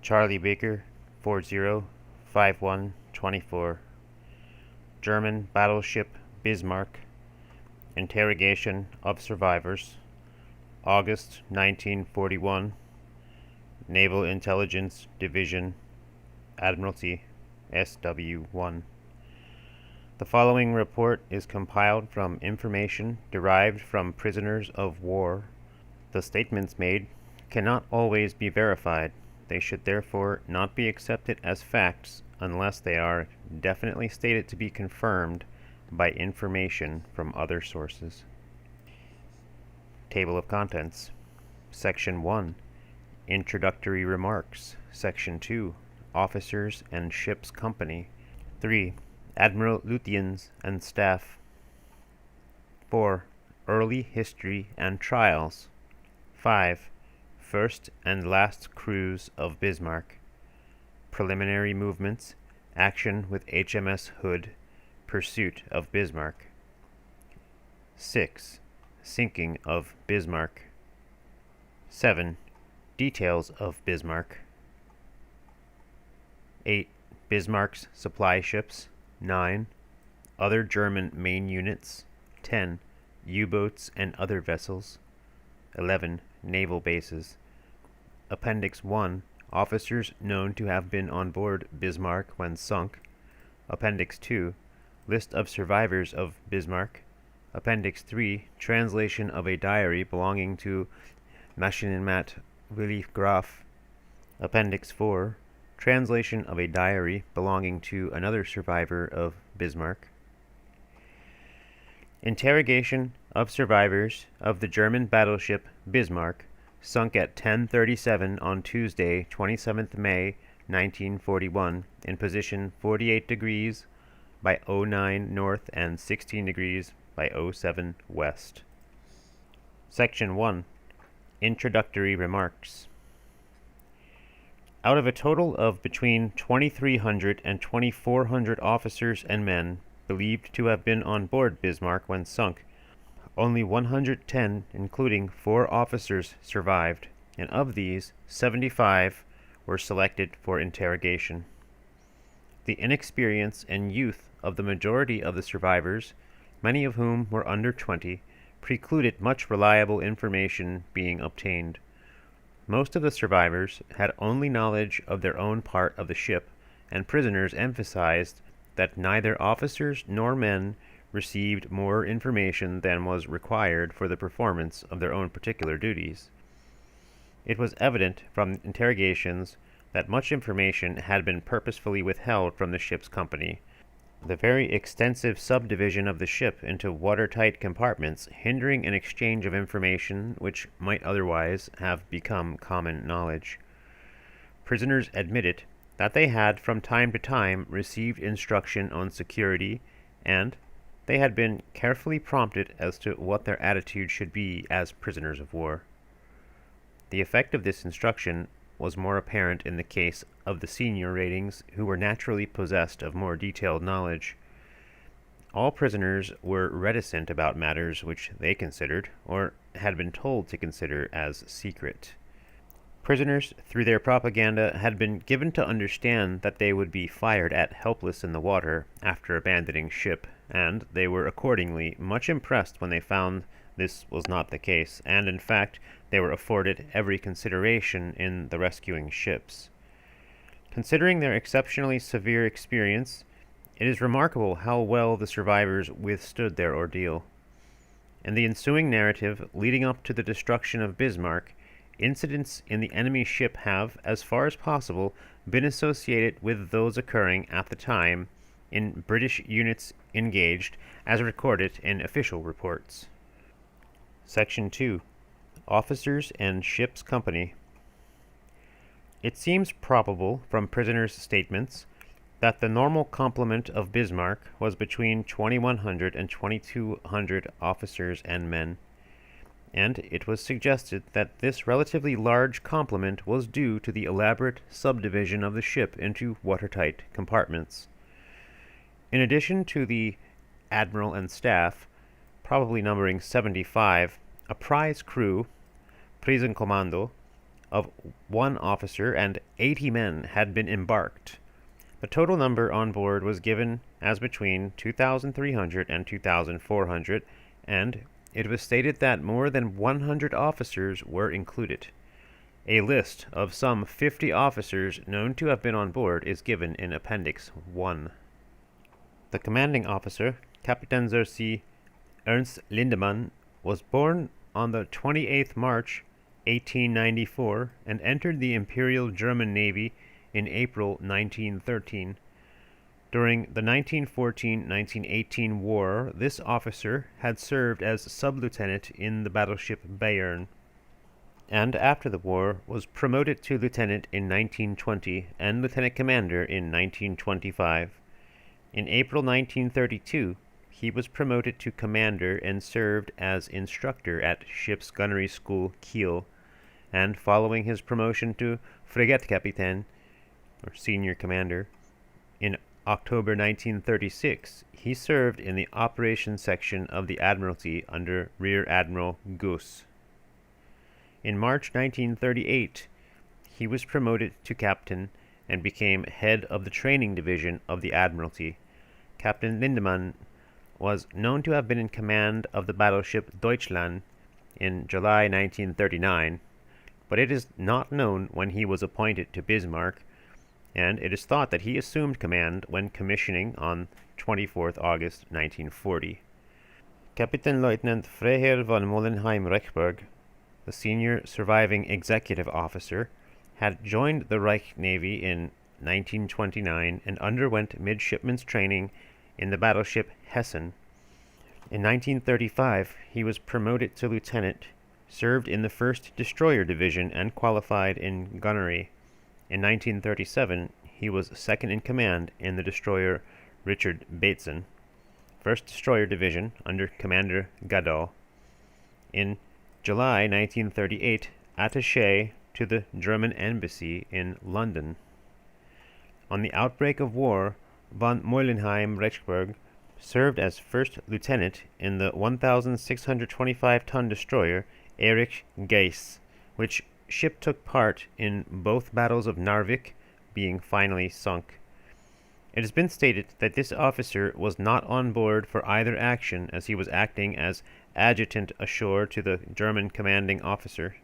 Charlie Baker 405124. German Battleship Bismarck. Interrogation of Survivors. August 1941. Naval Intelligence Division, Admiralty, SW-1. The following report is compiled from information derived from prisoners of war. The statements made cannot always be verified. They should therefore not be accepted as facts unless they are definitely stated to be confirmed by information from other sources. Table of Contents. Section 1. Introductory Remarks. Section 2. Officers and Ship's Company. 3. Admiral LÜTJENS and Staff. 4. Early History and Trials. 5. First and Last Cruise of Bismarck. Preliminary Movements. Action with H.M.S. Hood. Pursuit of Bismarck. 6. Sinking of Bismarck. 7. Details of Bismarck. 8. Bismarck's supply ships. 9. Other German main units. 10. U-boats and other vessels. 11. Naval bases. Appendix 1. Officers known to have been on board Bismarck when sunk. Appendix 2. List of survivors of Bismarck. Appendix 3. Translation of a diary belonging to Maschinenmaat Willi Gräf. Appendix 4. Translation of a diary belonging to another survivor of Bismarck. Interrogation of survivors of the German battleship Bismarck, sunk at 10:37 on Tuesday, 27th May, 1941, in position 48 degrees by 09 north and 16 degrees by 07 west. Section 1. Introductory Remarks. Out of a total of between 2,300 and 2,400 officers and men believed to have been on board Bismarck when sunk, only 110, including 4 officers, survived, and of these, 75 were selected for interrogation. The inexperience and youth of the majority of the survivors, many of whom were under 20, precluded much reliable information being obtained. Most of the survivors had only knowledge of their own part of the ship, and prisoners emphasized that neither officers nor men received more information than was required for the performance of their own particular duties. It was evident from interrogations that much information had been purposefully withheld from the ship's company. The very extensive subdivision of the ship into watertight compartments hindering an exchange of information which might otherwise have become common knowledge. Prisoners admitted that they had from time to time received instruction on security, and they had been carefully prompted as to what their attitude should be as prisoners of war. The effect of this instruction was more apparent in the case of the senior ratings, who were naturally possessed of more detailed knowledge. All prisoners were reticent about matters which they considered, or had been told to consider, as secret. Prisoners, through their propaganda, had been given to understand that they would be fired at helpless in the water after abandoning ship, and they were accordingly much impressed when they found this was not the case, and in fact they were afforded every consideration in the rescuing ships. Considering their exceptionally severe experience, it is remarkable how well the survivors withstood their ordeal. In the ensuing narrative leading up to the destruction of Bismarck, incidents in the enemy ship have, as far as possible, been associated with those occurring at the time in British units engaged, as recorded in official reports. Section 2. Officers and Ship's Company. It seems probable from prisoners' statements that the normal complement of Bismarck was between 2,100 and 2,200 officers and men, and it was suggested that this relatively large complement was due to the elaborate subdivision of the ship into watertight compartments. In addition to the admiral and staff, probably numbering 75, a prize crew, Prisenkommando, of 1 officer and 80 men had been embarked. The total number on board was given as between 2,300 and 2,400, and it was stated that more than 100 officers were included. A list of some 50 officers known to have been on board is given in Appendix 1. The commanding officer, Kapitän zur See Ernst Lindemann, was born on the 28th March 1894 and entered the Imperial German Navy in April 1913. During the 1914-1918 war, this officer had served as sub-lieutenant in the battleship Bayern, and after the war was promoted to lieutenant in 1920 and lieutenant commander in 1925. In April 1932, he was promoted to commander and served as instructor at Ship's Gunnery School, Kiel, and following his promotion to Fregattkapitän, or senior commander, in October 1936, he served in the operations section of the Admiralty under Rear Admiral Goos. In March 1938, he was promoted to captain and became head of the training division of the Admiralty. Captain Lindemann was known to have been in command of the battleship Deutschland in July 1939, but it is not known when he was appointed to Bismarck, and it is thought that he assumed command when commissioning on 24th August 1940. Captain Lieutenant Freiherr von Mollenheim-Rechberg, the senior surviving executive officer, had joined the Reich Navy in 1929 and underwent midshipman's training in the battleship Hessen. In 1935, he was promoted to lieutenant, served in the 1st Destroyer Division, and qualified in gunnery. In 1937, he was second in command in the destroyer Richard Bateson, 1st Destroyer Division, under Commander Gadot. In July 1938, attaché to the German Embassy in London. On the outbreak of war, von Mollenheim-Rechberg served as first lieutenant in the 1,625-ton destroyer Erich Geiss, which ship took part in both battles of Narvik, being finally sunk. It has been stated that this officer was not on board for either action, as he was acting as adjutant ashore to the German commanding officer,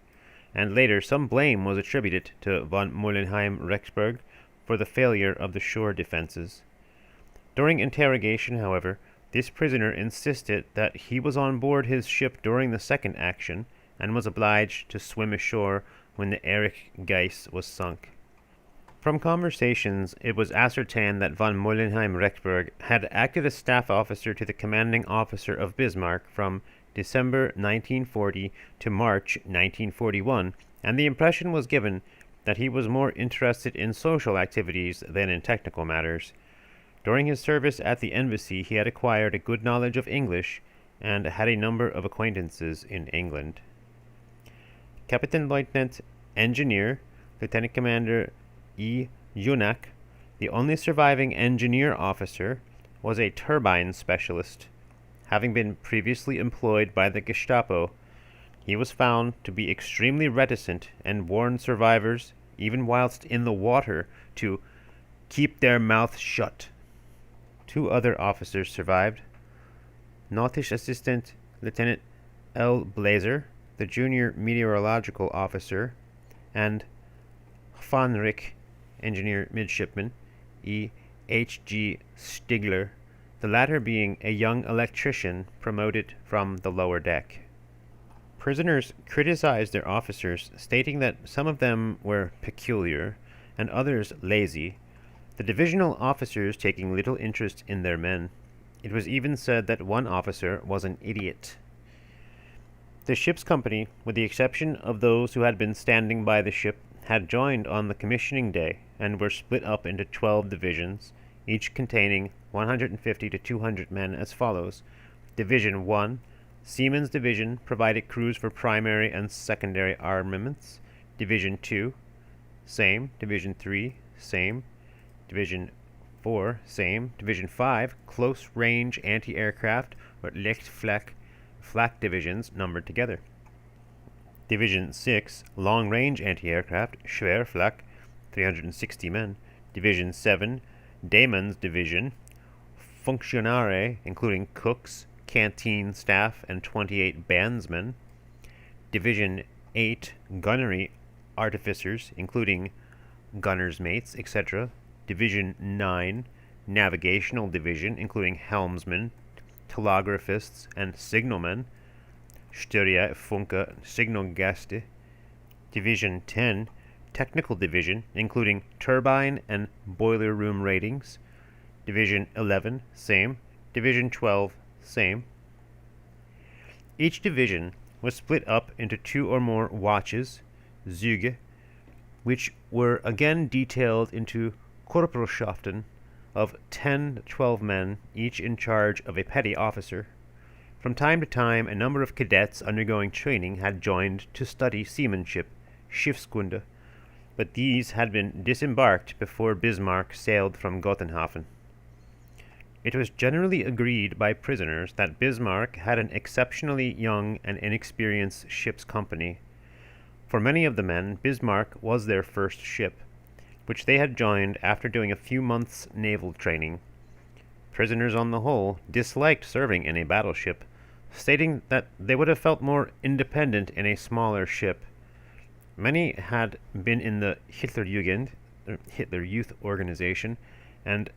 and later some blame was attributed to von Mollenheim-Rechberg for the failure of the shore defenses. During interrogation, however, this prisoner insisted that he was on board his ship during the second action and was obliged to swim ashore when the Erich Geiss was sunk. From conversations, it was ascertained that von Mollenheim-Rechberg had acted as staff officer to the commanding officer of Bismarck from December 1940 to March 1941, and the impression was given that he was more interested in social activities than in technical matters. During his service at the embassy, he had acquired a good knowledge of English and had a number of acquaintances in England. Captain Lieutenant Engineer Lieutenant Commander E. Junak, the only surviving engineer officer, was a turbine specialist. Having been previously employed by the Gestapo, he was found to be extremely reticent and warned survivors, even whilst in the water, to keep their mouths shut. 2 other officers survived. Nautisch Assistant Lieutenant L. Blazer, the junior meteorological officer, and Fanrich, engineer midshipman, E. H. G. Stigler, the latter being a young electrician promoted from the lower deck. Prisoners criticized their officers, stating that some of them were peculiar and others lazy, the divisional officers taking little interest in their men. It was even said that one officer was an idiot. The ship's company, with the exception of those who had been standing by the ship, had joined on the commissioning day and were split up into 12 divisions, each containing 150 to 200 men, as follows. Division 1, Seamen's Division, provided crews for primary and secondary armaments. Division 2, same. Division 3, same. Division 4, same. Division 5, close-range anti-aircraft, or Lichtflak, flak divisions numbered together. Division 6, long-range anti-aircraft, Schwerflak, 360 men. Division 7, Damon's Division, Funktionare, including cooks, canteen staff, and 28 bandsmen. Division 8, Gunnery Artificers, including gunners' mates, etc. Division 9, Navigational Division, including helmsmen, telegraphists, and signalmen. Steuer, Funke, Signalgäste. Division 10, Technical Division, including turbine and boiler room ratings. Division 11, same. Division 12, same. Each division was split up into 2 or more watches, Züge, which were again detailed into Korporalschaften of 10 to 12 men, each in charge of a petty officer. From time to time, a number of cadets undergoing training had joined to study seamanship, Schiffskunde, but these had been disembarked before Bismarck sailed from Gotenhafen. It was generally agreed by prisoners that Bismarck had an exceptionally young and inexperienced ship's company. For many of the men, Bismarck was their first ship, which they had joined after doing a few months' naval training. Prisoners on the whole disliked serving in a battleship, stating that they would have felt more independent in a smaller ship. Many had been in the Hitlerjugend, Hitler Youth Organization, and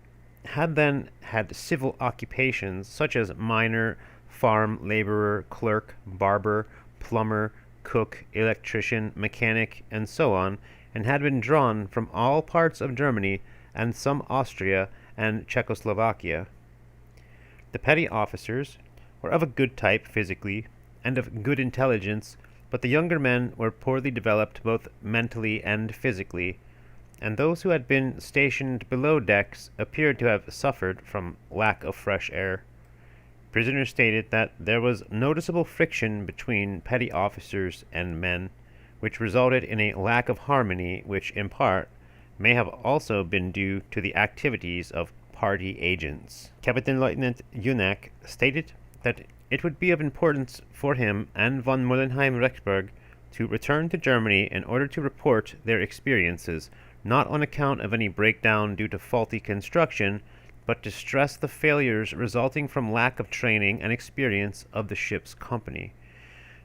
had then had civil occupations such as miner, farm laborer, clerk, barber, plumber, cook, electrician, mechanic, and so on, and had been drawn from all parts of Germany and some Austria and Czechoslovakia. The petty officers were of a good type physically and of good intelligence, but the younger men were poorly developed both mentally and physically, and those who had been stationed below decks appeared to have suffered from lack of fresh air. Prisoners stated that there was noticeable friction between petty officers and men, which resulted in a lack of harmony which, in part, may have also been due to the activities of party agents. Captain Lieutenant Junak stated that it would be of importance for him and von Mullenheim-Rechberg to return to Germany in order to report their experiences, not on account of any breakdown due to faulty construction, but to stress the failures resulting from lack of training and experience of the ship's company.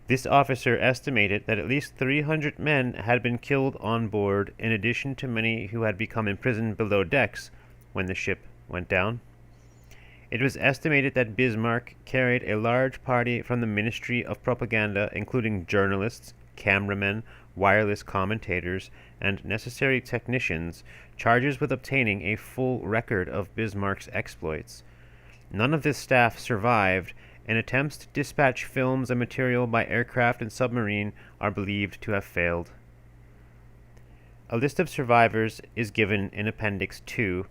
This officer estimated that at least 300 men had been killed on board, in addition to many who had become imprisoned below decks when the ship went down. It was estimated that Bismarck carried a large party from the Ministry of Propaganda, including journalists, cameramen, wireless commentators, and necessary technicians, charged with obtaining a full record of Bismarck's exploits. None of this staff survived, and attempts to dispatch films and material by aircraft and submarine are believed to have failed. A list of survivors is given in Appendix 2,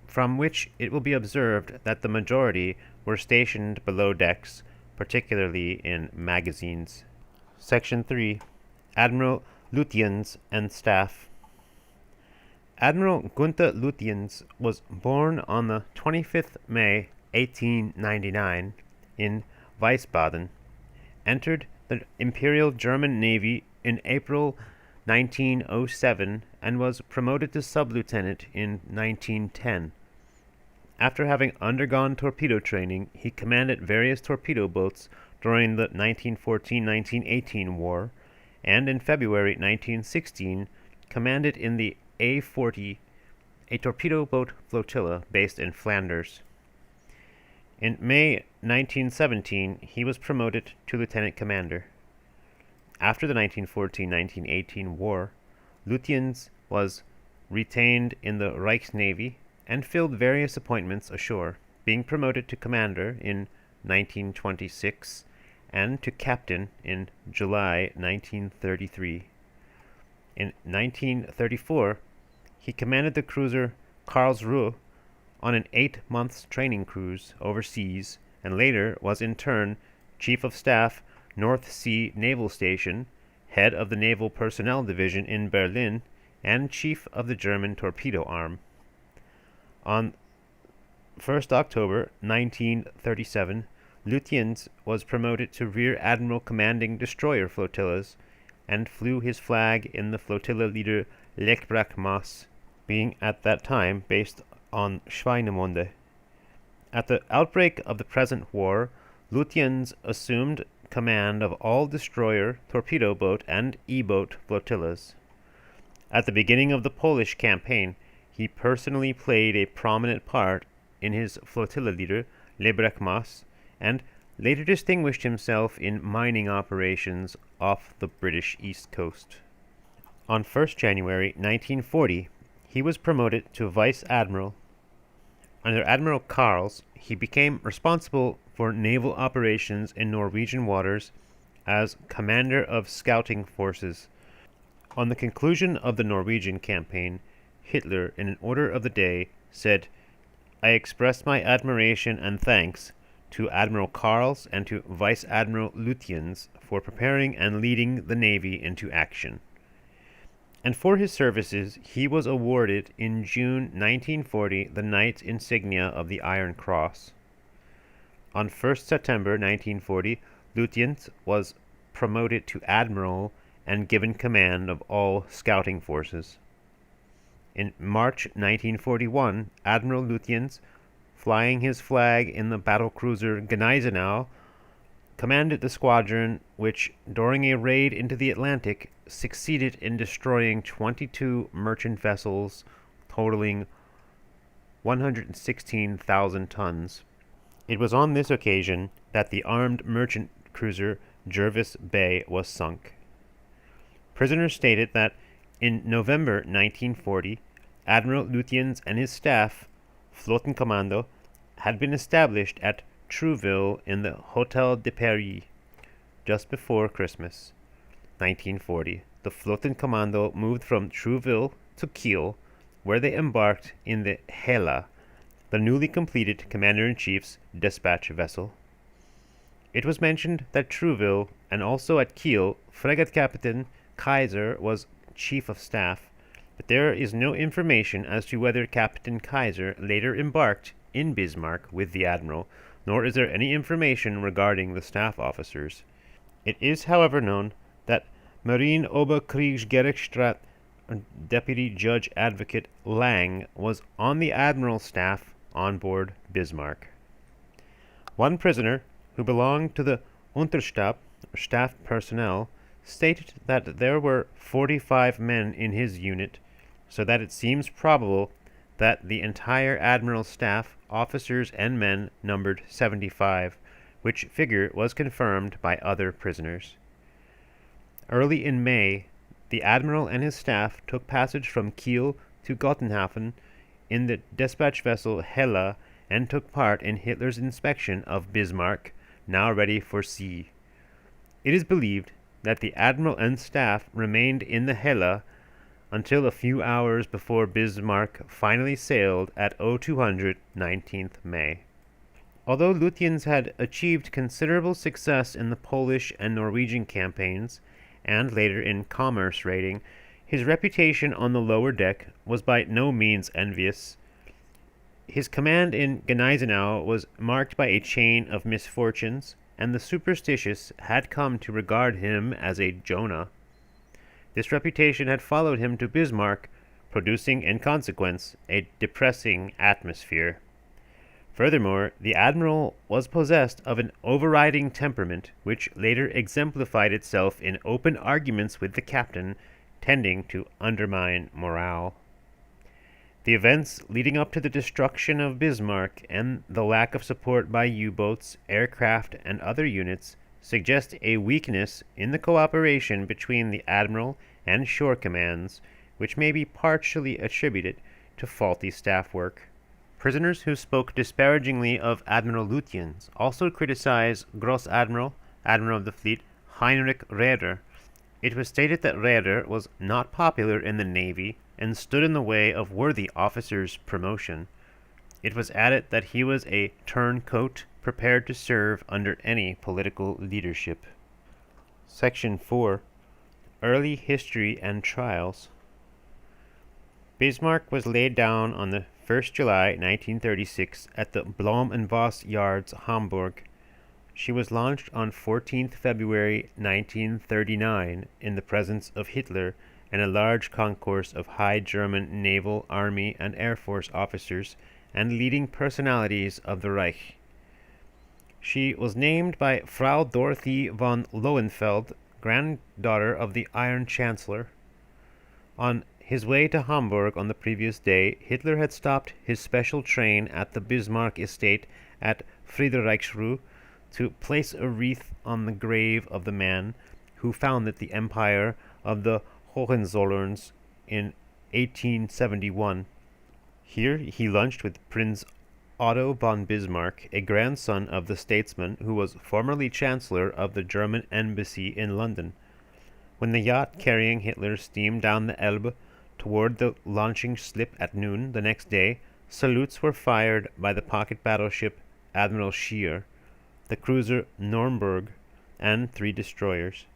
from which it will be observed that the majority were stationed below decks, particularly in magazines. Section 3. Admiral LÜTJENS and Staff. Admiral Gunther LÜTJENS was born on the 25th May 1899 in Wiesbaden, entered the Imperial German Navy in April 1907, and was promoted to sub-lieutenant in 1910. After having undergone torpedo training, he commanded various torpedo boats during the 1914-1918 war, and in February 1916 commanded in the A-40, a torpedo boat flotilla based in Flanders. In May 1917, he was promoted to lieutenant commander. After the 1914-1918 war, LÜTJENS was retained in the Reichsnavy and filled various appointments ashore, being promoted to commander in 1926 and to captain in July 1933. In 1934, he commanded the cruiser Karlsruhe on an 8-month training cruise overseas, and later was in turn Chief of Staff, North Sea Naval Station, head of the Naval Personnel Division in Berlin, and Chief of the German Torpedo Arm. On 1st October 1937, LÜTJENS was promoted to Rear Admiral commanding destroyer flotillas, and flew his flag in the flotilla leader LÜTJENS, being at that time based on Schweinemunde. At the outbreak of the present war, LÜTJENS assumed command of all destroyer, torpedo boat, and E-boat flotillas. At the beginning of the Polish campaign, he personally played a prominent part in his flotilla leader, LÜTJENS, and later distinguished himself in mining operations off the British East Coast. On 1st January 1940, he was promoted to Vice Admiral. Under Admiral Karls, he became responsible for naval operations in Norwegian waters as commander of scouting forces. On the conclusion of the Norwegian campaign, Hitler, in an order of the day, said, "I express my admiration and thanks to Admiral Karls and to Vice Admiral LÜTJENS for preparing and leading the Navy into action." And for his services he was awarded in June 1940 the Knight's Insignia of the Iron Cross. On 1st September 1940, LÜTJENS was promoted to Admiral and given command of all scouting forces. In March 1941, Admiral LÜTJENS, flying his flag in the battlecruiser Gneisenau, commanded the squadron which, during a raid into the Atlantic, succeeded in destroying 22 merchant vessels totaling 116,000 tons. It was on this occasion that the armed merchant cruiser Jervis Bay was sunk. Prisoners stated that in November 1940, Admiral LÜTJENS and his staff, Flottenkommando, had been established at Trouville in the Hôtel de Paris just before Christmas 1940. The Flottenkommando moved from Trouville to Kiel, where they embarked in the Hela, the newly completed Commander-in-Chief's dispatch vessel. It was mentioned that Trouville and also at Kiel, Frigate Captain Kaiser was Chief of Staff, but there is no information as to whether Captain Kaiser later embarked in Bismarck with the Admiral, nor is there any information regarding the staff officers. It is, however, known that Marine Oberkriegsgerichtsrat Deputy Judge Advocate Lang was on the Admiral's staff on board Bismarck. One prisoner, who belonged to the Unterstab, or staff personnel, stated that there were 45 men in his unit, so that it seems probable that the entire Admiral's staff, officers and men, numbered 75, which figure was confirmed by other prisoners. Early in May, the Admiral and his staff took passage from Kiel to Gotenhafen in the dispatch vessel Hela and took part in Hitler's inspection of Bismarck, now ready for sea. It is believed that the Admiral and staff remained in the Hela until a few hours before Bismarck finally sailed at 0200 19th May. Although LÜTJENS had achieved considerable success in the Polish and Norwegian campaigns, and later in commerce raiding, his reputation on the lower deck was by no means envious. His command in Gneisenau was marked by a chain of misfortunes, and the superstitious had come to regard him as a Jonah. This reputation had followed him to Bismarck, producing in consequence a depressing atmosphere. Furthermore, the Admiral was possessed of an overriding temperament, which later exemplified itself in open arguments with the captain, tending to undermine morale. The events leading up to the destruction of Bismarck and the lack of support by U-boats, aircraft, and other units suggest a weakness in the cooperation between the Admiral and shore commands, which may be partially attributed to faulty staff work. Prisoners who spoke disparagingly of Admiral LÜTJENS also criticized Gross Admiral, Admiral of the Fleet, Heinrich Raeder. It was stated that Raeder was not popular in the Navy and stood in the way of worthy officers' promotion. It was added that he was a turncoat prepared to serve under any political leadership. Section 4. Early History and Trials. Bismarck was laid down on the 1st July 1936 at the Blom and Voss Yards, Hamburg. She was launched on 14th February 1939 in the presence of Hitler and a large concourse of high German naval, army, and air force officers and leading personalities of the Reich. She was named by Frau Dorothy von Lohenfeld, granddaughter of the Iron Chancellor. On his way to Hamburg on the previous day, Hitler had stopped his special train at the Bismarck estate at Friedrichsruh to place a wreath on the grave of the man who founded the Empire of the Hohenzollerns in 1871. Here he lunched with Prince Otto von Bismarck, a grandson of the statesman who was formerly Chancellor of the German Embassy in London. When the yacht carrying Hitler steamed down the Elbe toward the launching slip at noon the next day, salutes were fired by the pocket battleship Admiral Scheer, the cruiser Nürnberg, and 3 destroyers.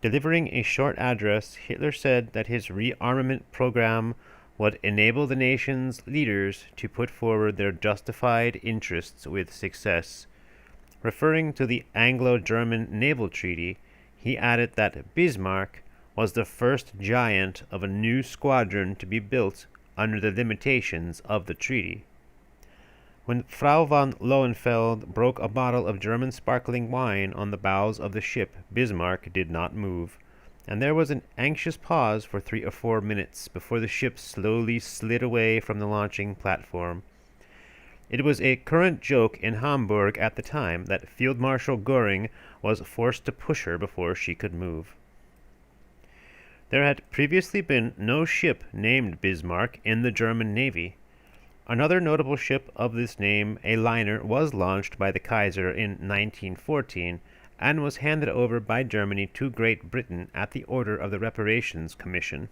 Delivering a short address, Hitler said that his rearmament program would enable the nation's leaders to put forward their justified interests with success. Referring to the Anglo-German naval treaty, he added that Bismarck was the first giant of a new squadron to be built under the limitations of the treaty. When Frau von Lohenfeld broke a bottle of German sparkling wine on the bows of the ship, Bismarck did not move, and there was an anxious pause for 3 or 4 minutes before the ship slowly slid away from the launching platform. It was a current joke in Hamburg at the time that Field Marshal Göring was forced to push her before she could move. There had previously been no ship named Bismarck in the German Navy. Another notable ship of this name, a liner, was launched by the Kaiser in 1914 and was handed over by Germany to Great Britain at the order of the Reparations Commission.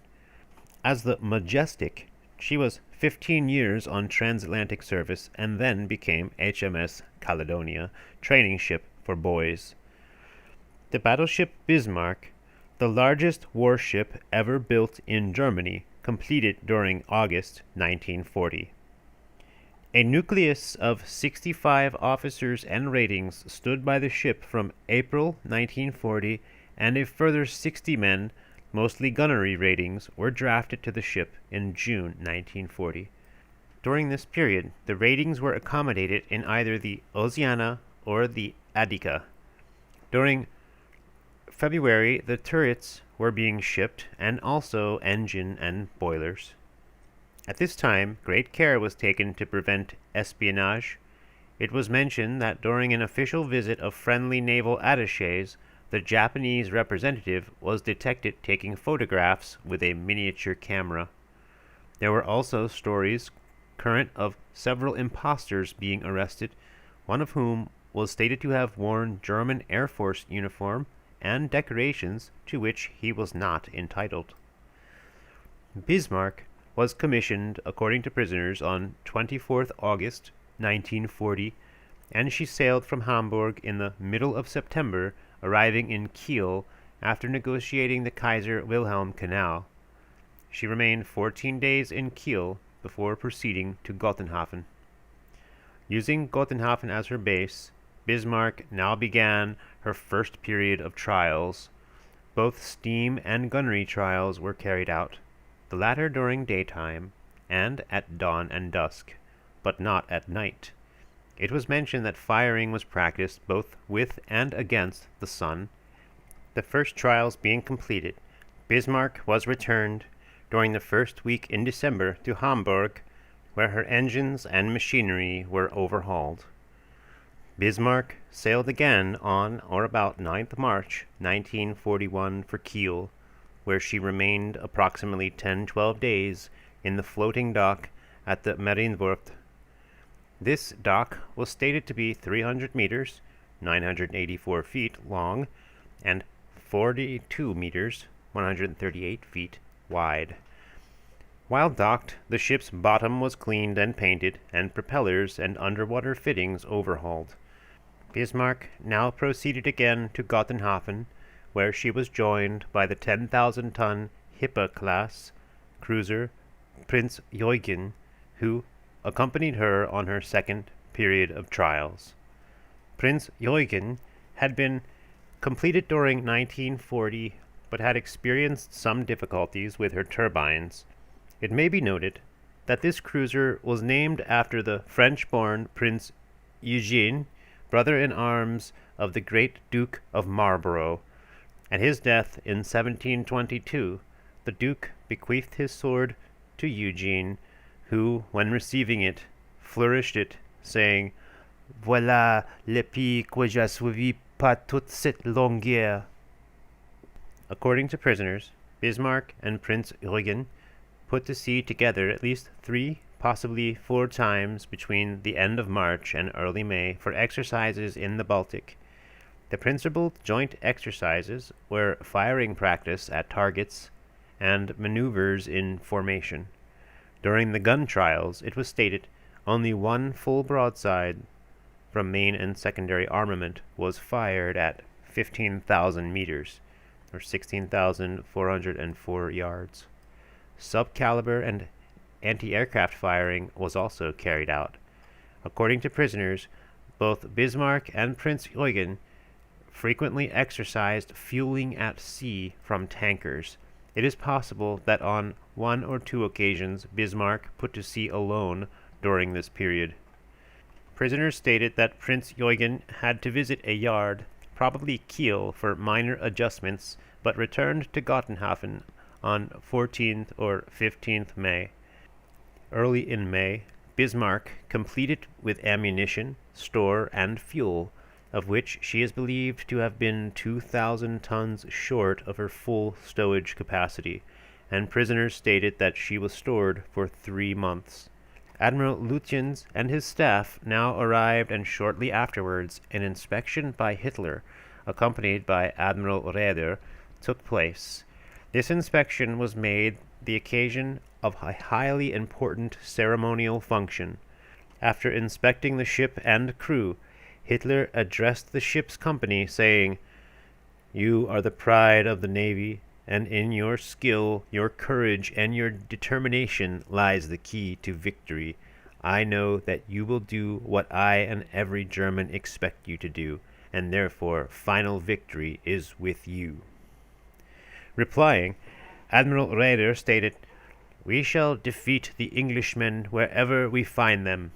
As the Majestic, she was 15 years on transatlantic service and then became H.M.S. Caledonia, training ship for boys. The Battleship Bismarck, the largest warship ever built in Germany, completed during August 1940. A nucleus of 65 officers and ratings stood by the ship from April 1940, and a further 60 men, mostly gunnery ratings, were drafted to the ship in June 1940. During this period, the ratings were accommodated in either the Oceana or the Attica. During February, the turrets were being shipped, and also engine and boilers. At this time, great care was taken to prevent espionage. It was mentioned that during an official visit of friendly naval attachés, the Japanese representative was detected taking photographs with a miniature camera. There were also stories current of several impostors being arrested, one of whom was stated to have worn German Air Force uniform and decorations to which he was not entitled. Bismarck was commissioned according to prisoners on 24th August 1940, and she sailed from Hamburg in the middle of September, arriving in Kiel after negotiating the Kaiser Wilhelm Canal. She remained 14 days in Kiel before proceeding to Gotenhafen. Using Gotenhafen as her base, Bismarck now began her first period of trials. Both steam and gunnery trials were carried out, the latter during daytime and at dawn and dusk, but not at night. It was mentioned that firing was practiced both with and against the sun. The first trials being completed, Bismarck was returned during the first week in December to Hamburg, where her engines and machinery were overhauled. Bismarck sailed again on or about 9th March 1941 for Kiel, where she remained approximately 10-12 days in the floating dock at the Marienwerft. This dock was stated to be 300 meters, 984 feet long, and 42 meters, 138 feet wide. While docked, the ship's bottom was cleaned and painted, and propellers and underwater fittings overhauled. Bismarck now proceeded again to Gotenhafen, where she was joined by the 10,000-ton Hippa-class cruiser Prince Eugen, who accompanied her on her second period of trials. Prince Eugen had been completed during 1940, but had experienced some difficulties with her turbines. It may be noted that this cruiser was named after the French-born Prince Eugene, brother-in-arms of the great Duke of Marlborough. At his death in 1722, the Duke bequeathed his sword to Eugene, who, when receiving it, flourished it, saying, "Voilà l'épée que j'ai suivi par toute cette longue guerre." According to prisoners, Bismarck and Prince Eugen put to sea together at least 3, possibly 4 times between the end of March and early May for exercises in the Baltic. The principal joint exercises were firing practice at targets and maneuvers in formation. During the gun trials, it was stated, only 1 full broadside from main and secondary armament was fired at 15,000 meters, or 16,404 yards. Sub-caliber and anti-aircraft firing was also carried out. According to prisoners, both Bismarck and Prince Eugen frequently exercised fueling at sea from tankers. It is possible that on 1 or 2 occasions Bismarck put to sea alone during this period. Prisoners stated that Prince Eugen had to visit a yard, probably Kiel, for minor adjustments, but returned to Gottenhafen on 14th or 15th May. Early in May, Bismarck completed with ammunition, store, and fuel, of which she is believed to have been 2,000 tons short of her full stowage capacity, and prisoners stated that she was stored for 3 months. Admiral LÜTJENS and his staff now arrived, and shortly afterwards an inspection by Hitler, accompanied by Admiral Raeder, took place. This inspection was made the occasion of a highly important ceremonial function. After inspecting the ship and crew, Hitler addressed the ship's company, saying, "You are the pride of the Navy, and in your skill, your courage, and your determination lies the key to victory. I know that you will do what I and every German expect you to do, and therefore final victory is with you." Replying, Admiral Raeder stated, "We shall defeat the Englishmen wherever we find them."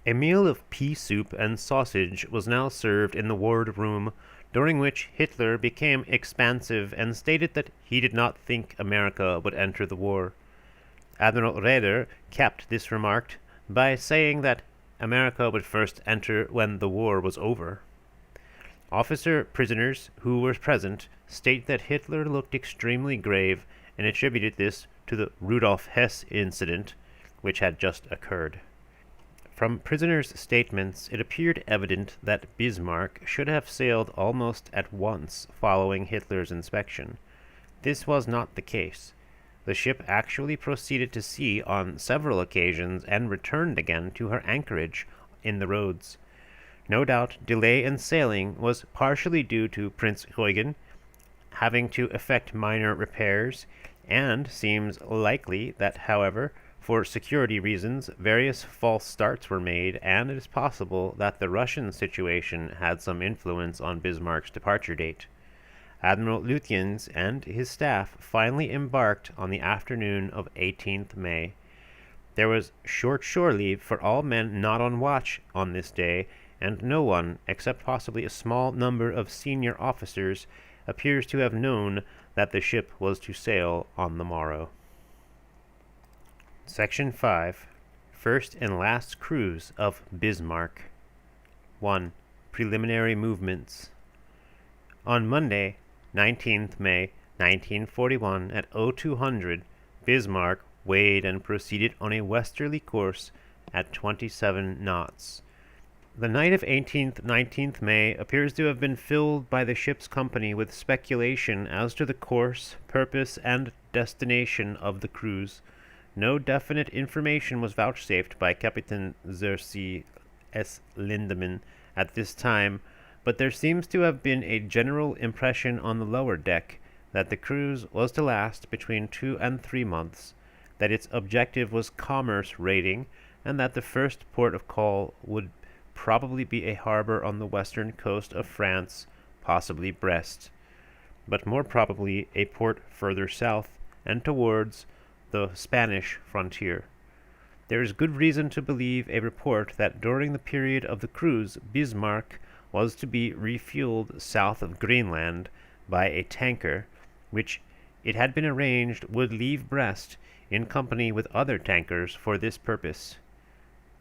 A meal of pea soup and sausage was now served in the ward room, during which Hitler became expansive and stated that he did not think America would enter the war. Admiral Raeder capped this remark by saying that America would first enter when the war was over. Officer prisoners who were present state that Hitler looked extremely grave and attributed this to the Rudolf Hess incident, which had just occurred. From prisoners' statements, it appeared evident that Bismarck should have sailed almost at once following Hitler's inspection. This was not the case. The ship actually proceeded to sea on several occasions and returned again to her anchorage in the roads. No doubt delay in sailing was partially due to Prince Eugen having to effect minor repairs, and seems likely that, however, for security reasons, various false starts were made, and it is possible that the Russian situation had some influence on Bismarck's departure date. Admiral LÜTJENS and his staff finally embarked on the afternoon of 18th May. There was short shore leave for all men not on watch on this day, and no one, except possibly a small number of senior officers, appears to have known that the ship was to sail on the morrow. Section 5. First and Last Cruise of Bismarck. 1. Preliminary Movements. On Monday, 19th May, 1941, at 0200, Bismarck weighed and proceeded on a westerly course at 27 knots. The night of 18th-19th May appears to have been filled by the ship's company with speculation as to the course, purpose, and destination of the cruise. No definite information was vouchsafed by Captain Xerxes S. Lindemann at this time, but there seems to have been a general impression on the lower deck that the cruise was to last between 2 and 3 months, that its objective was commerce raiding, and that the first port of call would probably be a harbor on the western coast of France, possibly Brest, but more probably a port further south and towards the Spanish frontier. There is good reason to believe a report that during the period of the cruise, Bismarck was to be refueled south of Greenland by a tanker, which it had been arranged would leave Brest in company with other tankers for this purpose.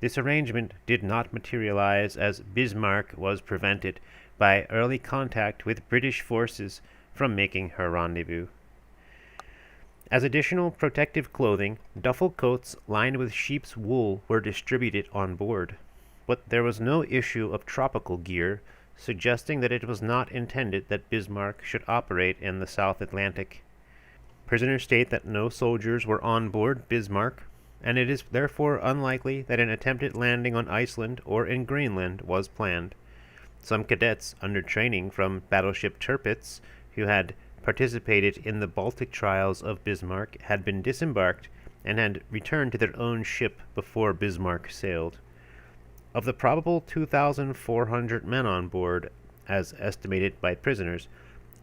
This arrangement did not materialize, as Bismarck was prevented by early contact with British forces from making her rendezvous. As additional protective clothing, duffel coats lined with sheep's wool were distributed on board, but there was no issue of tropical gear, suggesting that it was not intended that Bismarck should operate in the South Atlantic. Prisoners state that no soldiers were on board Bismarck, and it is therefore unlikely that an attempted landing on Iceland or in Greenland was planned. Some cadets under training from Battleship Tirpitz, who had participated in the Baltic trials of Bismarck, had been disembarked and had returned to their own ship before Bismarck sailed. Of the probable 2,400 men on board, as estimated by prisoners,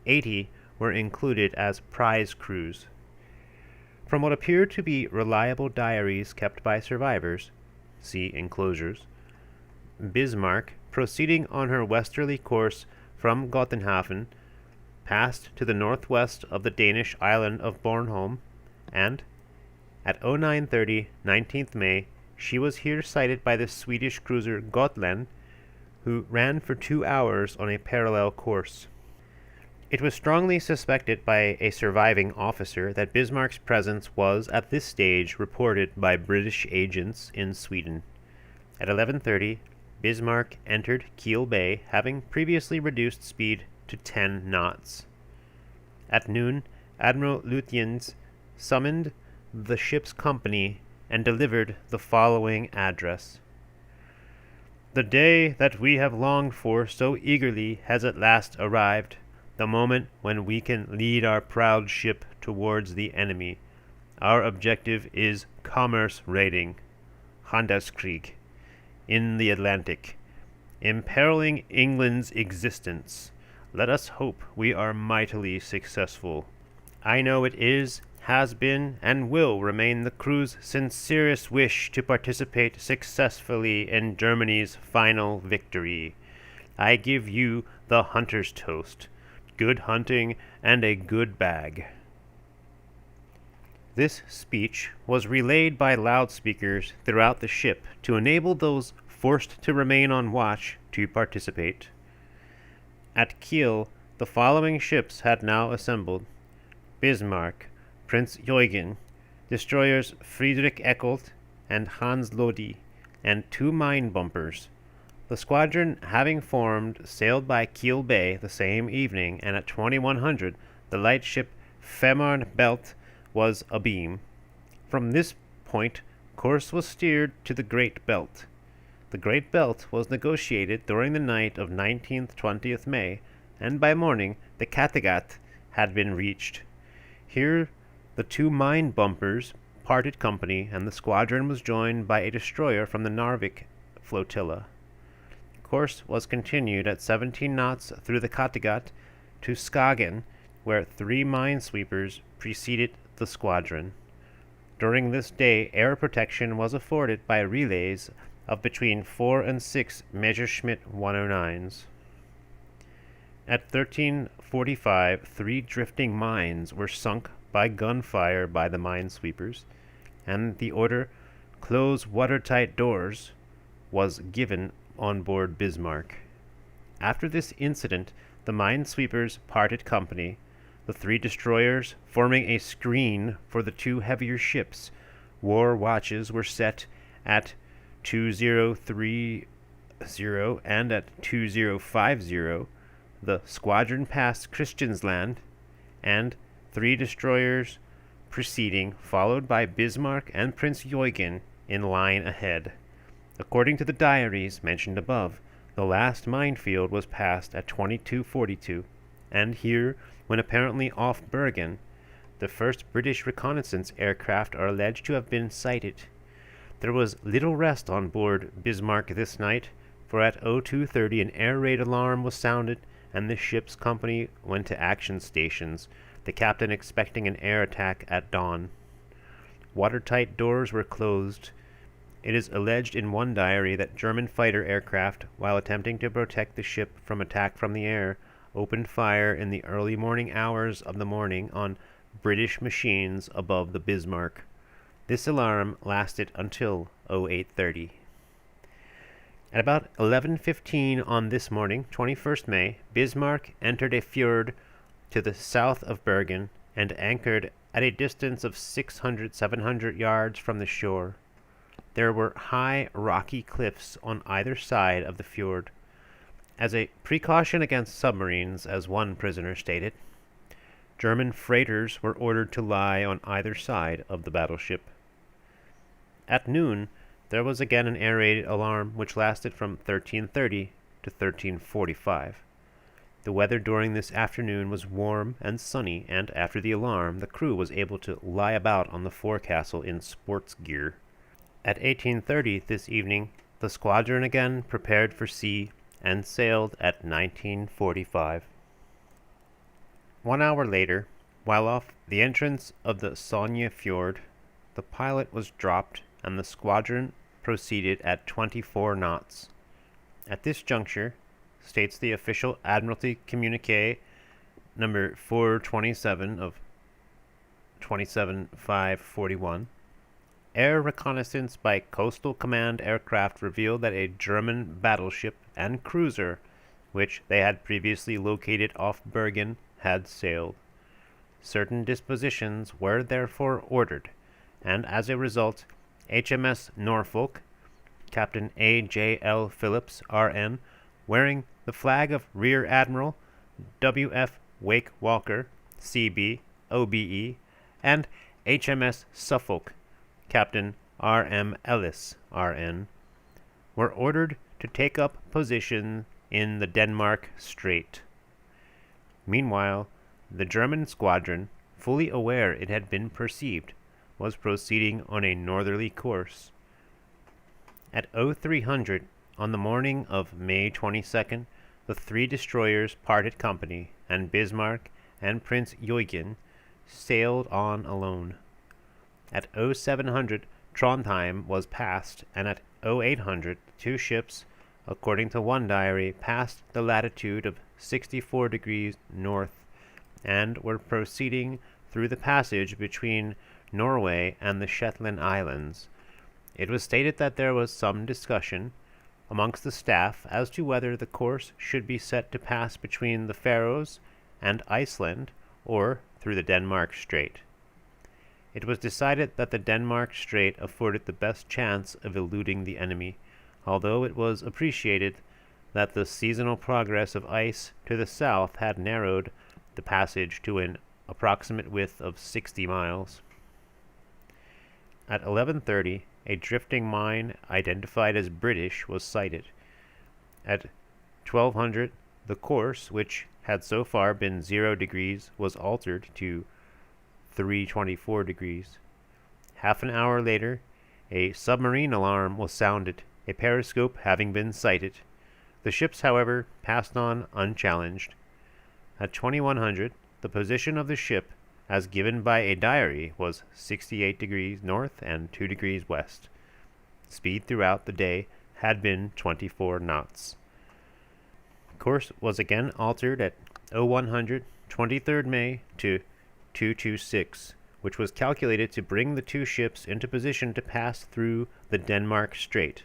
80 were included as prize crews. From what appear to be reliable diaries kept by survivors, see enclosures, Bismarck, proceeding on her westerly course from Gotenhafen, passed to the northwest of the Danish island of Bornholm, and at 0930, 19th May, she was here sighted by the Swedish cruiser Gotland, who ran for 2 hours on a parallel course. It was strongly suspected by a surviving officer that Bismarck's presence was at this stage reported by British agents in Sweden. At 11:30, Bismarck entered Kiel Bay, having previously reduced speed to 10 knots. At noon, Admiral LÜTJENS summoned the ship's company and delivered the following address. "The day that we have longed for so eagerly has at last arrived, the moment when we can lead our proud ship towards the enemy. Our objective is commerce raiding, Handelskrieg, in the Atlantic, imperiling England's existence. Let us hope we are mightily successful. I know it is, has been, and will remain the crew's sincerest wish to participate successfully in Germany's final victory. I give you the hunter's toast. Good hunting and a good bag." This speech was relayed by loudspeakers throughout the ship to enable those forced to remain on watch to participate. At Kiel, the following ships had now assembled: Bismarck, Prince Eugen, destroyers Friedrich Eckelt and Hans Lodi, and 2 mine bumpers. The squadron, having formed, sailed by Kiel Bay the same evening, and at 2100 the light ship Fehmarnbelt was abeam. From this point, course was steered to the Great Belt. The Great Belt was negotiated during the night of 19th-20th May, and by morning the Kattegat had been reached. Here the 2 mine bumpers parted company, and the squadron was joined by a destroyer from the Narvik flotilla. Course was continued at 17 knots through the Kattegat to Skagen, where 3 minesweepers preceded the squadron. During this day, air protection was afforded by relays of between 4 and 6 Messerschmitt 109s. At 13:45, 3 drifting mines were sunk by gunfire by the minesweepers, and the order, "Close watertight doors," was given on board Bismarck. After this incident, the minesweepers parted company, the 3 destroyers forming a screen for the 2 heavier ships. War watches were set at 2030 and at 2050. The squadron passed Christiansland, and 3 destroyers preceding, followed by Bismarck and Prince Eugen in line ahead. According to the diaries mentioned above, the last minefield was passed at 22:42, and here, when apparently off Bergen, the first British reconnaissance aircraft are alleged to have been sighted. There was little rest on board Bismarck this night, for at 02:30 an air raid alarm was sounded, and the ship's company went to action stations, the captain expecting an air attack at dawn. Watertight doors were closed. It is alleged in one diary that German fighter aircraft, while attempting to protect the ship from attack from the air, opened fire in the early morning hours of the morning on British machines above the Bismarck. This alarm lasted until 08:30. At about 11:15 on this morning, 21st May, Bismarck entered a fjord to the south of Bergen and anchored at a distance of 600-700 yards from the shore. There were high rocky cliffs on either side of the fjord. As a precaution against submarines, as one prisoner stated, German freighters were ordered to lie on either side of the battleship. At noon, there was again an air raid alarm which lasted from 13:30 to 13:45. The weather during this afternoon was warm and sunny, and after the alarm, the crew was able to lie about on the forecastle in sports gear. At 18:30 this evening, the squadron again prepared for sea and sailed at 19:45. 1 hour later, while off the entrance of the Sogne Fjord, the pilot was dropped and the squadron proceeded at 24 knots. At this juncture, states the official Admiralty communique number 427 of 27/5/41, air reconnaissance by Coastal Command aircraft revealed that a German battleship and cruiser, which they had previously located off Bergen, had sailed. Certain dispositions were therefore ordered, and as a result, H.M.S. Norfolk, Captain A.J.L. Phillips, R.N., wearing the flag of Rear Admiral W.F. Wake Walker, C.B., O.B.E., and H.M.S. Suffolk, Captain R.M. Ellis, R.N., were ordered to take up position in the Denmark Strait. Meanwhile, the German squadron, fully aware it had been perceived, was proceeding on a northerly course. At 0300 on the morning of May 22nd, the three destroyers parted company, and Bismarck and Prince Eugen sailed on alone. At 0700, Trondheim was passed, and at 0800, two ships, according to one diary, passed the latitude of 64 degrees north, and were proceeding through the passage between Norway and the Shetland Islands. It was stated that there was some discussion amongst the staff as to whether the course should be set to pass between the Faroes and Iceland or through the Denmark Strait. It was decided that the Denmark Strait afforded the best chance of eluding the enemy, although it was appreciated that the seasonal progress of ice to the south had narrowed the passage to an approximate width of 60 miles. At 11:30, a drifting mine identified as British was sighted. At 1200, the course, which had so far been 0 degrees, was altered to 324 degrees. Half an hour later, a submarine alarm was sounded, a periscope having been sighted. The ships, however, passed on unchallenged. At 2100, the position of the ship, as given by a diary, was 68 degrees north and 2 degrees west. Speed throughout the day had been 24 knots. Course was again altered at 0100, 23rd May to 226, which was calculated to bring the two ships into position to pass through the Denmark Strait.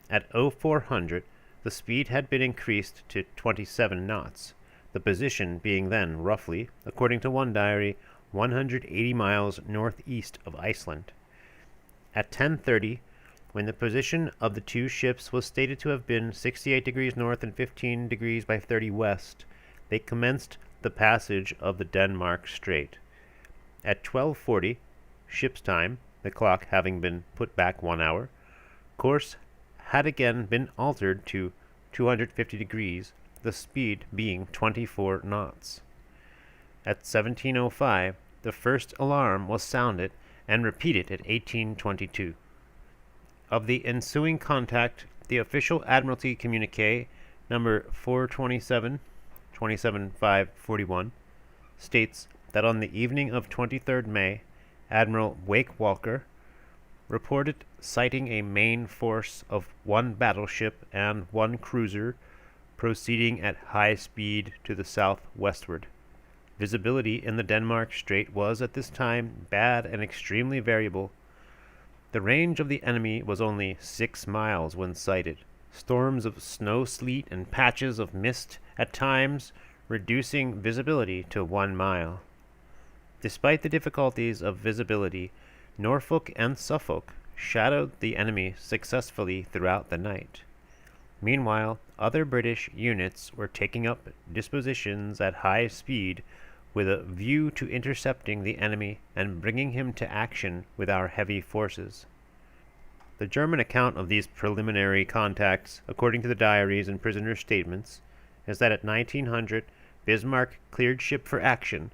At 0400, the speed had been increased to 27 knots, the position being then roughly, according to one diary, 180 miles northeast of Iceland. At 10:30, when the position of the two ships was stated to have been 68 degrees north and 15 degrees by 30 west, they commenced the passage of the Denmark Strait. At 12:40, ship's time, the clock having been put back 1 hour, course had again been altered to 250 degrees, the speed being 24 knots. At 17:05, the first alarm was sounded and repeated at 18:22. Of the ensuing contact, The official Admiralty communique, number 427, 27541, states that on the evening of 23rd May, Admiral Wake Walker reported sighting a main force of one battleship and one cruiser proceeding at high speed to the southwestward. Visibility in the Denmark Strait was at this time bad and extremely variable. The range of the enemy was only 6 miles when sighted, storms of snow, sleet, and patches of mist at times reducing visibility to 1 mile. Despite the difficulties of visibility, Norfolk and Suffolk shadowed the enemy successfully throughout the night. Meanwhile, other British units were taking up dispositions at high speed with a view to intercepting the enemy and bringing him to action with our heavy forces. The German account of these preliminary contacts, according to the diaries and prisoner statements, is that at 1900 Bismarck cleared ship for action,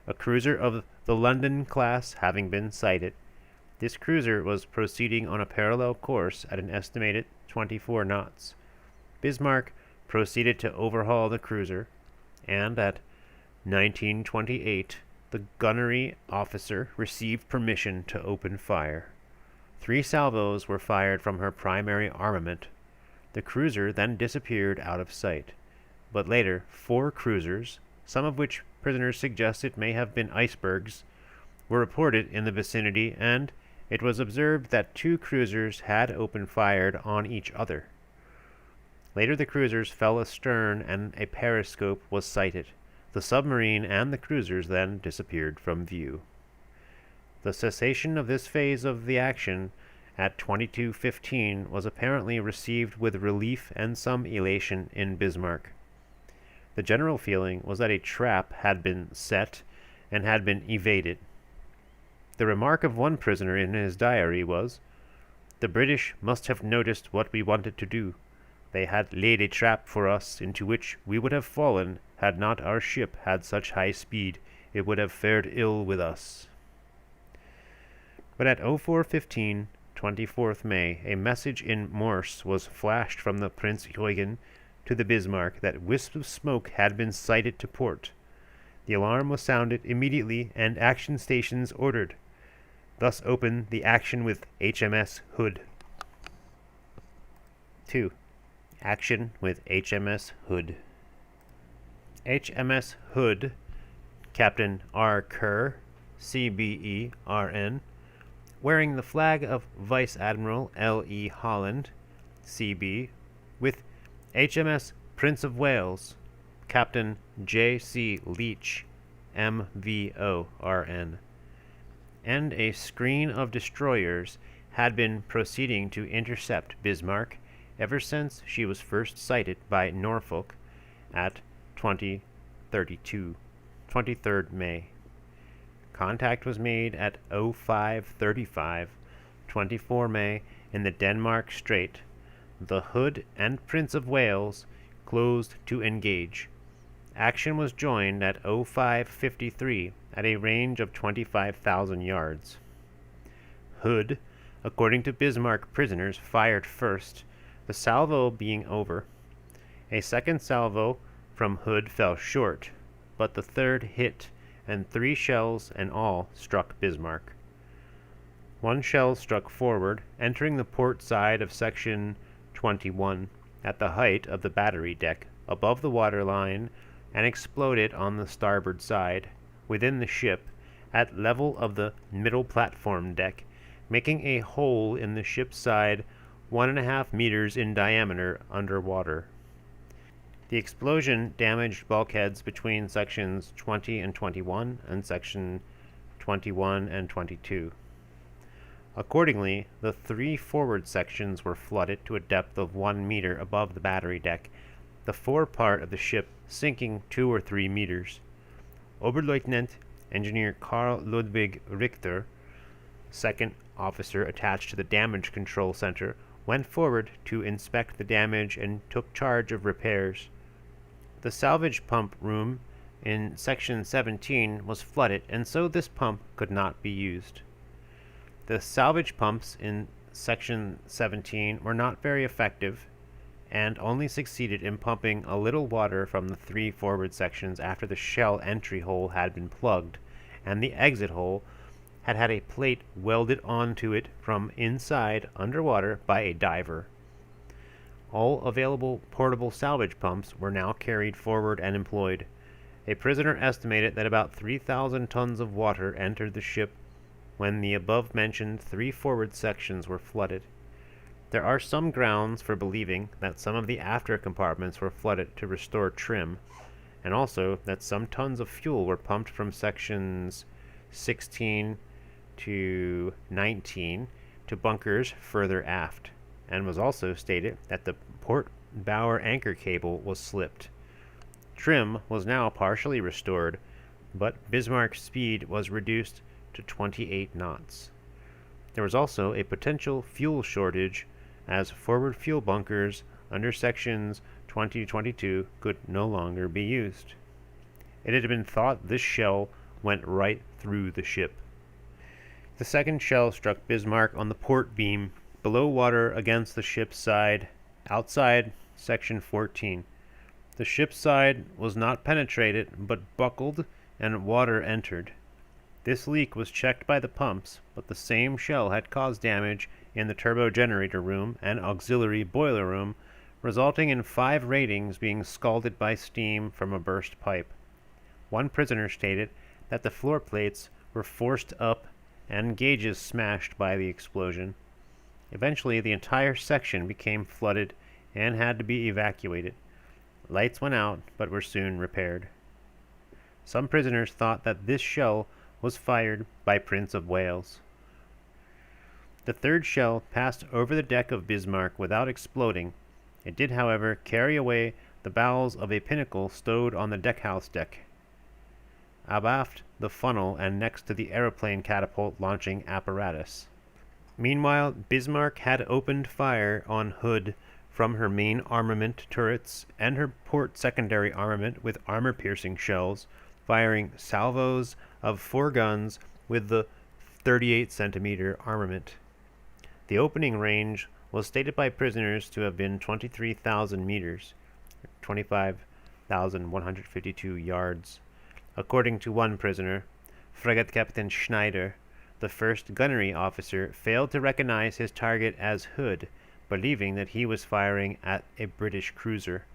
a cruiser of the London class having been sighted. This cruiser was proceeding on a parallel course at an estimated 24 knots. Bismarck proceeded to overhaul the cruiser, and at 1928 the gunnery officer received permission to open fire. 3 salvos were fired from her primary armament. The cruiser then disappeared out of sight, but later 4 cruisers, some of which prisoners suggested may have been icebergs, were reported in the vicinity, and it was observed that 2 cruisers had opened fire on each other. Later the cruisers fell astern and a periscope was sighted. The submarine and the cruisers then disappeared from view. The cessation of this phase of the action at 22:15 was apparently received with relief and some elation in Bismarck. The general feeling was that a trap had been set and had been evaded. The remark of one prisoner in his diary was, "The British must have noticed what we wanted to do. They had laid a trap for us into which we would have fallen had not our ship had such high speed. It would have fared ill with us." But at 04:15, 24th May, a message in Morse was flashed from the Prince Eugen to the Bismarck that wisps of smoke had been sighted to port. The alarm was sounded immediately and action stations ordered. Thus opened the action with H.M.S. Hood. 2. Action with H.M.S. Hood. H.M.S. Hood, Captain R. Kerr, CBE, RN, wearing the flag of Vice Admiral L.E. Holland, C.B., with H.M.S. Prince of Wales, Captain J.C. Leach, M.V.O., RN, and a screen of destroyers had been proceeding to intercept Bismarck ever since she was first sighted by Norfolk at 23rd May. Contact was made at 05:35, 24 May, in the Denmark Strait. The Hood and Prince of Wales closed to engage. Action was joined at 05:53 at a range of 25,000 yards. Hood, according to Bismarck prisoners, fired first, the salvo being over. A second salvo from Hood fell short, but the third hit, and 3 shells in all struck Bismarck. 1 shell struck forward, entering the port side of Section 21 at the height of the battery deck, above the waterline, and exploded on the starboard side, within the ship, at level of the middle platform deck, making a hole in the ship's side 1.5 meters in diameter under water. The explosion damaged bulkheads between sections 20 and 21 and section 21 and 22. Accordingly, the 3 forward sections were flooded to a depth of 1 meter above the battery deck, the fore part of the ship sinking 2 or 3 meters. Oberleutnant Engineer Karl Ludwig Richter, second officer attached to the Damage Control Center, went forward to inspect the damage and took charge of repairs. The salvage pump room in Section 17 was flooded, and so this pump could not be used. The salvage pumps in Section 17 were not very effective and only succeeded in pumping a little water from the 3 forward sections after the shell entry hole had been plugged, and the exit hole had had a plate welded onto it from inside underwater by a diver. All available portable salvage pumps were now carried forward and employed. A prisoner estimated that about 3,000 tons of water entered the ship when the above-mentioned 3 forward sections were flooded. There are some grounds for believing that some of the after compartments were flooded to restore trim, and also that some tons of fuel were pumped from sections 16 to 19 to bunkers further aft, and was also stated that the port bower anchor cable was slipped. Trim was now partially restored, but Bismarck's speed was reduced to 28 knots. There was also a potential fuel shortage as forward fuel bunkers under sections 20 to 22 could no longer be used. It had been thought this shell went right through the ship. The second shell struck Bismarck on the port beam, below water against the ship's side, outside section 14. The ship's side was not penetrated, but buckled, and water entered. This leak was checked by the pumps, but the same shell had caused damage in the turbo generator room and auxiliary boiler room, resulting in 5 ratings being scalded by steam from a burst pipe. One prisoner stated that the floor plates were forced up and gauges smashed by the explosion. Eventually, the entire section became flooded and had to be evacuated. Lights went out, but were soon repaired. Some prisoners thought that this shell was fired by Prince of Wales. The third shell passed over the deck of Bismarck without exploding. It did, however, carry away the bowels of a pinnacle stowed on the deckhouse deck, abaft the funnel and next to the aeroplane catapult launching apparatus. Meanwhile, Bismarck had opened fire on Hood from her main armament turrets and her port secondary armament with armor-piercing shells, firing salvos of 4 guns with the 38-centimeter armament. The opening range was stated by prisoners to have been 23,000 meters, 25,152 yards. According to one prisoner, Frigate Captain Schneider, the first gunnery officer, failed to recognize his target as Hood, believing that he was firing at a British cruiser.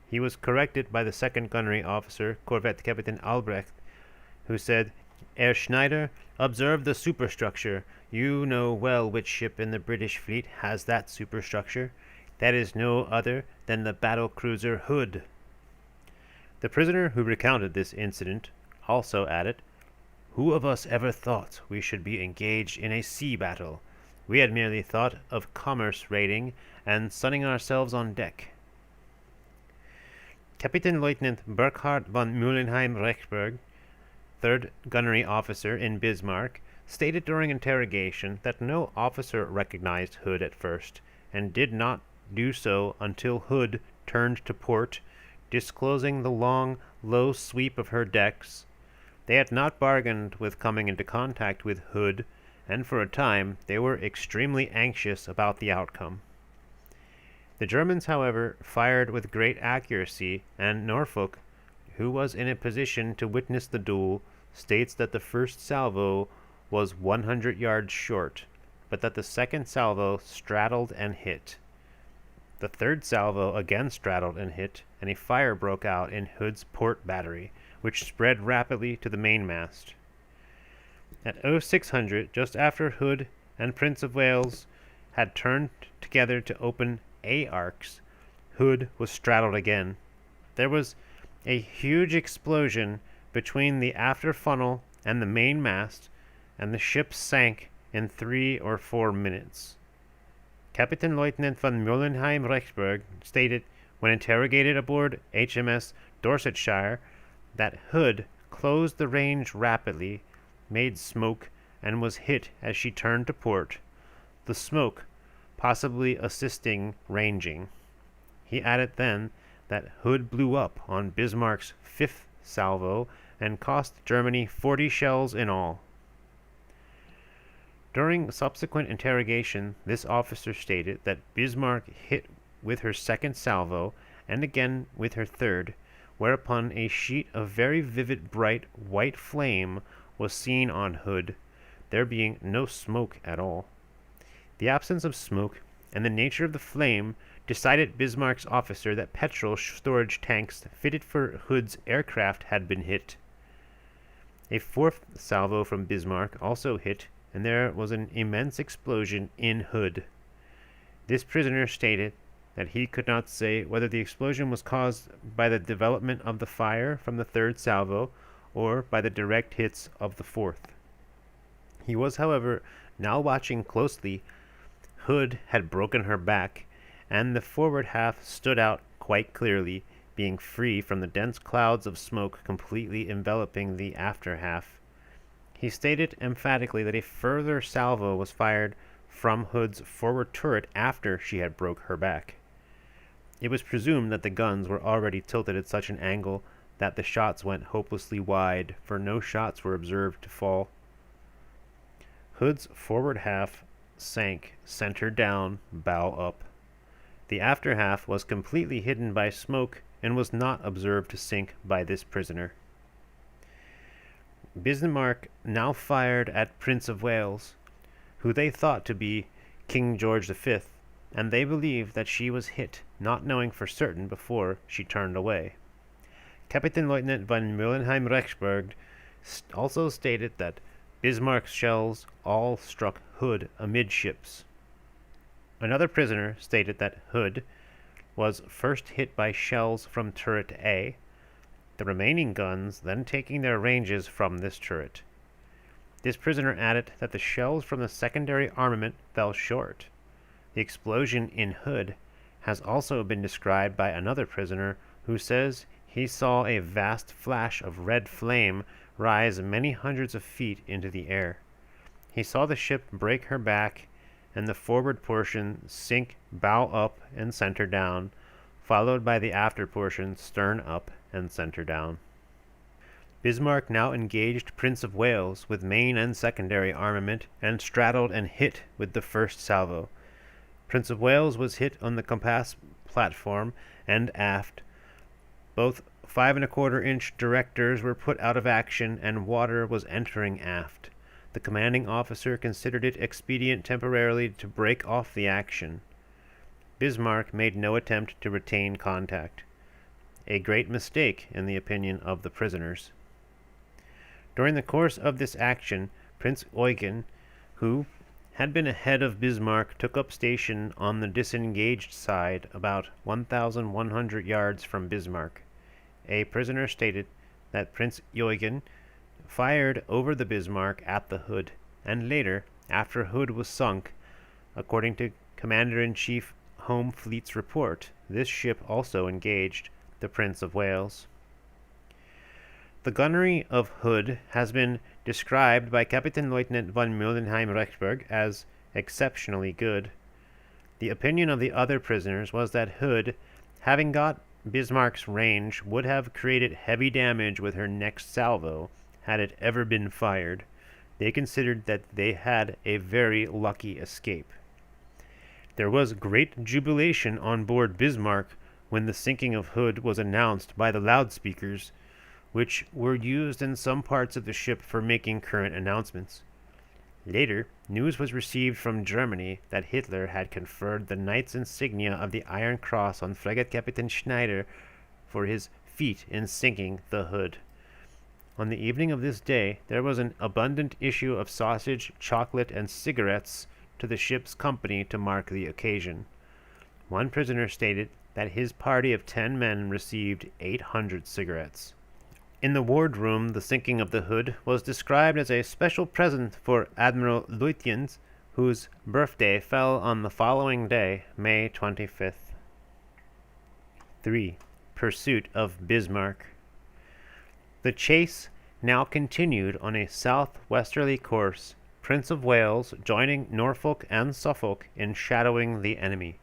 He was corrected by the second gunnery officer, Corvette Captain Albrecht, who said, "Herr Schneider, observe the superstructure. You know well which ship in the British fleet has that superstructure. That is no other than the battle cruiser Hood." The prisoner who recounted this incident also added, "Who of us ever thought we should be engaged in a sea battle? We had merely thought of commerce raiding and sunning ourselves on deck." Captain Lieutenant Burkhard von Müllenheim-Rechberg, third gunnery officer in Bismarck, stated during interrogation that no officer recognized Hood at first, and did not do so until Hood turned to port, disclosing the long, low sweep of her decks. They had not bargained with coming into contact with Hood, and for a time they were extremely anxious about the outcome. The Germans, however, fired with great accuracy, and Norfolk, who was in a position to witness the duel, states that the first salvo was 100 yards short, but that the second salvo straddled and hit. The third salvo again straddled and hit, and a fire broke out in Hood's port battery, which spread rapidly to the mainmast. At 0600, just after Hood and Prince of Wales had turned together to open A arcs, Hood was straddled again. There was a huge explosion between the after funnel and the mainmast, and the ship sank in 3 or 4 minutes. Captain Lieutenant von Müllenheim-Rechberg stated, when interrogated aboard H.M.S. Dorsetshire, that Hood closed the range rapidly, made smoke, and was hit as she turned to port, the smoke possibly assisting ranging. He added then that Hood blew up on Bismarck's 5th salvo and cost Germany 40 shells in all. During subsequent interrogation, this officer stated that Bismarck hit with her second salvo and again with her third, whereupon a sheet of very vivid bright white flame was seen on Hood, there being no smoke at all. The absence of smoke and the nature of the flame decided Bismarck's officer that petrol storage tanks fitted for Hood's aircraft had been hit. A fourth salvo from Bismarck also hit, and there was an immense explosion in Hood. This prisoner stated that he could not say whether the explosion was caused by the development of the fire from the third salvo or by the direct hits of the fourth. He was, however, now watching closely. Hood had broken her back, and the forward half stood out quite clearly, being free from the dense clouds of smoke completely enveloping the after half. He stated emphatically that a further salvo was fired from Hood's forward turret after she had broke her back. It was presumed that the guns were already tilted at such an angle that the shots went hopelessly wide, for no shots were observed to fall. Hood's forward half sank, center down, bow up. The after half was completely hidden by smoke and was not observed to sink by this prisoner. Bismarck now fired at Prince of Wales, who they thought to be King George V, and they believed that she was hit, not knowing for certain before she turned away. Kapitänleutnant von Müllenheim-Rechberg also stated that Bismarck's shells all struck Hood amidships. Another prisoner stated that Hood was first hit by shells from turret A, the remaining guns then taking their ranges from this turret. This prisoner added that the shells from the secondary armament fell short. The explosion in Hood has also been described by another prisoner who says he saw a vast flash of red flame rise many hundreds of feet into the air. He saw the ship break her back and the forward portion sink bow up and center down, followed by the after portion stern up and center down. Bismarck now engaged Prince of Wales with main and secondary armament and straddled and hit with the first salvo. Prince of Wales was hit on the compass platform and aft. Both 5 1/4-inch directors were put out of action and water was entering aft. The commanding officer considered it expedient temporarily to break off the action. Bismarck made no attempt to retain contact, a great mistake in the opinion of the prisoners. During the course of this action, Prince Eugen, who had been ahead of Bismarck, took up station on the disengaged side about 1,100 yards from Bismarck. A prisoner stated that Prince Eugen fired over the Bismarck at the Hood, and later, after Hood was sunk, according to Commander-in-Chief Home Fleet's report, this ship also engaged the Prince of Wales. The gunnery of Hood has been described by Kapitänleutnant von Müllenheim-Rechberg as exceptionally good. The opinion of the other prisoners was that Hood, having got Bismarck's range, would have created heavy damage with her next salvo, had it ever been fired. They considered that they had a very lucky escape. There was great jubilation on board Bismarck when the sinking of Hood was announced by the loudspeakers, which were used in some parts of the ship for making current announcements. Later, news was received from Germany that Hitler had conferred the knight's insignia of the Iron Cross on Frigate Captain Schneider for his feat in sinking the Hood. On the evening of this day, there was an abundant issue of sausage, chocolate, and cigarettes to the ship's company to mark the occasion. One prisoner stated that his party of 10 men received 800 cigarettes. In the wardroom, the sinking of the Hood was described as a special present for Admiral LÜTJENS, whose birthday fell on the following day, May 25th. 3. Pursuit of Bismarck. The chase now continued on a southwesterly course, Prince of Wales joining Norfolk and Suffolk in shadowing the enemy.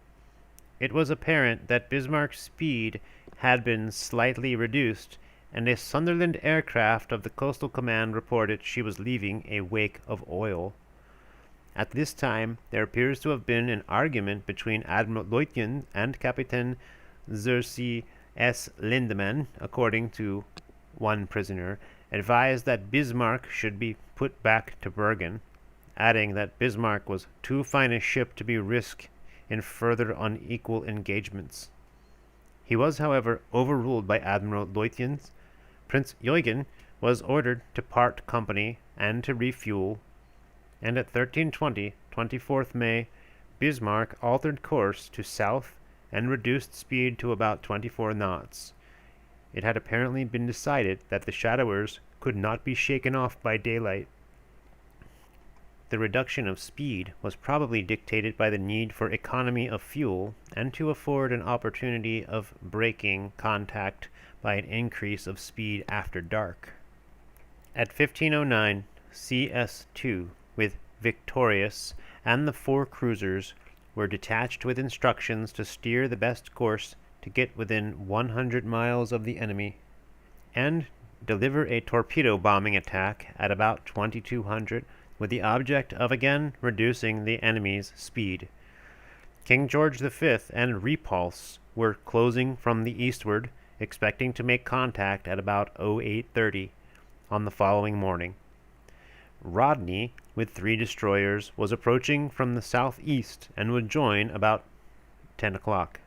It was apparent that Bismarck's speed had been slightly reduced, and a Sunderland aircraft of the Coastal Command reported she was leaving a wake of oil. At this time, there appears to have been an argument between Admiral LÜTJENS and Captain Xerxes S. Lindemann, according to one prisoner, advised that Bismarck should be put back to Bergen, adding that Bismarck was too fine a ship to be risked in further unequal engagements. He was, however, overruled by Admiral LÜTJENS. Prince Eugen was ordered to part company and to refuel, and at 1320, 24th May, Bismarck altered course to south and reduced speed to about 24 knots. It had apparently been decided that the shadowers could not be shaken off by daylight. The reduction of speed was probably dictated by the need for economy of fuel and to afford an opportunity of breaking contact by an increase of speed after dark. At 1509, CS2 with Victorious and the 4 cruisers were detached with instructions to steer the best course to get within 100 miles of the enemy and deliver a torpedo bombing attack at about 2200 with the object of again reducing the enemy's speed. King George V and Repulse were closing from the eastward, expecting to make contact at about 0830 on the following morning. Rodney, with 3 destroyers, was approaching from the southeast and would join about 10 o'clock.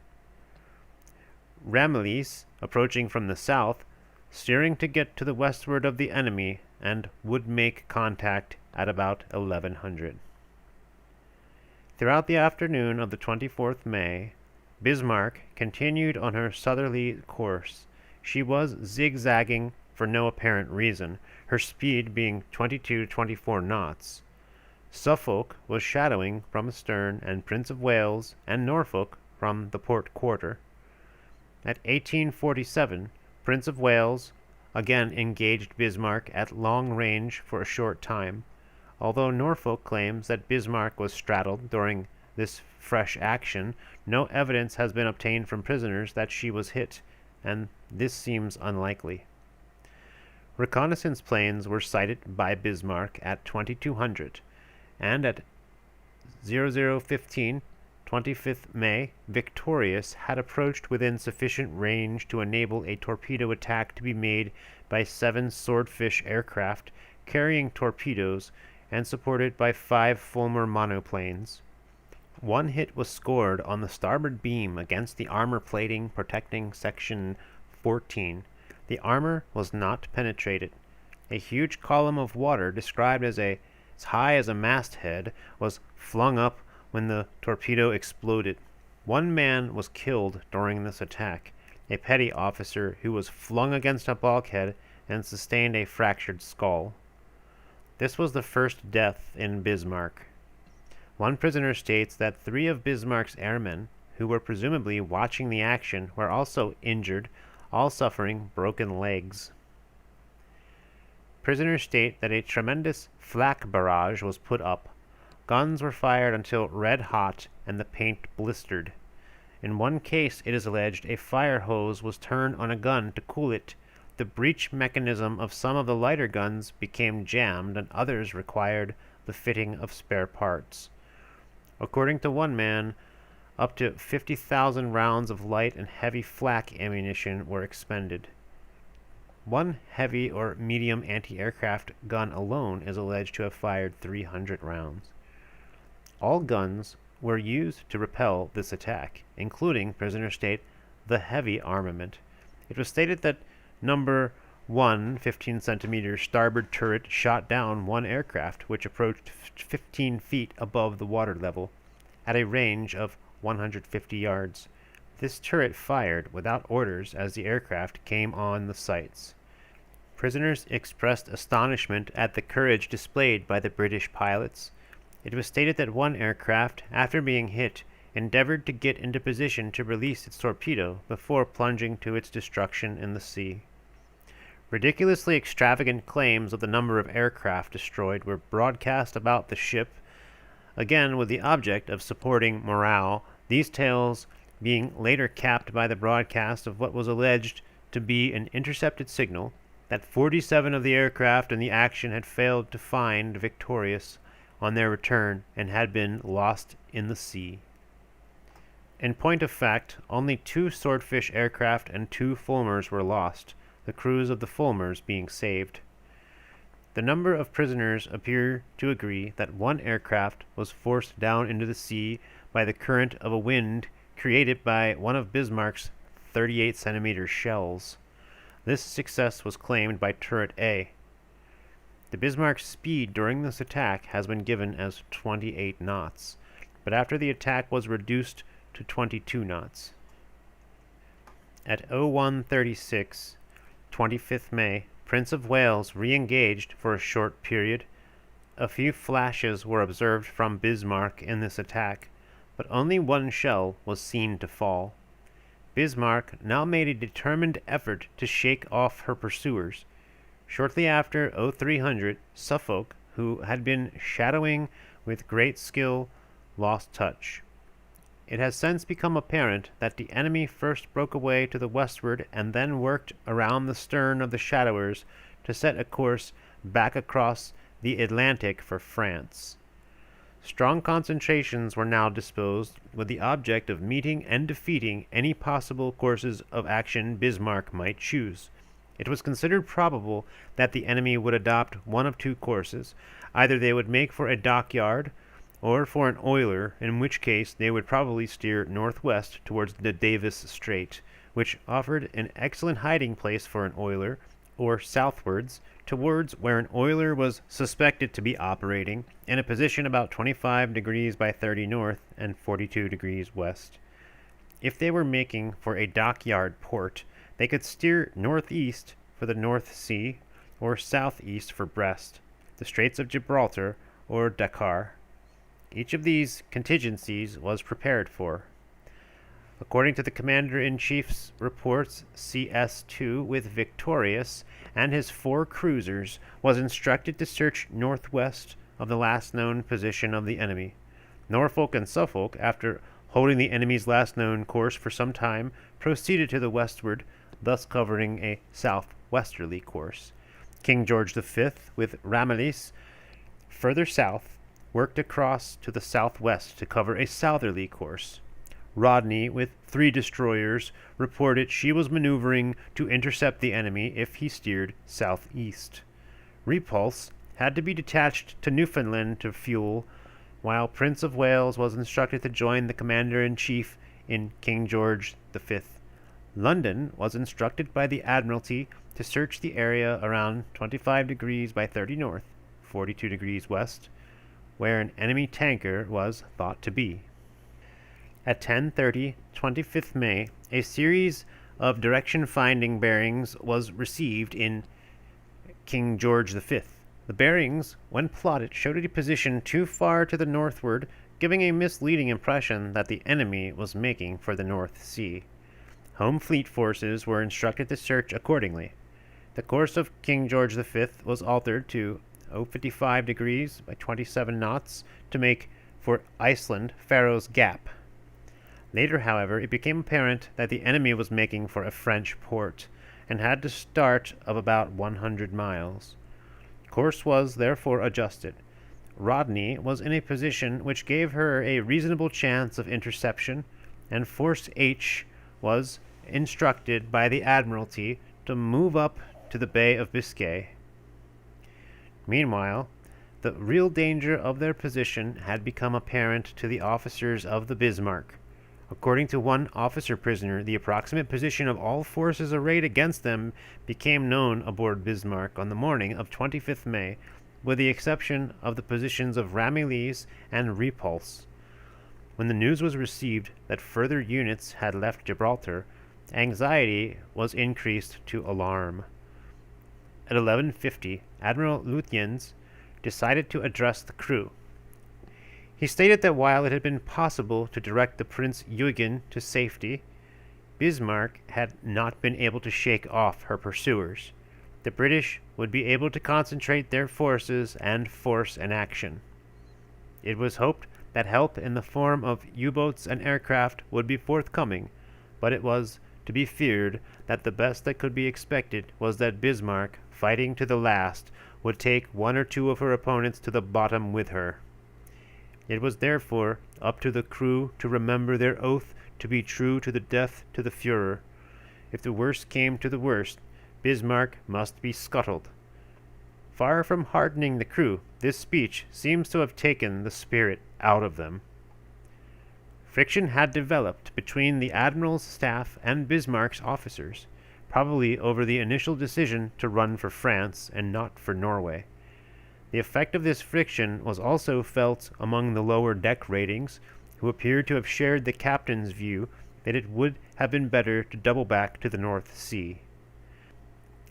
Ramillies, approaching from the south, steering to get to the westward of the enemy, and would make contact at about 1100. Throughout the afternoon of the 24th May, Bismarck continued on her southerly course. She was zigzagging for no apparent reason, her speed being 22-24 knots. Suffolk was shadowing from astern, and Prince of Wales and Norfolk from the port quarter. At 1847, Prince of Wales again engaged Bismarck at long range for a short time, although Norfolk claims that Bismarck was straddled during this fresh action. No evidence has been obtained from prisoners that she was hit, and this seems unlikely. Reconnaissance planes were sighted by Bismarck at 2200, and at 0015, 25th May, Victorious had approached within sufficient range to enable a torpedo attack to be made by 7 Swordfish aircraft carrying torpedoes and supported by 5 Fulmer monoplanes. 1 hit was scored on the starboard beam against the armor plating protecting section 14. The armor was not penetrated. A huge column of water, described as high as a masthead, was flung up when the torpedo exploded. 1 man was killed during this attack, a petty officer who was flung against a bulkhead and sustained a fractured skull. This was the first death in Bismarck. One prisoner states that 3 of Bismarck's airmen, who were presumably watching the action, were also injured, all suffering broken legs. Prisoners state that a tremendous flak barrage was put up. Guns were fired until red hot and the paint blistered. In one case, it is alleged, a fire hose was turned on a gun to cool it. The breech mechanism of some of the lighter guns became jammed, and others required the fitting of spare parts. According to one man, up to 50,000 rounds of light and heavy flak ammunition were expended. 1 heavy or medium anti-aircraft gun alone is alleged to have fired 300 rounds. All guns were used to repel this attack, including, prisoners state, the heavy armament. It was stated that number 1 15-centimeter starboard turret shot down 1 aircraft, which approached 15 feet above the water level, at a range of 150 yards. This turret fired without orders as the aircraft came on the sights. Prisoners expressed astonishment at the courage displayed by the British pilots. It was stated that 1 aircraft, after being hit, endeavored to get into position to release its torpedo before plunging to its destruction in the sea. Ridiculously extravagant claims of the number of aircraft destroyed were broadcast about the ship, again with the object of supporting morale, these tales being later capped by the broadcast of what was alleged to be an intercepted signal that 47 of the aircraft in the action had failed to find Victorious, on their return and had been lost in the sea. In point of fact, only 2 Swordfish aircraft and 2 Fulmars were lost, the crews of the Fulmars being saved. The number of prisoners appear to agree that 1 aircraft was forced down into the sea by the current of a wind created by one of Bismarck's 38-centimeter shells. This success was claimed by Turret A. The Bismarck's speed during this attack has been given as 28 knots, but after the attack was reduced to 22 knots. At 01:36, 25th May, Prince of Wales re-engaged for a short period. A few flashes were observed from Bismarck in this attack, but only 1 shell was seen to fall. Bismarck now made a determined effort to shake off her pursuers. Shortly after 0300, Suffolk, who had been shadowing with great skill, lost touch. It has since become apparent that the enemy first broke away to the westward and then worked around the stern of the shadowers to set a course back across the Atlantic for France. Strong concentrations were now disposed with the object of meeting and defeating any possible courses of action Bismarck might choose. It was considered probable that the enemy would adopt one of 2 courses. Either they would make for a dockyard or for an oiler, in which case they would probably steer northwest towards the Davis Strait, which offered an excellent hiding place for an oiler, or southwards, towards where an oiler was suspected to be operating, in a position about 25 degrees by 30 north and 42 degrees west. If they were making for a dockyard port, they could steer northeast for the North Sea, or southeast for Brest, the Straits of Gibraltar, or Dakar. Each of these contingencies was prepared for. According to the Commander-in-Chief's reports, CS-2 with Victorious and his 4 cruisers was instructed to search northwest of the last known position of the enemy. Norfolk and Suffolk, after holding the enemy's last known course for some time, proceeded to the westward, thus covering a southwesterly course. King George V, with Ramillies further south, worked across to the southwest to cover a southerly course. Rodney, with 3 destroyers, reported she was maneuvering to intercept the enemy if he steered southeast. Repulse had to be detached to Newfoundland to fuel, while Prince of Wales was instructed to join the Commander-in-Chief in King George V. London was instructed by the Admiralty to search the area around 25 degrees by 30 north, 42 degrees west, where an enemy tanker was thought to be. At 10:30, 25th May, a series of direction-finding bearings was received in King George V. The bearings, when plotted, showed a position too far to the northward, giving a misleading impression that the enemy was making for the North Sea. Home fleet forces were instructed to search accordingly. The course of King George V was altered to 055 degrees by 27 knots to make for Iceland Faroes Gap. Later, however, it became apparent that the enemy was making for a French port and had to start of about 100 miles. Course was therefore adjusted. Rodney was in a position which gave her a reasonable chance of interception, and Force H was instructed by the Admiralty to move up to the Bay of Biscay. Meanwhile, the real danger of their position had become apparent to the officers of the Bismarck. According to one officer prisoner, the approximate position of all forces arrayed against them became known aboard Bismarck on the morning of 25th May, with the exception of the positions of Ramillies and Repulse. When the news was received that further units had left Gibraltar, anxiety was increased to alarm. At 11:50, Admiral LÜTJENS decided to address the crew. He stated that while it had been possible to direct the Prince Eugen to safety, Bismarck had not been able to shake off her pursuers. The British would be able to concentrate their forces and force an action. It was hoped that help in the form of U-boats and aircraft would be forthcoming, but it was to be feared that the best that could be expected was that Bismarck, fighting to the last, would take one or two of her opponents to the bottom with her. It was therefore up to the crew to remember their oath to be true to the death to the Führer. If the worst came to the worst, Bismarck must be scuttled. Far from hardening the crew, this speech seems to have taken the spirit out of them. Friction had developed between the Admiral's staff and Bismarck's officers, probably over the initial decision to run for France and not for Norway. The effect of this friction was also felt among the lower deck ratings, who appeared to have shared the captain's view that it would have been better to double back to the North Sea.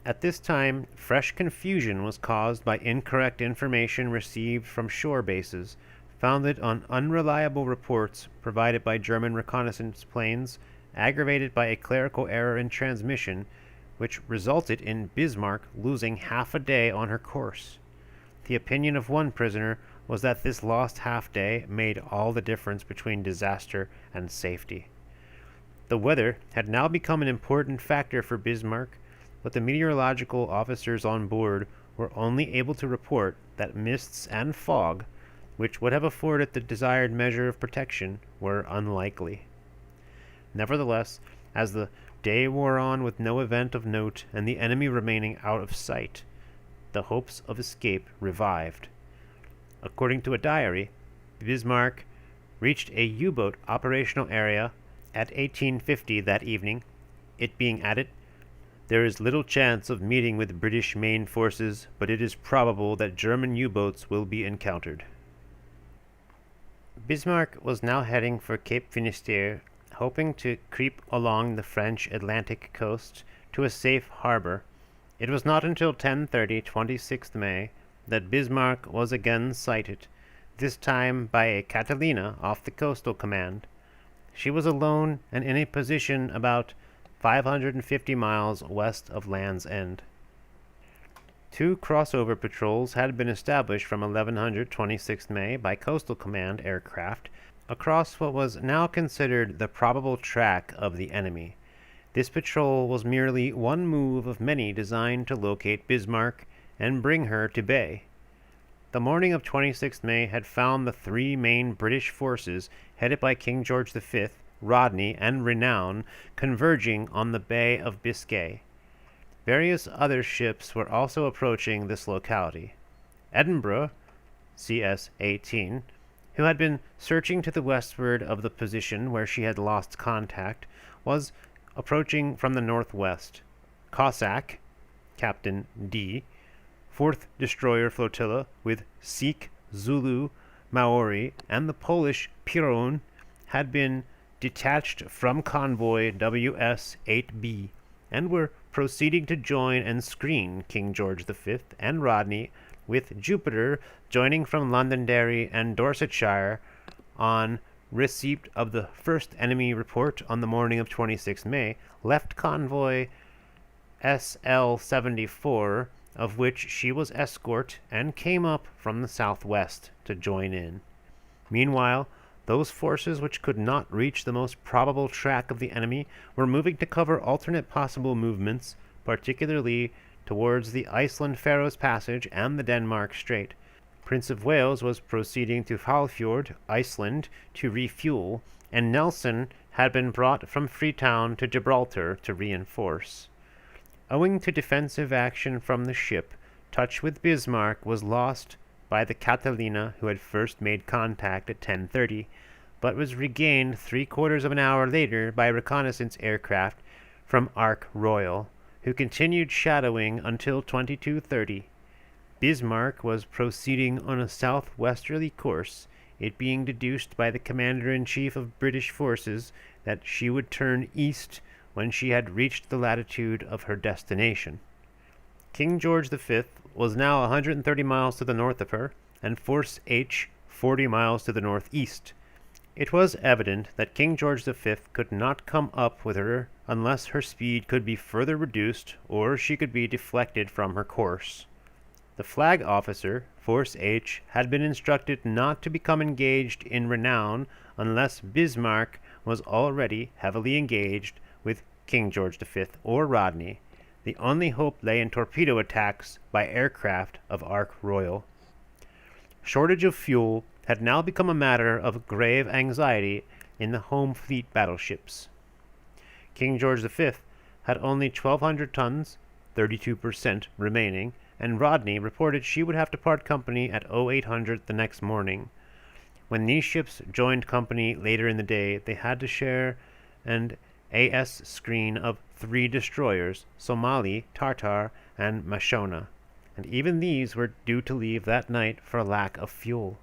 At this time, fresh confusion was caused by incorrect information received from shore bases, founded on unreliable reports provided by German reconnaissance planes, aggravated by a clerical error in transmission, which resulted in Bismarck losing half a day on her course. The opinion of one prisoner was that this lost half day made all the difference between disaster and safety. The weather had now become an important factor for Bismarck, but the meteorological officers on board were only able to report that mists and fog, which would have afforded the desired measure of protection, were unlikely. Nevertheless, as the day wore on with no event of note and the enemy remaining out of sight, the hopes of escape revived. According to a diary, Bismarck reached a U-boat operational area at 1850 that evening, it being added, "There is little chance of meeting with British main forces, but it is probable that German U-boats will be encountered." Bismarck was now heading for Cape Finisterre, hoping to creep along the French Atlantic coast to a safe harbor. It was not until 10:30, 26th May, that Bismarck was again sighted, this time by a Catalina off the coastal command. She was alone and in a position about 550 miles west of Land's End. Two crossover patrols had been established from 1100 26th May by Coastal Command aircraft across what was now considered the probable track of the enemy. This patrol was merely one move of many designed to locate Bismarck and bring her to bay. The morning of 26th May had found the three main British forces, headed by King George V, Rodney, and Renown, converging on the Bay of Biscay. Various other ships were also approaching this locality. Edinburgh, CS-18, who had been searching to the westward of the position where she had lost contact, was approaching from the northwest. Cossack, Captain D, 4th Destroyer Flotilla with Sikh, Zulu, Maori, and the Polish Piron had been detached from convoy WS-8B and were proceeding to join and screen King George V and Rodney, with Jupiter joining from Londonderry and Dorsetshire on receipt of the first enemy report on the morning of 26 May, left convoy SL-74, of which she was escort, and came up from the southwest to join in. Meanwhile, those forces which could not reach the most probable track of the enemy were moving to cover alternate possible movements, particularly towards the Iceland-Faroes Passage and the Denmark Strait. Prince of Wales was proceeding to Hvalfjord, Iceland, to refuel, and Nelson had been brought from Freetown to Gibraltar to reinforce. Owing to defensive action from the ship, touch with Bismarck was lost by the Catalina, who had first made contact at 10:30, but was regained 3/4 of an hour later by reconnaissance aircraft from Ark Royal, who continued shadowing until 22:30. Bismarck was proceeding on a southwesterly course, it being deduced by the Commander-in-Chief of British forces that she would turn east when she had reached the latitude of her destination. King George V was now 130 miles to the north of her, and Force H 40 miles to the northeast. It was evident that King George V could not come up with her unless her speed could be further reduced or she could be deflected from her course. The flag officer, Force H, had been instructed not to become engaged in Renown unless Bismarck was already heavily engaged with King George V or Rodney. The only hope lay in torpedo attacks by aircraft of Ark Royal. Shortage of fuel had now become a matter of grave anxiety in the home fleet battleships. King George V had only 1,200 tons, 32% remaining, and Rodney reported she would have to part company at 0800 the next morning. When these ships joined company later in the day, they had to share an AS screen of 3 destroyers, Somali, Tartar, and Mashona, and even these were due to leave that night for lack of fuel.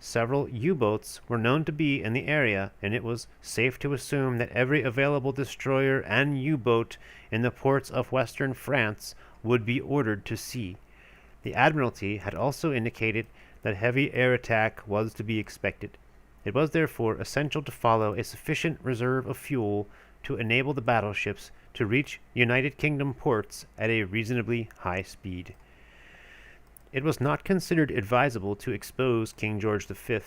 Several U-boats were known to be in the area, and it was safe to assume that every available destroyer and U-boat in the ports of western France would be ordered to sea. The Admiralty had also indicated that heavy air attack was to be expected. It was therefore essential to follow a sufficient reserve of fuel to enable the battleships to reach United Kingdom ports at a reasonably high speed. It was not considered advisable to expose King George V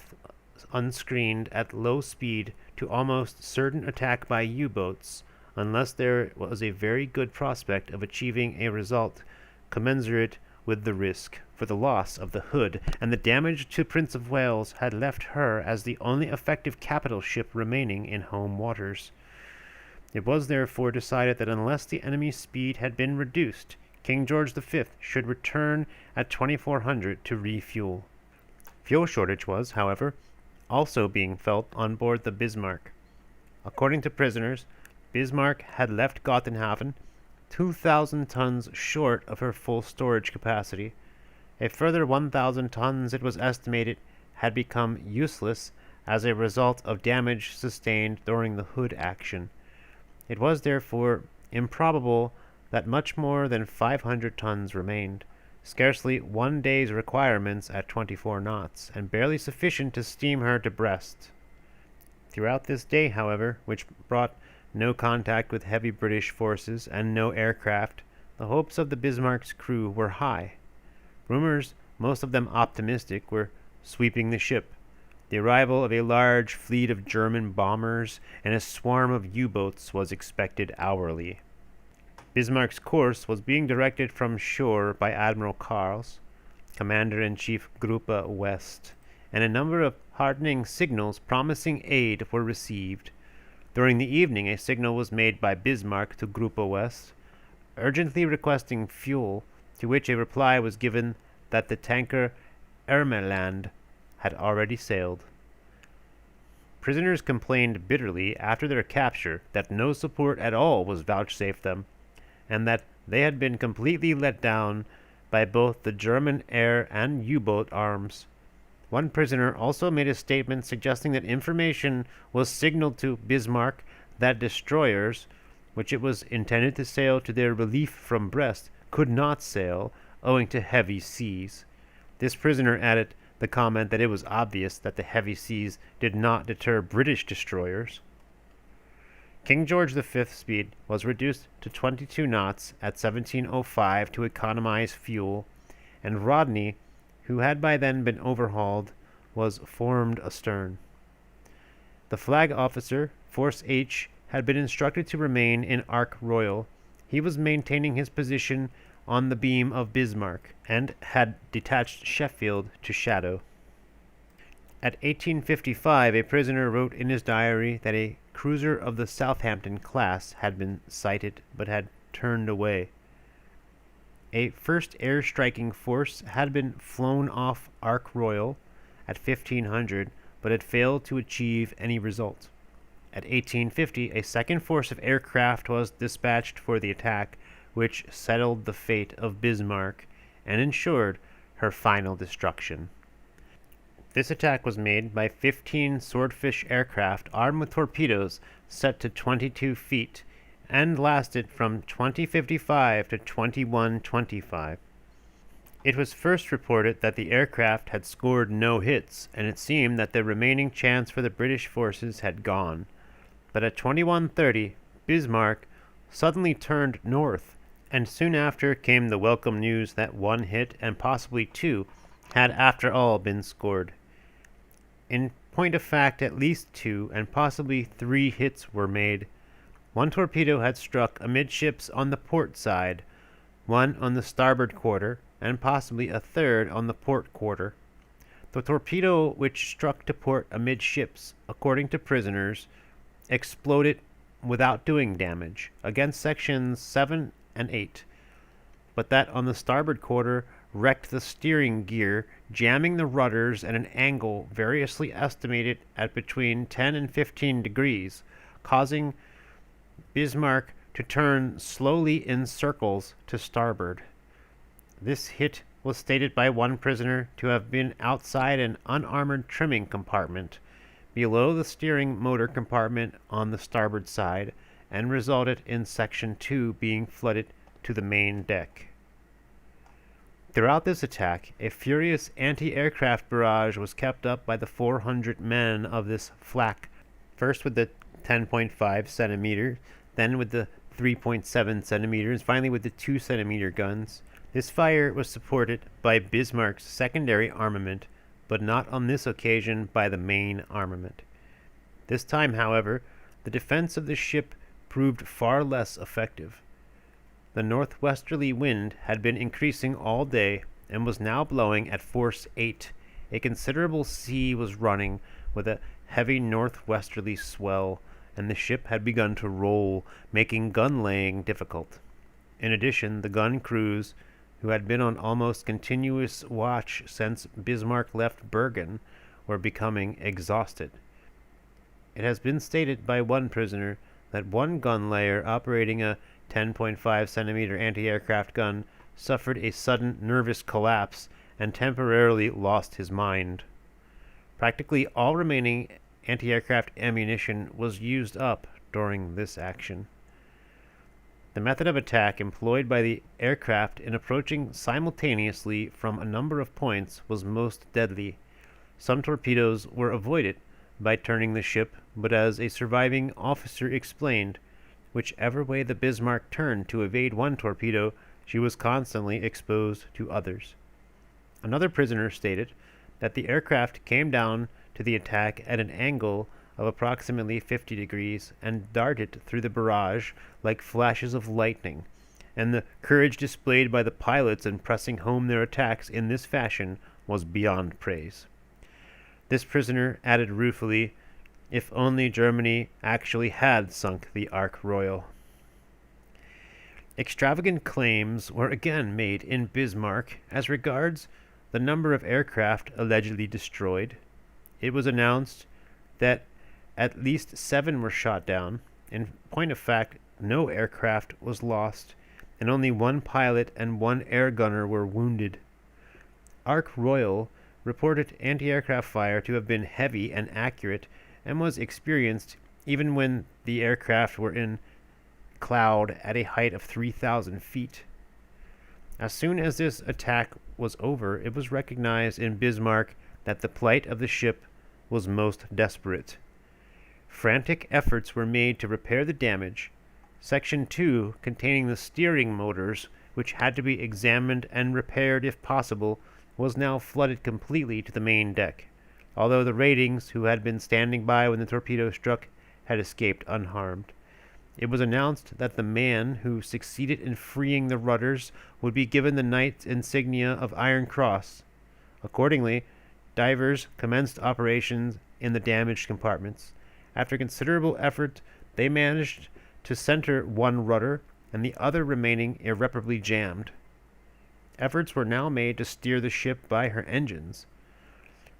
unscreened at low speed to almost certain attack by U-boats unless there was a very good prospect of achieving a result commensurate with the risk, for the loss of the Hood and the damage to Prince of Wales had left her as the only effective capital ship remaining in home waters. It was therefore decided that unless the enemy's speed had been reduced, King George V should return at 2400 to refuel. Fuel shortage was, however, also being felt on board the Bismarck. According to prisoners, Bismarck had left Gotenhaven 2,000 tons short of her full storage capacity. A further 1,000 tons, it was estimated, had become useless as a result of damage sustained during the Hood action. It was therefore improbable that much more than 500 tons remained, scarcely 1 day's requirements at 24 knots, and barely sufficient to steam her to Brest. Throughout this day, however, which brought no contact with heavy British forces and no aircraft, the hopes of the Bismarck's crew were high. Rumors, most of them optimistic, were sweeping the ship. The arrival of a large fleet of German bombers and a swarm of U-boats was expected hourly. Bismarck's course was being directed from shore by Admiral Karls, Commander-in-Chief Gruppe West, and a number of heartening signals promising aid were received. During the evening, a signal was made by Bismarck to Gruppe West, urgently requesting fuel, to which a reply was given that the tanker Ermeland had already sailed. Prisoners complained bitterly after their capture that no support at all was vouchsafed them, and that they had been completely let down by both the German air and U-boat arms. One prisoner also made a statement suggesting that information was signaled to Bismarck that destroyers, which it was intended to sail to their relief from Brest, could not sail, owing to heavy seas. This prisoner added the comment that it was obvious that the heavy seas did not deter British destroyers. King George V's speed was reduced to 22 knots at 1705 to economize fuel, and Rodney, who had by then been overhauled, was formed astern. The flag officer, Force H, had been instructed to remain in Ark Royal. He was maintaining his position on the beam of Bismarck, and had detached Sheffield to shadow. At 1855, a prisoner wrote in his diary that a cruiser of the Southampton class had been sighted, but had turned away. A first air-striking force had been flown off Ark Royal at 1500, but had failed to achieve any result. At 1850, a second force of aircraft was dispatched for the attack, which settled the fate of Bismarck and ensured her final destruction. This attack was made by 15 Swordfish aircraft armed with torpedoes set to 22 feet and lasted from 2055 to 2125. It was first reported that the aircraft had scored no hits, and it seemed that the remaining chance for the British forces had gone. But at 2130, Bismarck suddenly turned north, and soon after came the welcome news that one hit, and possibly two, had after all been scored. In point of fact, at least 2 and possibly 3 hits were made. One torpedo had struck amidships on the port side, one on the starboard quarter, and possibly a third on the port quarter. The torpedo, which struck to port amidships, according to prisoners, exploded without doing damage against sections 7 and 8, but that on the starboard quarter wrecked the steering gear, jamming the rudders at an angle variously estimated at between 10 and 15 degrees, causing Bismarck to turn slowly in circles to starboard. This hit was stated by one prisoner to have been outside an unarmored trimming compartment below the steering motor compartment on the starboard side, and resulted in Section 2 being flooded to the main deck. Throughout this attack, a furious anti-aircraft barrage was kept up by the 400 men of this flak, first with the 10.5 centimeter, then with the 3.7 centimeters, finally with the 2 centimeter guns. This fire was supported by Bismarck's secondary armament, but not on this occasion by the main armament. This time, however, the defense of the ship proved far less effective. The northwesterly wind had been increasing all day and was now blowing at force 8. A considerable sea was running with a heavy northwesterly swell, and the ship had begun to roll, making gun-laying difficult. In addition, the gun crews, who had been on almost continuous watch since Bismarck left Bergen, were becoming exhausted. It has been stated by one prisoner that one gun layer operating a 10.5 centimeter anti-aircraft gun suffered a sudden nervous collapse and temporarily lost his mind. Practically all remaining anti-aircraft ammunition was used up during this action. The method of attack employed by the aircraft in approaching simultaneously from a number of points was most deadly. Some torpedoes were avoided by turning the ship, but as a surviving officer explained, whichever way the Bismarck turned to evade one torpedo, she was constantly exposed to others. Another prisoner stated that the aircraft came down to the attack at an angle of approximately 50 degrees and darted through the barrage like flashes of lightning, and the courage displayed by the pilots in pressing home their attacks in this fashion was beyond praise. This prisoner added ruefully, if only Germany actually had sunk the Ark Royal. Extravagant claims were again made in Bismarck as regards the number of aircraft allegedly destroyed. It was announced that at least 7 were shot down. In point of fact, no aircraft was lost, and only 1 pilot and 1 air gunner were wounded. Ark Royal reported anti-aircraft fire to have been heavy and accurate, and was experienced even when the aircraft were in cloud at a height of 3,000 feet. As soon as this attack was over, it was recognized in Bismarck that the plight of the ship was most desperate. Frantic efforts were made to repair the damage. Section 2, containing the steering motors, which had to be examined and repaired if possible, was now flooded completely to the main deck, although the ratings, who had been standing by when the torpedo struck, had escaped unharmed. It was announced that the man who succeeded in freeing the rudders would be given the knight's insignia of Iron Cross. Accordingly, divers commenced operations in the damaged compartments. After considerable effort, they managed to center one rudder, and the other remaining irreparably jammed. Efforts were now made to steer the ship by her engines,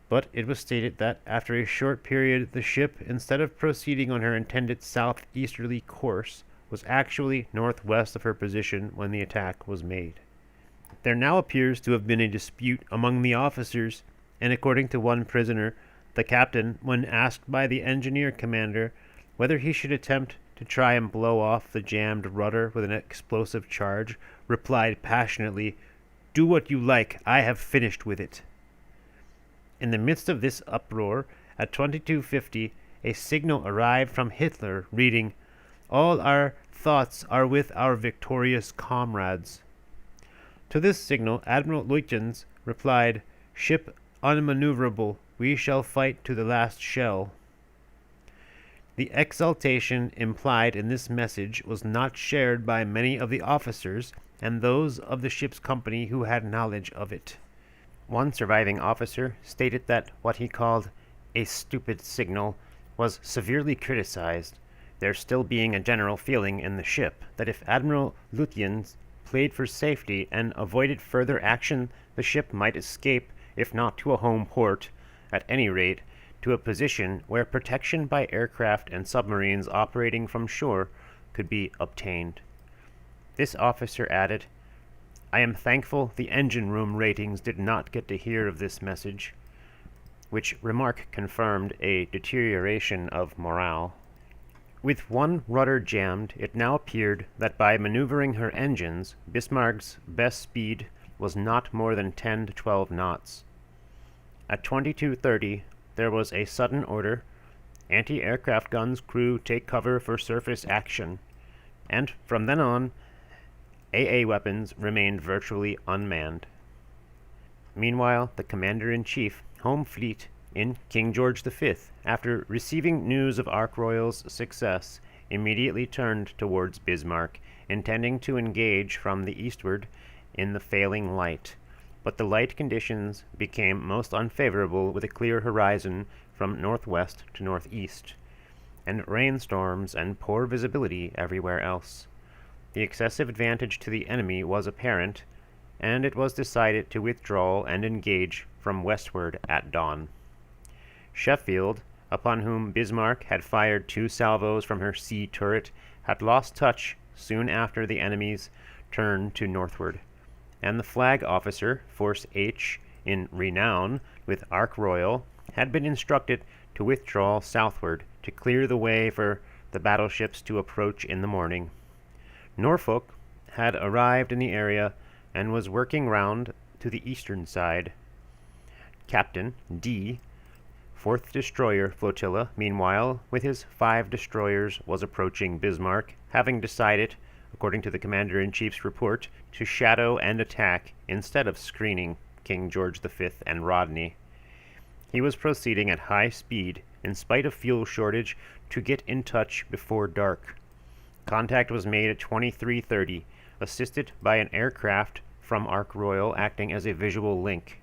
but it was stated that after a short period the ship, instead of proceeding on her intended southeasterly course, was actually northwest of her position when the attack was made. There now appears to have been a dispute among the officers, and according to one prisoner, the captain, when asked by the engineer commander whether he should attempt to try and blow off the jammed rudder with an explosive charge, replied passionately, "Do what you like, I have finished with it." In the midst of this uproar, at 22:50, a signal arrived from Hitler reading, "All our thoughts are with our victorious comrades." To this signal, Admiral LÜTJENS replied, "Ship unmaneuverable, we shall fight to the last shell." The exultation implied in this message was not shared by many of the officers and those of the ship's company who had knowledge of it. One surviving officer stated that what he called a stupid signal was severely criticized, there still being a general feeling in the ship that if Admiral LÜTJENS played for safety and avoided further action, the ship might escape, if not to a home port, at any rate to a position where protection by aircraft and submarines operating from shore could be obtained. This officer added, "I am thankful the engine room ratings did not get to hear of this message," which remark confirmed a deterioration of morale. With one rudder jammed, it now appeared that by maneuvering her engines, Bismarck's best speed was not more than 10 to 12 knots. At 22:30, there was a sudden order, "Anti-aircraft guns crew take cover for surface action," and from then on, AA weapons remained virtually unmanned. Meanwhile, the Commander-in-Chief, Home Fleet, in King George V, after receiving news of Ark Royal's success, immediately turned towards Bismarck, intending to engage from the eastward in the failing light. But the light conditions became most unfavorable with a clear horizon from northwest to northeast, and rainstorms and poor visibility everywhere else. The excessive advantage to the enemy was apparent, and it was decided to withdraw and engage from westward at dawn. Sheffield, upon whom Bismarck had fired 2 salvos from her sea turret, had lost touch soon after the enemy's turn to northward, and the flag officer, Force H, in renown with Ark Royal, had been instructed to withdraw southward to clear the way for the battleships to approach in the morning. Norfolk had arrived in the area and was working round to the eastern side. Captain D, 4th Destroyer Flotilla, meanwhile, with his 5 destroyers, was approaching Bismarck, having decided, according to the Commander-in-Chief's report, to shadow and attack instead of screening King George V and Rodney. He was proceeding at high speed, in spite of fuel shortage, to get in touch before dark. Contact was made at 23:30, assisted by an aircraft from Ark Royal acting as a visual link.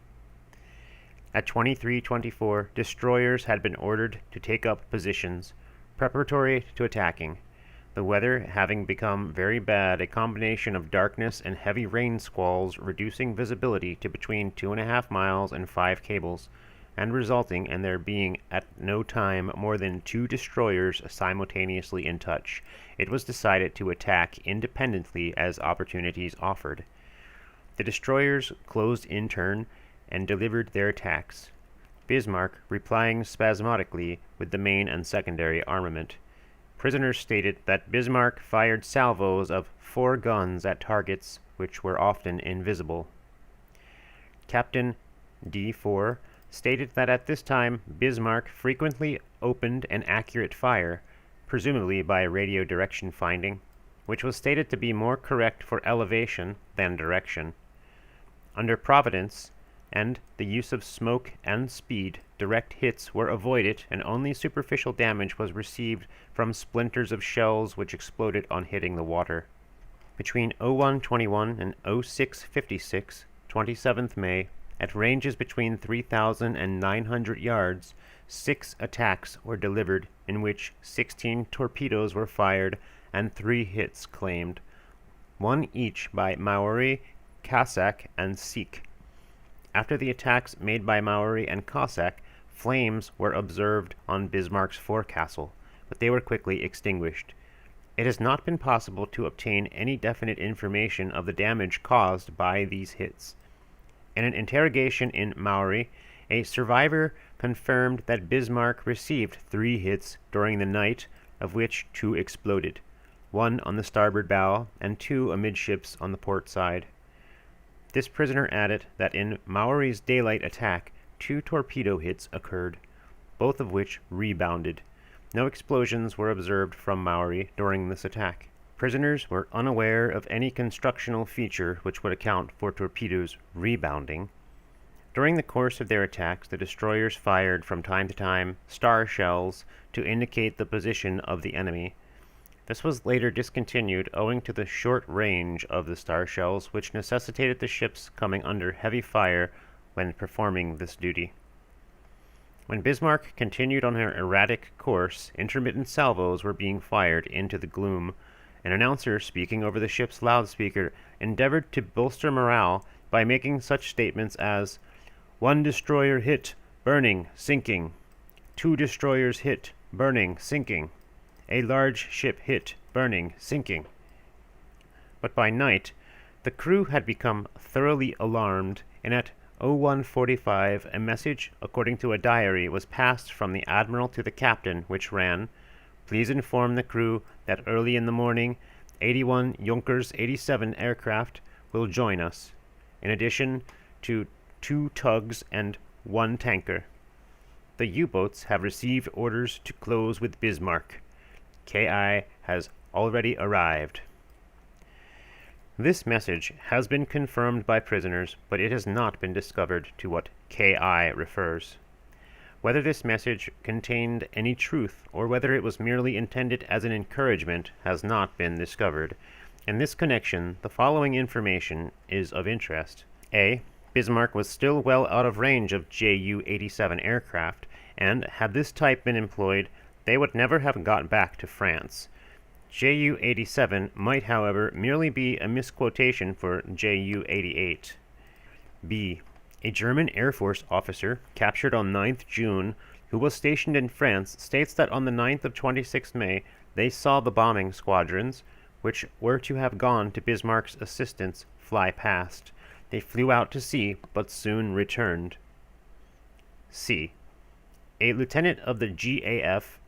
At 23:24, destroyers had been ordered to take up positions, preparatory to attacking. The weather having become very bad, a combination of darkness and heavy rain squalls reducing visibility to between 2.5 miles and 5 cables, and resulting in there being at no time more than 2 destroyers simultaneously in touch, it was decided to attack independently as opportunities offered. The destroyers closed in turn and delivered their attacks, Bismarck replying spasmodically with the main and secondary armament. Prisoners stated that Bismarck fired salvos of 4 guns at targets which were often invisible. Captain D4 stated that at this time Bismarck frequently opened an accurate fire, presumably by radio direction finding, which was stated to be more correct for elevation than direction. Under Providence and the use of smoke and speed, direct hits were avoided and only superficial damage was received from splinters of shells which exploded on hitting the water. Between 0121 and 0656, 27th May, at ranges between 3,000 and 900 yards, 6 attacks were delivered in which 16 torpedoes were fired and 3 hits claimed, 1 each by Maori, Cossack, and Sikh. After the attacks made by Maori and Cossack, flames were observed on Bismarck's forecastle, but they were quickly extinguished. It has not been possible to obtain any definite information of the damage caused by these hits. In an interrogation in Maori, a survivor confirmed that Bismarck received 3 hits during the night, of which 2 exploded, 1 on the starboard bow and 2 amidships on the port side. This prisoner added that in Maori's daylight attack, 2 torpedo hits occurred, both of which rebounded. No explosions were observed from Maori during this attack. Prisoners were unaware of any constructional feature which would account for torpedoes rebounding. During the course of their attacks, the destroyers fired from time to time star shells to indicate the position of the enemy. This was later discontinued owing to the short range of the star shells, which necessitated the ships coming under heavy fire when performing this duty. When Bismarck continued on her erratic course, intermittent salvos were being fired into the gloom. An announcer speaking over the ship's loudspeaker endeavored to bolster morale by making such statements as, "One destroyer hit, burning, sinking. 2 destroyers hit, burning, sinking. A large ship hit, burning, sinking." But by night, the crew had become thoroughly alarmed, and at 01:45 a message, according to a diary, was passed from the admiral to the captain, which ran, "Please inform the crew that early in the morning 81 Junkers 87 aircraft will join us, in addition to 2 tugs and 1 tanker. The U-boats have received orders to close with Bismarck. KI has already arrived." This message has been confirmed by prisoners, but it has not been discovered to what KI refers. Whether this message contained any truth, or whether it was merely intended as an encouragement, has not been discovered. In this connection, the following information is of interest. A. Bismarck was still well out of range of Ju-87 aircraft, and had this type been employed, they would never have got back to France. Ju-87 might, however, merely be a misquotation for Ju-88. B. A German Air Force officer, captured on 9th June, who was stationed in France, states that on the 9th of 26th May, they saw the bombing squadrons, which were to have gone to Bismarck's assistance, fly past. They flew out to sea, but soon returned. C. A lieutenant of the GAF,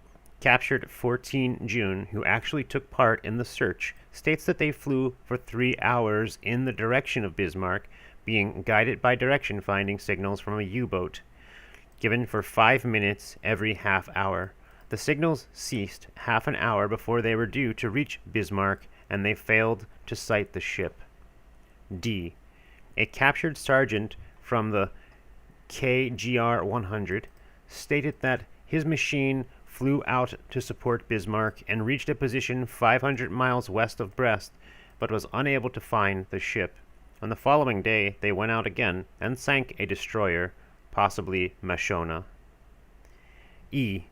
captured 14 June, who actually took part in the search, states that they flew for 3 hours in the direction of Bismarck, being guided by direction-finding signals from a U-boat, given for 5 minutes every half hour. The signals ceased half an hour before they were due to reach Bismarck, and they failed to sight the ship. D. A captured sergeant from the KGR 100 stated that his machine flew out to support Bismarck and reached a position 500 miles west of Brest, but was unable to find the ship. On the following day, they went out again and sank a destroyer, possibly Mashona. E.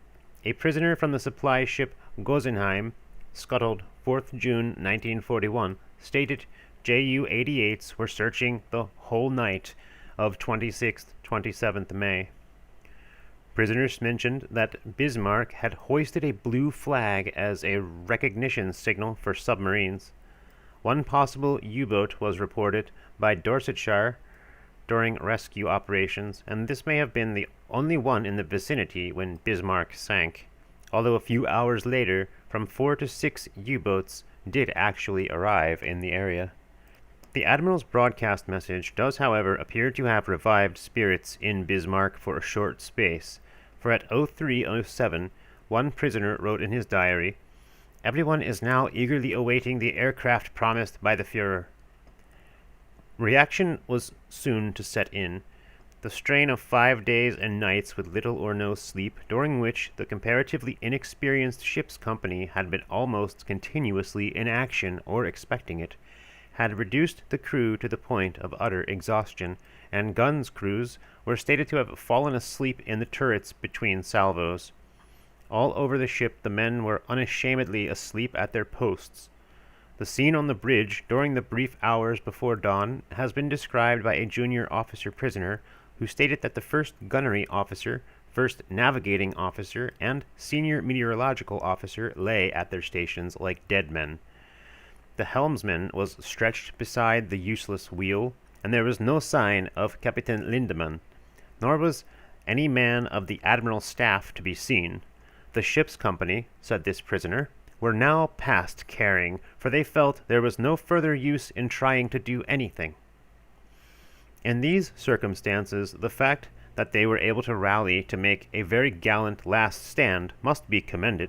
A prisoner from the supply ship Gosenheim, scuttled 4th June 1941, stated Ju-88s were searching the whole night of 26th-27th May. Prisoners mentioned that Bismarck had hoisted a blue flag as a recognition signal for submarines. One possible U-boat was reported by Dorsetshire during rescue operations, and this may have been the only one in the vicinity when Bismarck sank, although a few hours later, from 4 to 6 U-boats did actually arrive in the area. The Admiral's broadcast message does, however, appear to have revived spirits in Bismarck for a short space, for at 03:07, one prisoner wrote in his diary, "Everyone is now eagerly awaiting the aircraft promised by the Führer." Reaction was soon to set in. The strain of 5 days and nights with little or no sleep, during which the comparatively inexperienced ship's company had been almost continuously in action or expecting it, had reduced the crew to the point of utter exhaustion, and guns' crews were stated to have fallen asleep in the turrets between salvos. All over the ship the men were unashamedly asleep at their posts. The scene on the bridge during the brief hours before dawn has been described by a junior officer-prisoner who stated that the first gunnery officer, first navigating officer, and senior meteorological officer lay at their stations like dead men. The helmsman was stretched beside the useless wheel, and there was no sign of Captain Lindemann, nor was any man of the admiral's staff to be seen. The ship's company, said this prisoner, were now past caring, for they felt there was no further use in trying to do anything. In these circumstances, the fact that they were able to rally to make a very gallant last stand must be commended.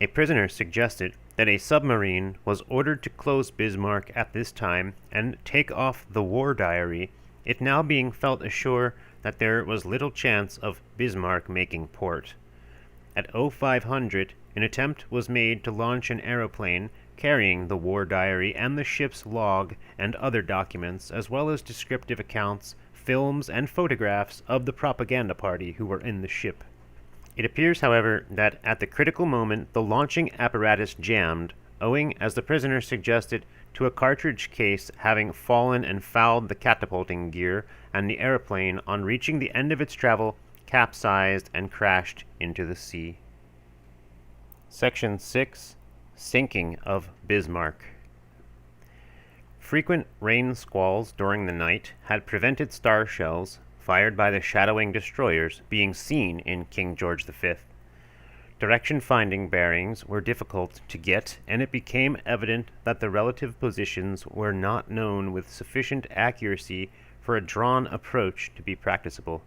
A prisoner suggested that a submarine was ordered to close Bismarck at this time and take off the war diary, it now being felt ashore that there was little chance of Bismarck making port. At 0500, an attempt was made to launch an aeroplane carrying the war diary and the ship's log and other documents, as well as descriptive accounts, films and photographs of the propaganda party who were in the ship. It appears, however, that at the critical moment the launching apparatus jammed, owing, as the prisoner suggested, to a cartridge case having fallen and fouled the catapulting gear, and the aeroplane, on reaching the end of its travel, capsized and crashed into the sea. Section 6. Sinking of Bismarck. Frequent rain squalls during the night had prevented star shells, fired by the shadowing destroyers, being seen in King George V. Direction-finding bearings were difficult to get, and it became evident that the relative positions were not known with sufficient accuracy for a drawn approach to be practicable.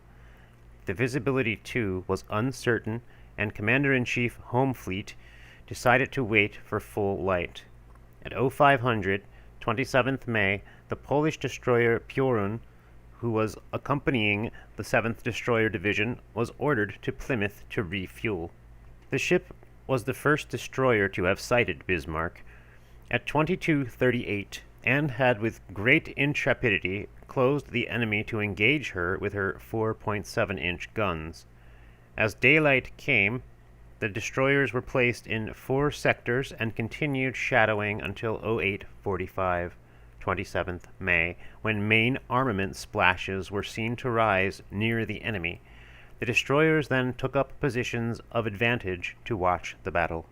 The visibility, too, was uncertain, and Commander-in-Chief Homefleet decided to wait for full light. At 0500, 27th May, the Polish destroyer Piorun, who was accompanying the 7th Destroyer Division, was ordered to Plymouth to refuel. The ship was the first destroyer to have sighted Bismarck at 22:38, and had with great intrepidity closed the enemy to engage her with her 4.7-inch guns. As daylight came, the destroyers were placed in 4 sectors and continued shadowing until 08:45, 27th May, when main armament splashes were seen to rise near the enemy. The destroyers then took up positions of advantage to watch the battle.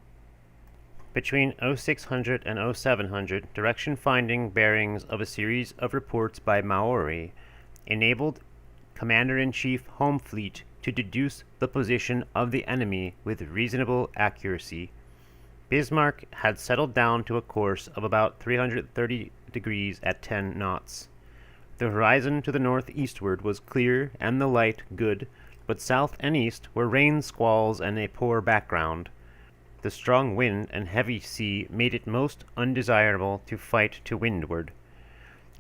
Between 0600 and 0700, direction-finding bearings of a series of reports by Maori enabled Commander-in-Chief Homefleet to deduce the position of the enemy with reasonable accuracy. Bismarck had settled down to a course of about 330 degrees at 10 knots. The horizon to the northeastward was clear and the light good, but south and east were rain squalls and a poor background. The strong wind and heavy sea made it most undesirable to fight to windward.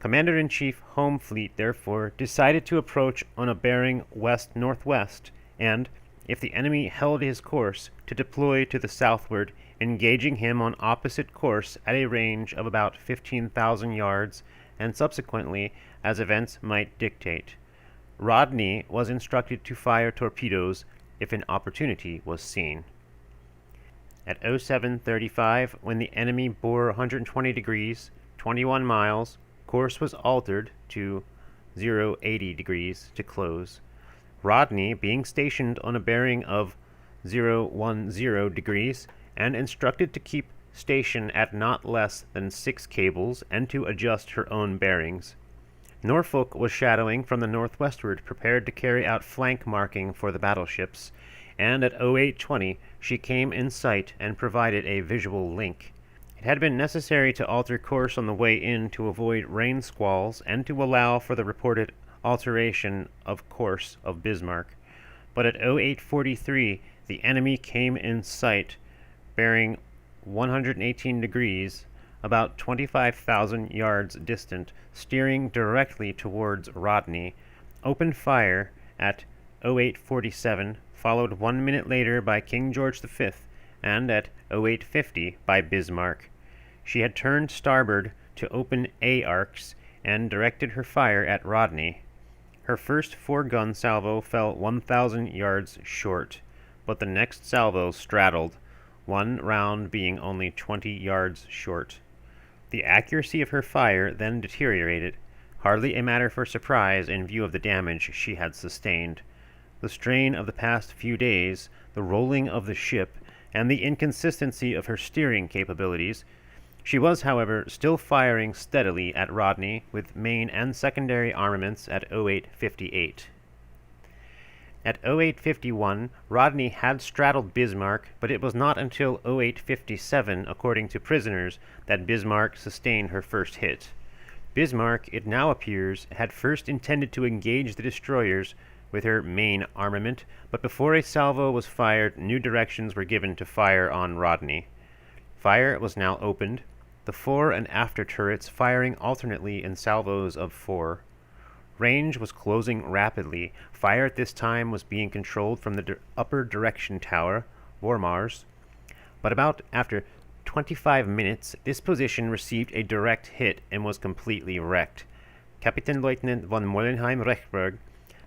Commander-in-Chief Homefleet therefore decided to approach on a bearing west-northwest, and, if the enemy held his course, to deploy to the southward, engaging him on opposite course at a range of about 15,000 yards, and subsequently as events might dictate. Rodney was instructed to fire torpedoes if an opportunity was seen. At 07:35, when the enemy bore 120 degrees, 21 miles, course was altered to 080 degrees to close. Rodney, being stationed on a bearing of 010 degrees, and instructed to keep station at not less than 6 cables and to adjust her own bearings. Norfolk was shadowing from the northwestward, prepared to carry out flank marking for the battleships, and at 0820 she came in sight and provided a visual link. It had been necessary to alter course on the way in to avoid rain squalls and to allow for the reported alteration of course of Bismarck, but at 0843 the enemy came in sight, bearing 118 degrees, about 25,000 yards distant, steering directly towards Rodney, opened fire at 0847, followed 1 minute later by King George V, and at 0850 by Bismarck. She had turned starboard to open A arcs and directed her fire at Rodney. Her first 4-gun salvo fell 1,000 yards short, but the next salvo straddled, one round being only 20 yards short. The accuracy of her fire then deteriorated, hardly a matter for surprise in view of the damage she had sustained. The strain of the past few days, the rolling of the ship, and the inconsistency of her steering capabilities. She was, however, still firing steadily at Rodney with main and secondary armaments at 0858. At 0851, Rodney had straddled Bismarck, but it was not until 0857, according to prisoners, that Bismarck sustained her first hit. Bismarck, it now appears, had first intended to engage the destroyers with her main armament, but before a salvo was fired, new directions were given to fire on Rodney. Fire was now opened, the fore and after turrets firing alternately in salvos of 4. Range was closing rapidly. Fire at this time was being controlled from the upper direction tower, Vormars, but about after 25 minutes, this position received a direct hit and was completely wrecked. Kapitänleutnant von Mollenheim-Rechberg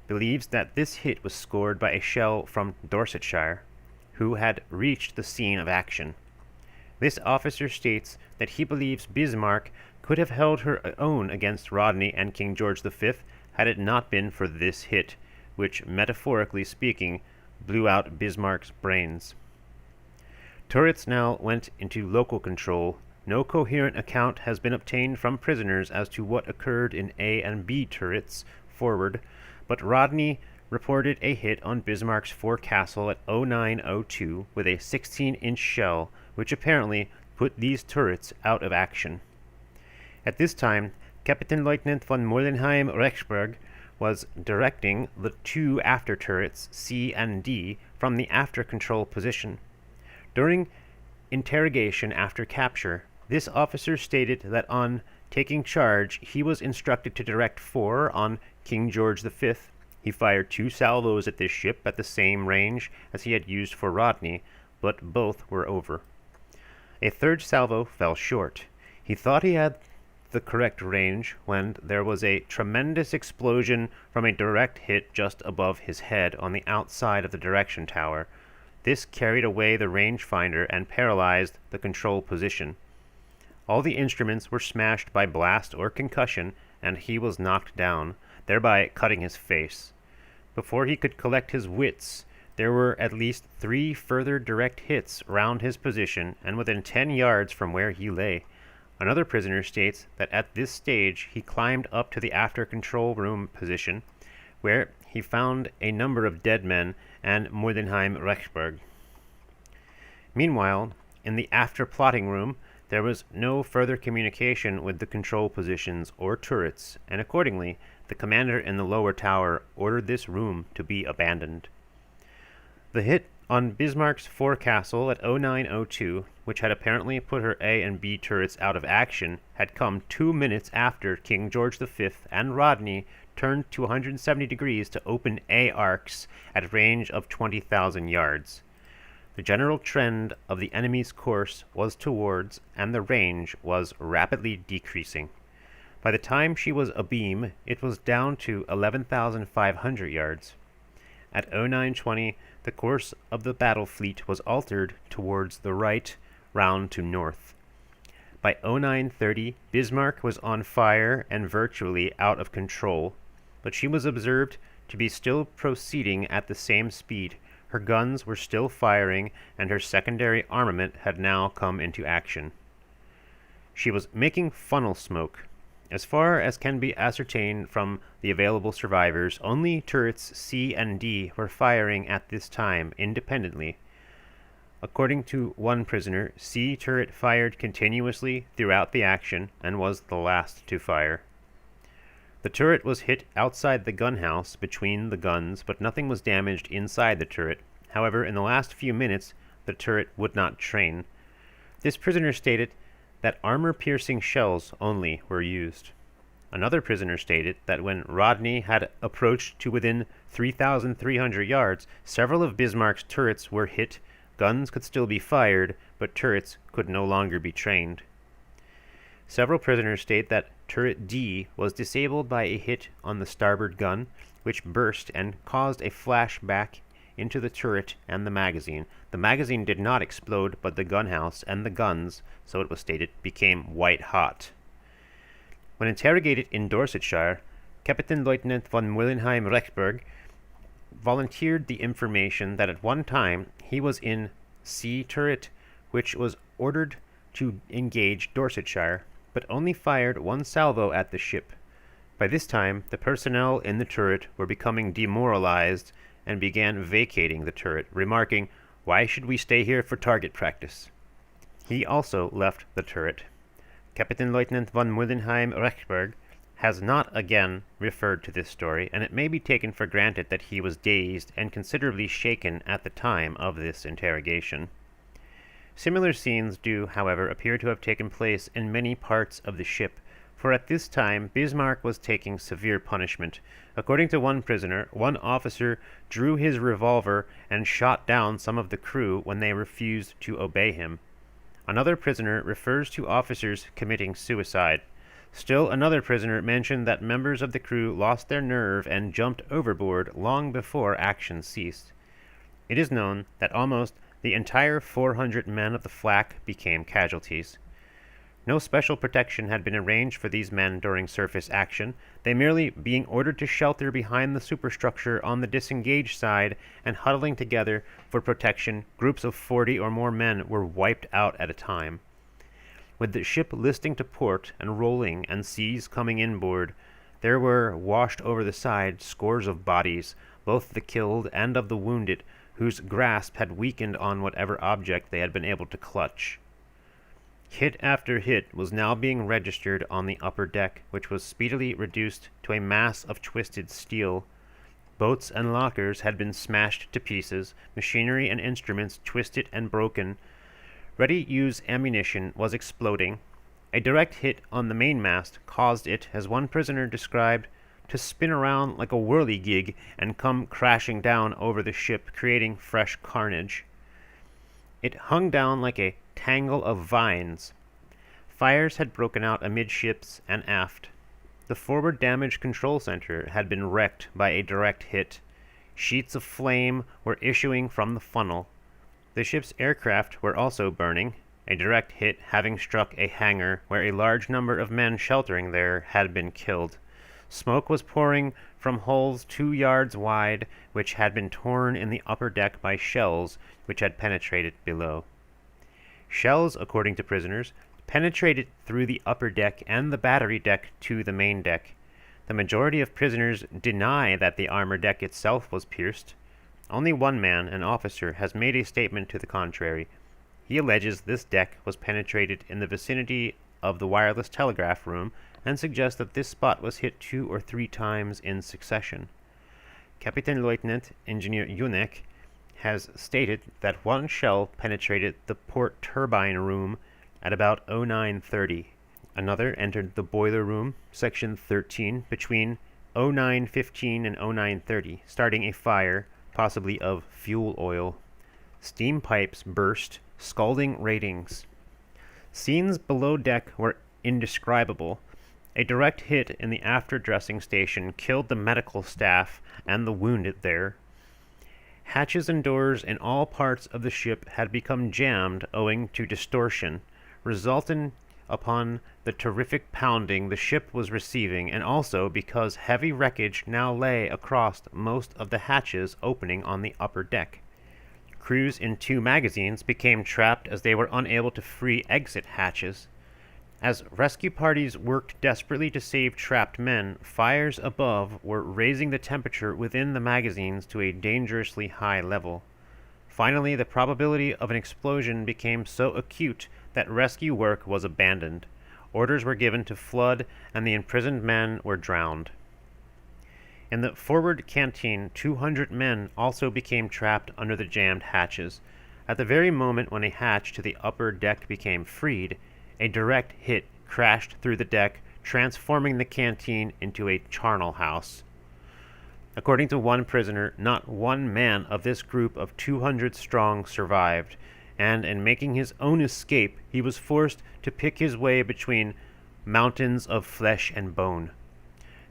believes that this hit was scored by a shell from Dorsetshire, who had reached the scene of action. This officer states that he believes Bismarck could have held her own against Rodney and King George V had it not been for this hit, which, metaphorically speaking, blew out Bismarck's brains. Turrets now went into local control. No coherent account has been obtained from prisoners as to what occurred in A and B turrets forward, but Rodney reported a hit on Bismarck's forecastle at 0902 with a 16-inch shell, which apparently put these turrets out of action. At this time, Kapitänleutnant von Mollenheim-Rechberg was directing the two after turrets, C and D, from the after control position. During interrogation after capture, this officer stated that on taking charge, he was instructed to direct 4 on King George V. He fired 2 salvos at this ship at the same range as he had used for Rodney, but both were over. A third salvo fell short. He thought he had the correct range when there was a tremendous explosion from a direct hit just above his head on the outside of the direction tower. This carried away the rangefinder and paralyzed the control position. All the instruments were smashed by blast or concussion, and he was knocked down, thereby cutting his face. Before he could collect his wits, there were at least 3 further direct hits round his position and within 10 yards from where he lay. Another prisoner states that at this stage he climbed up to the after control room position, where he found a number of dead men and Mollenheim-Rechberg. Meanwhile, in the after plotting room, there was no further communication with the control positions or turrets, and accordingly, the commander in the lower tower ordered this room to be abandoned. The hit on Bismarck's forecastle at 0902, which had apparently put her A and B turrets out of action, had come 2 minutes after King George V and Rodney turned to 170 degrees to open A arcs at a range of 20,000 yards. The general trend of the enemy's course was towards, and the range was rapidly decreasing. By the time she was abeam, it was down to 11,500 yards. At 0920, the course of the battle fleet was altered towards the right, round to north. By 0930, Bismarck was on fire and virtually out of control, but she was observed to be still proceeding at the same speed. Her guns were still firing, and her secondary armament had now come into action. She was making funnel smoke. As far as can be ascertained from the available survivors, only turrets C and D were firing at this time independently. According to one prisoner, C turret fired continuously throughout the action and was the last to fire. The turret was hit outside the gunhouse between the guns, but nothing was damaged inside the turret. However, in the last few minutes, the turret would not train. This prisoner stated that armor-piercing shells only were used. Another prisoner stated that when Rodney had approached to within 3,300 yards, several of Bismarck's turrets were hit, guns could still be fired, but turrets could no longer be trained. Several prisoners state that turret D was disabled by a hit on the starboard gun, which burst and caused a flash back into the turret and the magazine. The magazine did not explode, but the gunhouse and the guns, so it was stated, became white hot. When interrogated in Dorsetshire, Kapitänleutnant von Mollenheim-Rechberg volunteered the information that at one time he was in C turret, which was ordered to engage Dorsetshire, but only fired 1 salvo at the ship. By this time, the personnel in the turret were becoming demoralized and began vacating the turret, remarking, "Why should we stay here for target practice?" He also left the turret. Kapitänleutnant von Mollenheim-Rechberg has not again referred to this story, and it may be taken for granted that he was dazed and considerably shaken at the time of this interrogation. Similar scenes do, however, appear to have taken place in many parts of the ship, for at this time Bismarck was taking severe punishment. According to one prisoner, one officer drew his revolver and shot down some of the crew when they refused to obey him. Another prisoner refers to officers committing suicide. Still another prisoner mentioned that members of the crew lost their nerve and jumped overboard long before action ceased. It is known that almost the entire 400 men of the flak became casualties. No special protection had been arranged for these men during surface action, they merely being ordered to shelter behind the superstructure on the disengaged side and huddling together for protection. Groups of 40 or more men were wiped out at a time. With the ship listing to port and rolling and seas coming inboard, there were washed over the side scores of bodies, both the killed and of the wounded, whose grasp had weakened on whatever object they had been able to clutch. Hit after hit was now being registered on the upper deck, which was speedily reduced to a mass of twisted steel. Boats and lockers had been smashed to pieces, machinery and instruments twisted and broken. Ready-use ammunition was exploding. A direct hit on the mainmast caused it, as one prisoner described, to spin around like a whirligig and come crashing down over the ship, creating fresh carnage. It hung down like a tangle of vines. Fires had broken out amidships and aft. The forward damage control center had been wrecked by a direct hit. Sheets of flame were issuing from the funnel. The ship's aircraft were also burning, a direct hit having struck a hangar where a large number of men sheltering there had been killed. Smoke was pouring from holes 2 yards wide, which had been torn in the upper deck by shells which had penetrated below. Shells, according to prisoners, penetrated through the upper deck and the battery deck to the main deck. The majority of prisoners deny that the armor deck itself was pierced. Only one man, an officer, has made a statement to the contrary. He alleges this deck was penetrated in the vicinity of the wireless telegraph room and suggests that this spot was hit 2 or 3 times in succession. Kapitänleutnant Engineer Junek has stated that one shell penetrated the port turbine room at about 0930. Another entered the boiler room, section 13, between 0915 and 0930, starting a fire, possibly of fuel oil. Steam pipes burst, scalding ratings. Scenes below deck were indescribable. A direct hit in the after dressing station killed the medical staff and the wounded there. Hatches and doors in all parts of the ship had become jammed owing to distortion, resulting upon the terrific pounding the ship was receiving, and also because heavy wreckage now lay across most of the hatches opening on the upper deck. Crews in 2 magazines became trapped as they were unable to free exit hatches. As rescue parties worked desperately to save trapped men, fires above were raising the temperature within the magazines to a dangerously high level. Finally, the probability of an explosion became so acute that rescue work was abandoned. Orders were given to flood, and the imprisoned men were drowned. In the forward canteen, 200 men also became trapped under the jammed hatches. At the very moment when a hatch to the upper deck became freed, a direct hit crashed through the deck, transforming the canteen into a charnel house. According to one prisoner, not one man of this group of 200 strong survived, and in making his own escape, he was forced to pick his way between mountains of flesh and bone.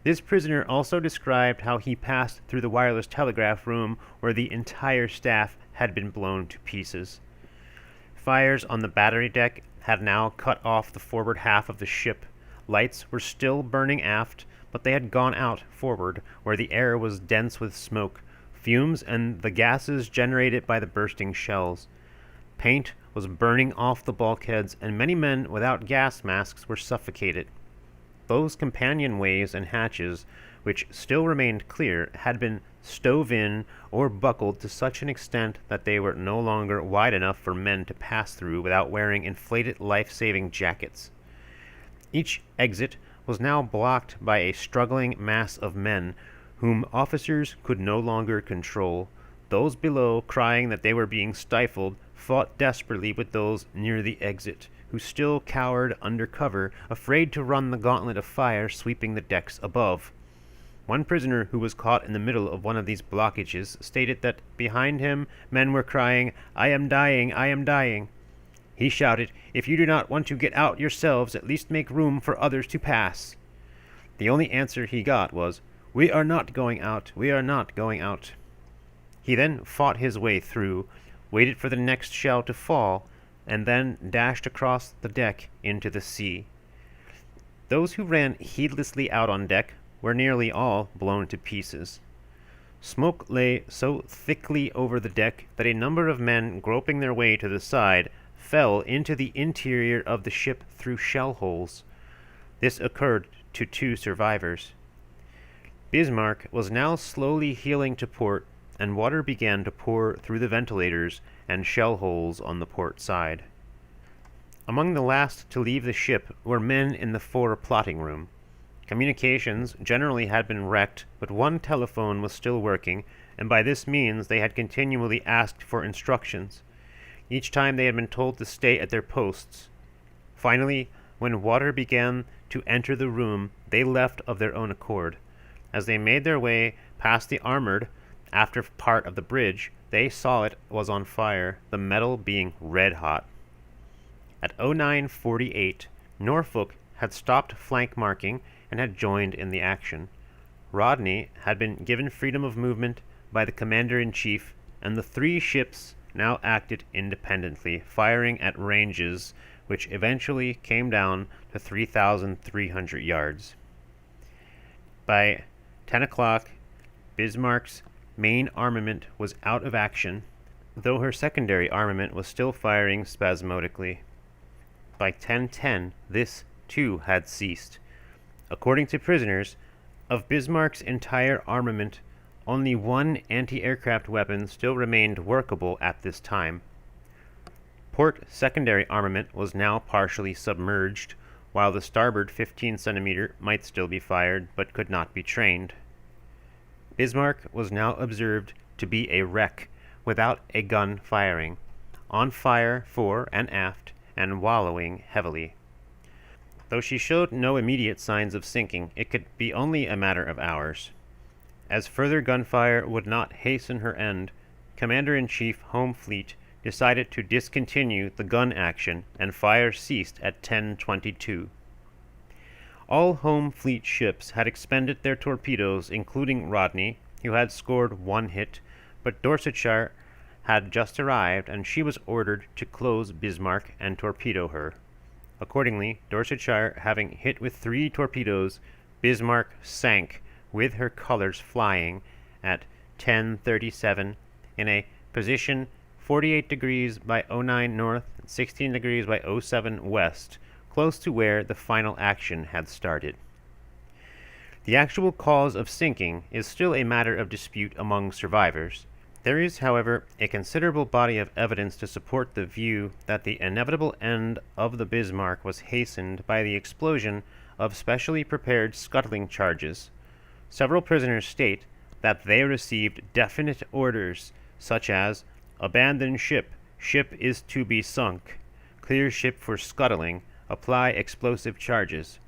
This prisoner also described how he passed through the wireless telegraph room where the entire staff had been blown to pieces. Fires on the battery deck had now cut off the forward half of the ship. Lights were still burning aft, but they had gone out forward, where the air was dense with smoke, fumes, and the gases generated by the bursting shells. Paint was burning off the bulkheads, and many men without gas masks were suffocated. Those companionways and hatches, which still remained clear, had been stove in or buckled to such an extent that they were no longer wide enough for men to pass through without wearing inflated life-saving jackets. Each exit was now blocked by a struggling mass of men, whom officers could no longer control. Those below, crying that they were being stifled, fought desperately with those near the exit, who still cowered under cover, afraid to run the gauntlet of fire sweeping the decks above. One prisoner who was caught in the middle of one of these blockages stated that behind him men were crying, "I am dying, I am dying." He shouted, "If you do not want to get out yourselves, at least make room for others to pass." The only answer he got was, "We are not going out, we are not going out." He then fought his way through, waited for the next shell to fall, and then dashed across the deck into the sea. Those who ran heedlessly out on deck were nearly all blown to pieces. Smoke lay so thickly over the deck that a number of men groping their way to the side fell into the interior of the ship through shell holes. This occurred to 2 survivors. Bismarck was now slowly heeling to port, and water began to pour through the ventilators and shell holes on the port side. Among the last to leave the ship were men in the fore plotting room. Communications generally had been wrecked, but one telephone was still working, and by this means they had continually asked for instructions. Each time they had been told to stay at their posts. Finally, when water began to enter the room, they left of their own accord. As they made their way past the armored after part of the bridge, they saw it was on fire, the metal being red hot. At 09:48, Norfolk had stopped flank marking and had joined in the action. Rodney had been given freedom of movement by the commander-in-chief, and the 3 ships now acted independently, firing at ranges which eventually came down to 3,300 yards. By 10 o'clock, Bismarck's main armament was out of action, though her secondary armament was still firing spasmodically. By 10:10, this, too, had ceased. According to prisoners, of Bismarck's entire armament, only 1 anti-aircraft weapon still remained workable at this time. Port secondary armament was now partially submerged, while the starboard 15 centimeter might still be fired, but could not be trained. Bismarck was now observed to be a wreck, without a gun firing, on fire fore and aft, and wallowing heavily. Though she showed no immediate signs of sinking, it could be only a matter of hours. As further gunfire would not hasten her end, Commander-in-Chief Home Fleet decided to discontinue the gun action, and fire ceased at 10:22. All Home Fleet ships had expended their torpedoes, including Rodney, who had scored 1 hit, but Dorsetshire had just arrived, and she was ordered to close Bismarck and torpedo her. Accordingly, Dorsetshire having hit with 3 torpedoes, Bismarck sank with her colors flying at 10:37 in a position 48 degrees by 09 north, 16 degrees by 07 west, close to where the final action had started. The actual cause of sinking is still a matter of dispute among survivors. There is, however, a considerable body of evidence to support the view that the inevitable end of the Bismarck was hastened by the explosion of specially prepared scuttling charges. Several prisoners state that they received definite orders, such as, "Abandon ship, ship is to be sunk, clear ship for scuttling, apply explosive charges."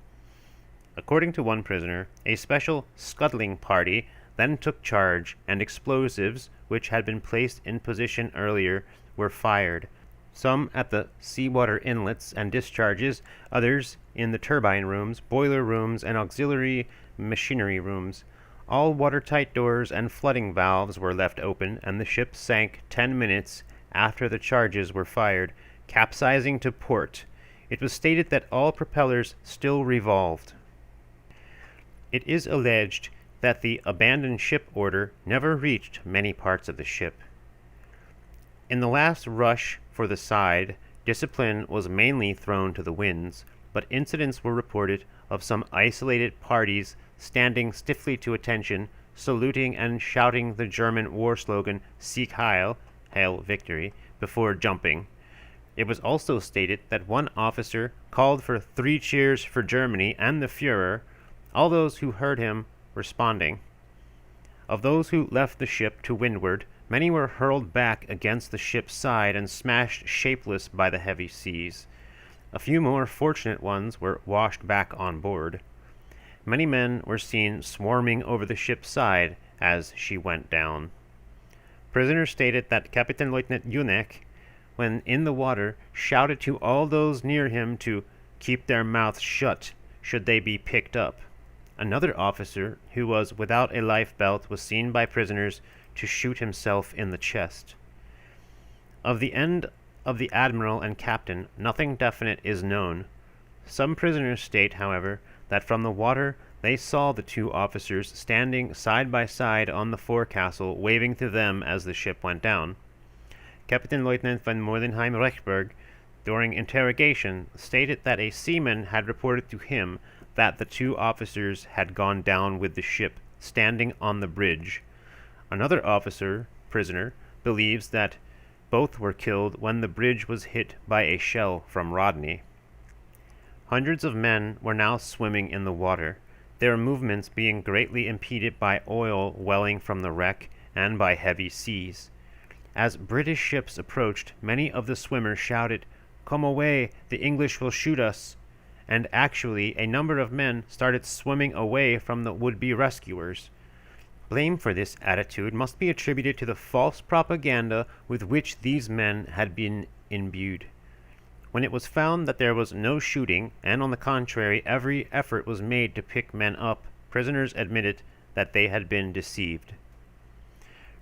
According to one prisoner, a special scuttling party then took charge, and explosives, which had been placed in position earlier, were fired, some at the seawater inlets and discharges, others in the turbine rooms, boiler rooms, and auxiliary machinery rooms. All watertight doors and flooding valves were left open, and the ship sank 10 minutes after the charges were fired, capsizing to port. It was stated that all propellers still revolved. It is alleged that the abandoned ship order never reached many parts of the ship. In the last rush for the side, discipline was mainly thrown to the winds, but incidents were reported of some isolated parties standing stiffly to attention, saluting and shouting the German war slogan "Sieg Heil," Hail Victory, before jumping. It was also stated that one officer called for 3 cheers for Germany and the Führer, all those who heard him responding. Of those who left the ship to windward, many were hurled back against the ship's side and smashed shapeless by the heavy seas. A few more fortunate ones were washed back on board. Many men were seen swarming over the ship's side as she went down. Prisoners stated that Captain Lieutenant Junek when in the water, shouted to all those near him to keep their mouths shut should they be picked up. Another officer, who was without a life belt, was seen by prisoners to shoot himself in the chest. Of the end of the admiral and captain, nothing definite is known. Some prisoners state, however, that from the water they saw the two officers standing side by side on the forecastle, waving to them as the ship went down. Captain Lieutenant von Mullenheim-Rechberg, during interrogation, stated that a seaman had reported to him that the two officers had gone down with the ship, standing on the bridge. Another prisoner, believes that both were killed when the bridge was hit by a shell from Rodney. Hundreds of men were now swimming in the water, their movements being greatly impeded by oil welling from the wreck and by heavy seas. As British ships approached, many of the swimmers shouted, "Come away, the English will shoot us," and actually a number of men started swimming away from the would-be rescuers. Blame for this attitude must be attributed to the false propaganda with which these men had been imbued. When it was found that there was no shooting, and on the contrary every effort was made to pick men up, prisoners admitted that they had been deceived.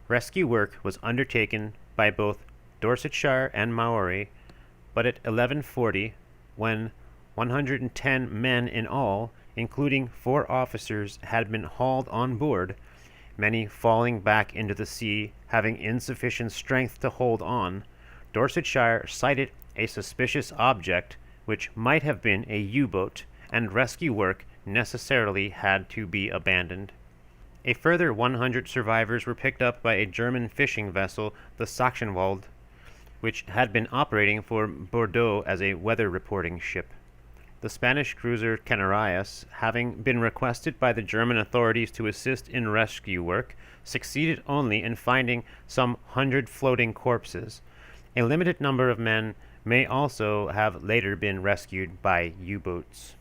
Rescue work was undertaken by both Dorsetshire and Maori, but at 11:40, when 110 men in all, including 4 officers, had been hauled on board, many falling back into the sea, having insufficient strength to hold on, Dorsetshire sighted a suspicious object, which might have been a U-boat, and rescue work necessarily had to be abandoned. A further 100 survivors were picked up by a German fishing vessel, the Sachsenwald, which had been operating for Bordeaux as a weather reporting ship. The Spanish cruiser Canarias, having been requested by the German authorities to assist in rescue work, succeeded only in finding some 100 floating corpses. A limited number of men may also have later been rescued by U-boats.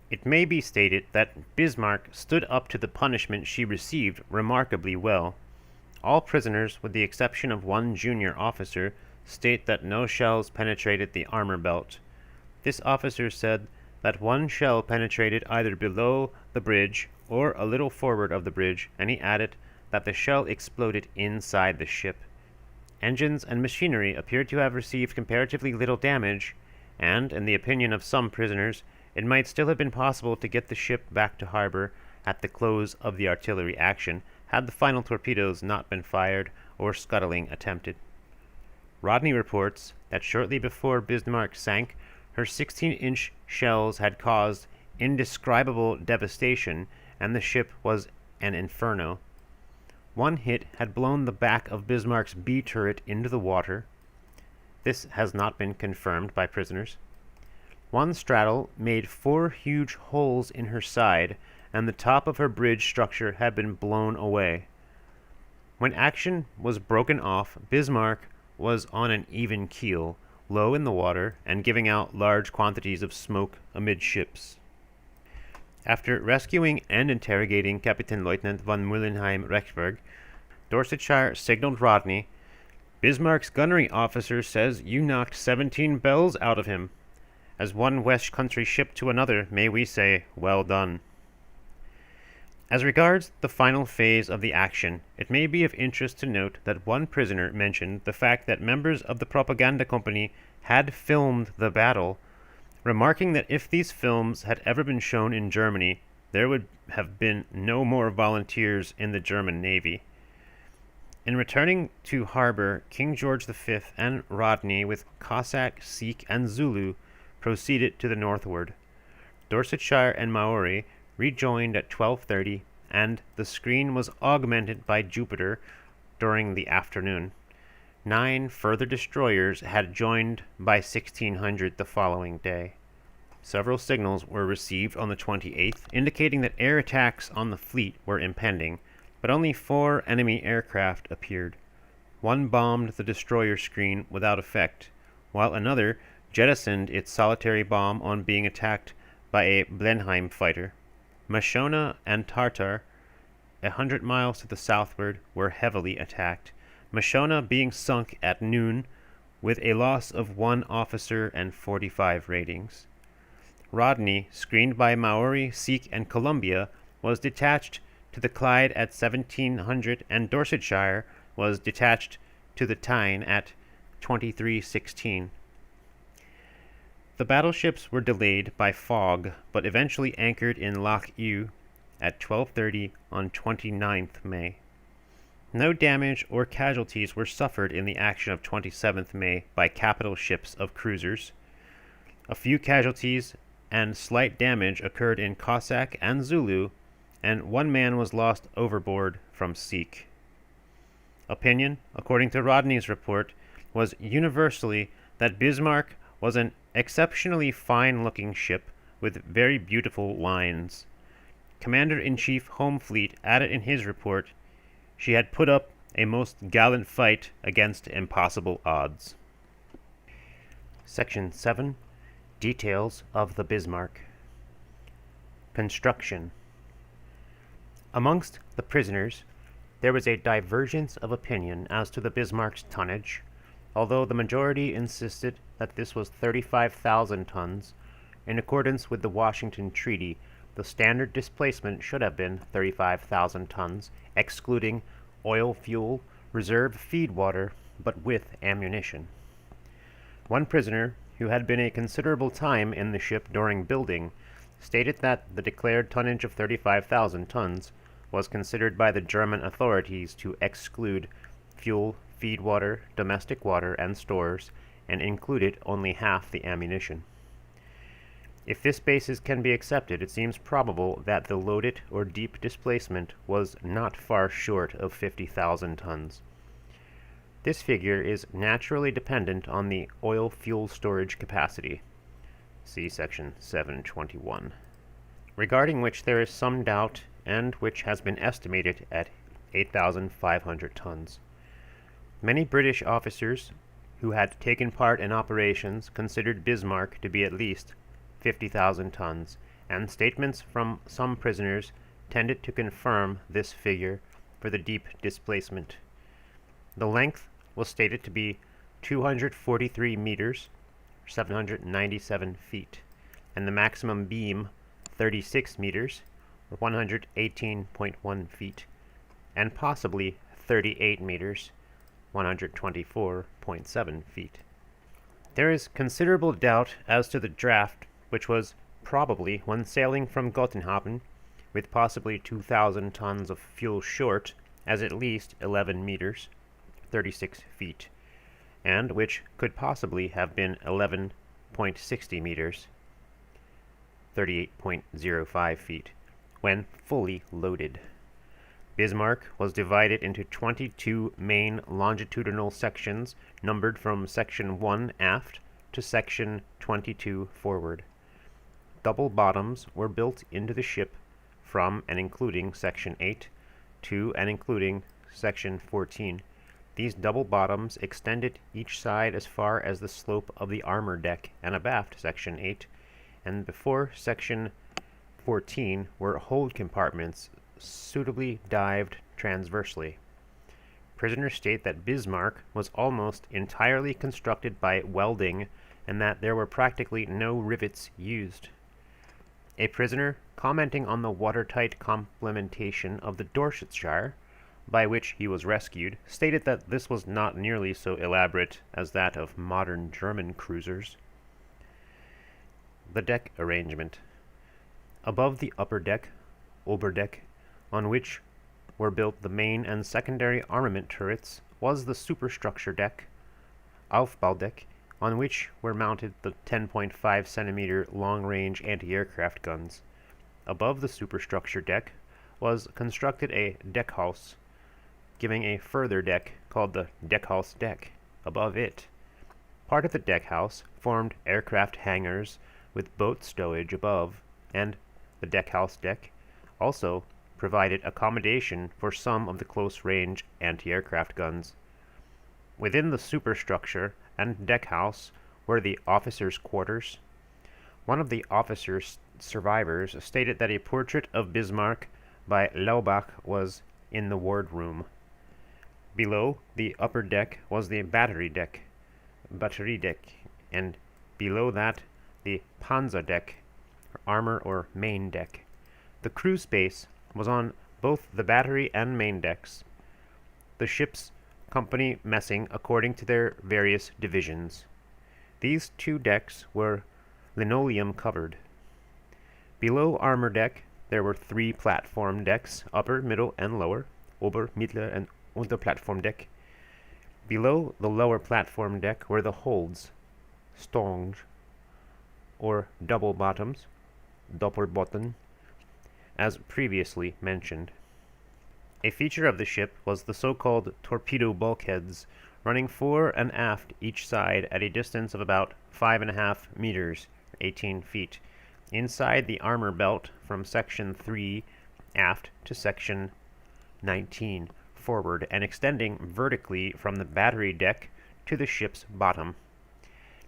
It may be stated that Bismarck stood up to the punishment she received remarkably well. All prisoners, with the exception of one junior officer, state that no shells penetrated the armor belt. This officer said that one shell penetrated either below the bridge or a little forward of the bridge, and he added that the shell exploded inside the ship. Engines and machinery appeared to have received comparatively little damage, and, in the opinion of some prisoners, it might still have been possible to get the ship back to harbor at the close of the artillery action, had the final torpedoes not been fired or scuttling attempted. Rodney reports that shortly before Bismarck sank, her 16-inch shells had caused indescribable devastation, and the ship was an inferno. One hit had blown the back of Bismarck's B turret into the water. This has not been confirmed by prisoners. One straddle made 4 huge holes in her side, and the top of her bridge structure had been blown away. When action was broken off, Bismarck was on an even keel, low in the water, and giving out large quantities of smoke amidships. After rescuing and interrogating Captain Lieutenant von Mullenheim-Rechberg, Dorsetshire signaled Rodney, "Bismarck's gunnery officer says you knocked 17 bells out of him. As one West Country ship to another, may we say, well done." As regards the final phase of the action, it may be of interest to note that one prisoner mentioned the fact that members of the propaganda company had filmed the battle, remarking that if these films had ever been shown in Germany, there would have been no more volunteers in the German Navy. In returning to harbor, King George V and Rodney, with Cossack, Sikh, and Zulu, proceeded to the northward. Dorsetshire and Maori rejoined at 12:30, and the screen was augmented by Jupiter during the afternoon. 9 further destroyers had joined by 1600 the following day. Several signals were received on the 28th, indicating that air attacks on the fleet were impending, but only 4 enemy aircraft appeared. One bombed the destroyer screen without effect, while another jettisoned its solitary bomb on being attacked by a Blenheim fighter. Mashona and Tartar, 100 miles to the southward, were heavily attacked, Mashona being sunk at noon, with a loss of 1 officer and 45 ratings. Rodney, screened by Maori, Sikh, and Columbia, was detached to the Clyde at 1700, and Dorsetshire was detached to the Tyne at 2316. The battleships were delayed by fog, but eventually anchored in Loch Ewe at 12:30 on 29th May. No damage or casualties were suffered in the action of 27th May by capital ships of cruisers. A few casualties and slight damage occurred in Cossack and Zulu, and 1 man was lost overboard from Sikh. Opinion, according to Rodney's report, was universally that Bismarck was an exceptionally fine-looking ship with very beautiful lines. Commander-in-Chief Home Fleet added in his report, "She had put up a most gallant fight against impossible odds." Section 7. Details of the Bismarck. Construction. Amongst the prisoners, there was a divergence of opinion as to the Bismarck's tonnage, although the majority insisted that this was 35,000 tons. In accordance with the Washington Treaty, the standard displacement should have been 35,000 tons, excluding oil fuel, reserve feed water, but with ammunition. One prisoner, who had been a considerable time in the ship during building, stated that the declared tonnage of 35,000 tons was considered by the German authorities to exclude fuel, feed water, domestic water, and stores, and included only half the ammunition. If this basis can be accepted, it seems probable that the loaded or deep displacement was not far short of 50,000 tons. This figure is naturally dependent on the oil fuel storage capacity. See section 721. Regarding which there is some doubt and which has been estimated at 8,500 tons. Many British officers who had taken part in operations considered Bismarck to be at least 50,000 tons, and statements from some prisoners tended to confirm this figure for the deep displacement. The length was stated to be 243 meters, 797 feet, and the maximum beam 36 meters, or 118.1 feet, and possibly 38 meters, 124.7 feet. There is considerable doubt as to the draft, which was probably when sailing from Gotenhafen, with possibly 2,000 tons of fuel short, as at least 11 meters, 36 feet, and which could possibly have been 11.60 meters, 38.05 feet, when fully loaded. Bismarck was divided into 22 main longitudinal sections, numbered from Section 1 aft to Section 22 forward. Double bottoms were built into the ship from and including Section 8 to and including Section 14. These double bottoms extended each side as far as the slope of the armor deck and abaft Section 8, and before Section 14 were hold compartments suitably dived transversely. Prisoners state that Bismarck was almost entirely constructed by welding and that there were practically no rivets used. A prisoner, commenting on the watertight complementation of the Dorsetshire, by which he was rescued, stated that this was not nearly so elaborate as that of modern German cruisers. The deck arrangement. Above the upper deck, Oberdeck, on which were built the main and secondary armament turrets, was the superstructure deck, Aufbaudeck, on which were mounted the 10.5 centimeter long-range anti-aircraft guns. Above the superstructure deck was constructed a deckhouse, giving a further deck called the deckhouse deck above it. Part of the deckhouse formed aircraft hangars with boat stowage above, and the deckhouse deck also provided accommodation for some of the close-range anti-aircraft guns. Within the superstructure and deckhouse were the officers' quarters. One of the officers' survivors stated that a portrait of Bismarck by Laubach was in the wardroom. Below the upper deck was the battery deck. battery deck, and below that, the Panzer deck, armor or main deck. The crew space was on both the battery and main decks, the ship's company messing according to their various divisions. These two decks were linoleum covered. Below armor deck, there were 3 platform decks, upper, middle, and lower, Ober, Mittler, and Unterplattform deck. Below the lower platform deck were the holds, Stonge, or double bottoms, Doppelbotten, as previously mentioned. A feature of the ship was the so-called torpedo bulkheads, running fore and aft each side at a distance of about 5.5 meters, 18 feet, inside the armor belt from section 3 aft to section 19 forward, and extending vertically from the battery deck to the ship's bottom.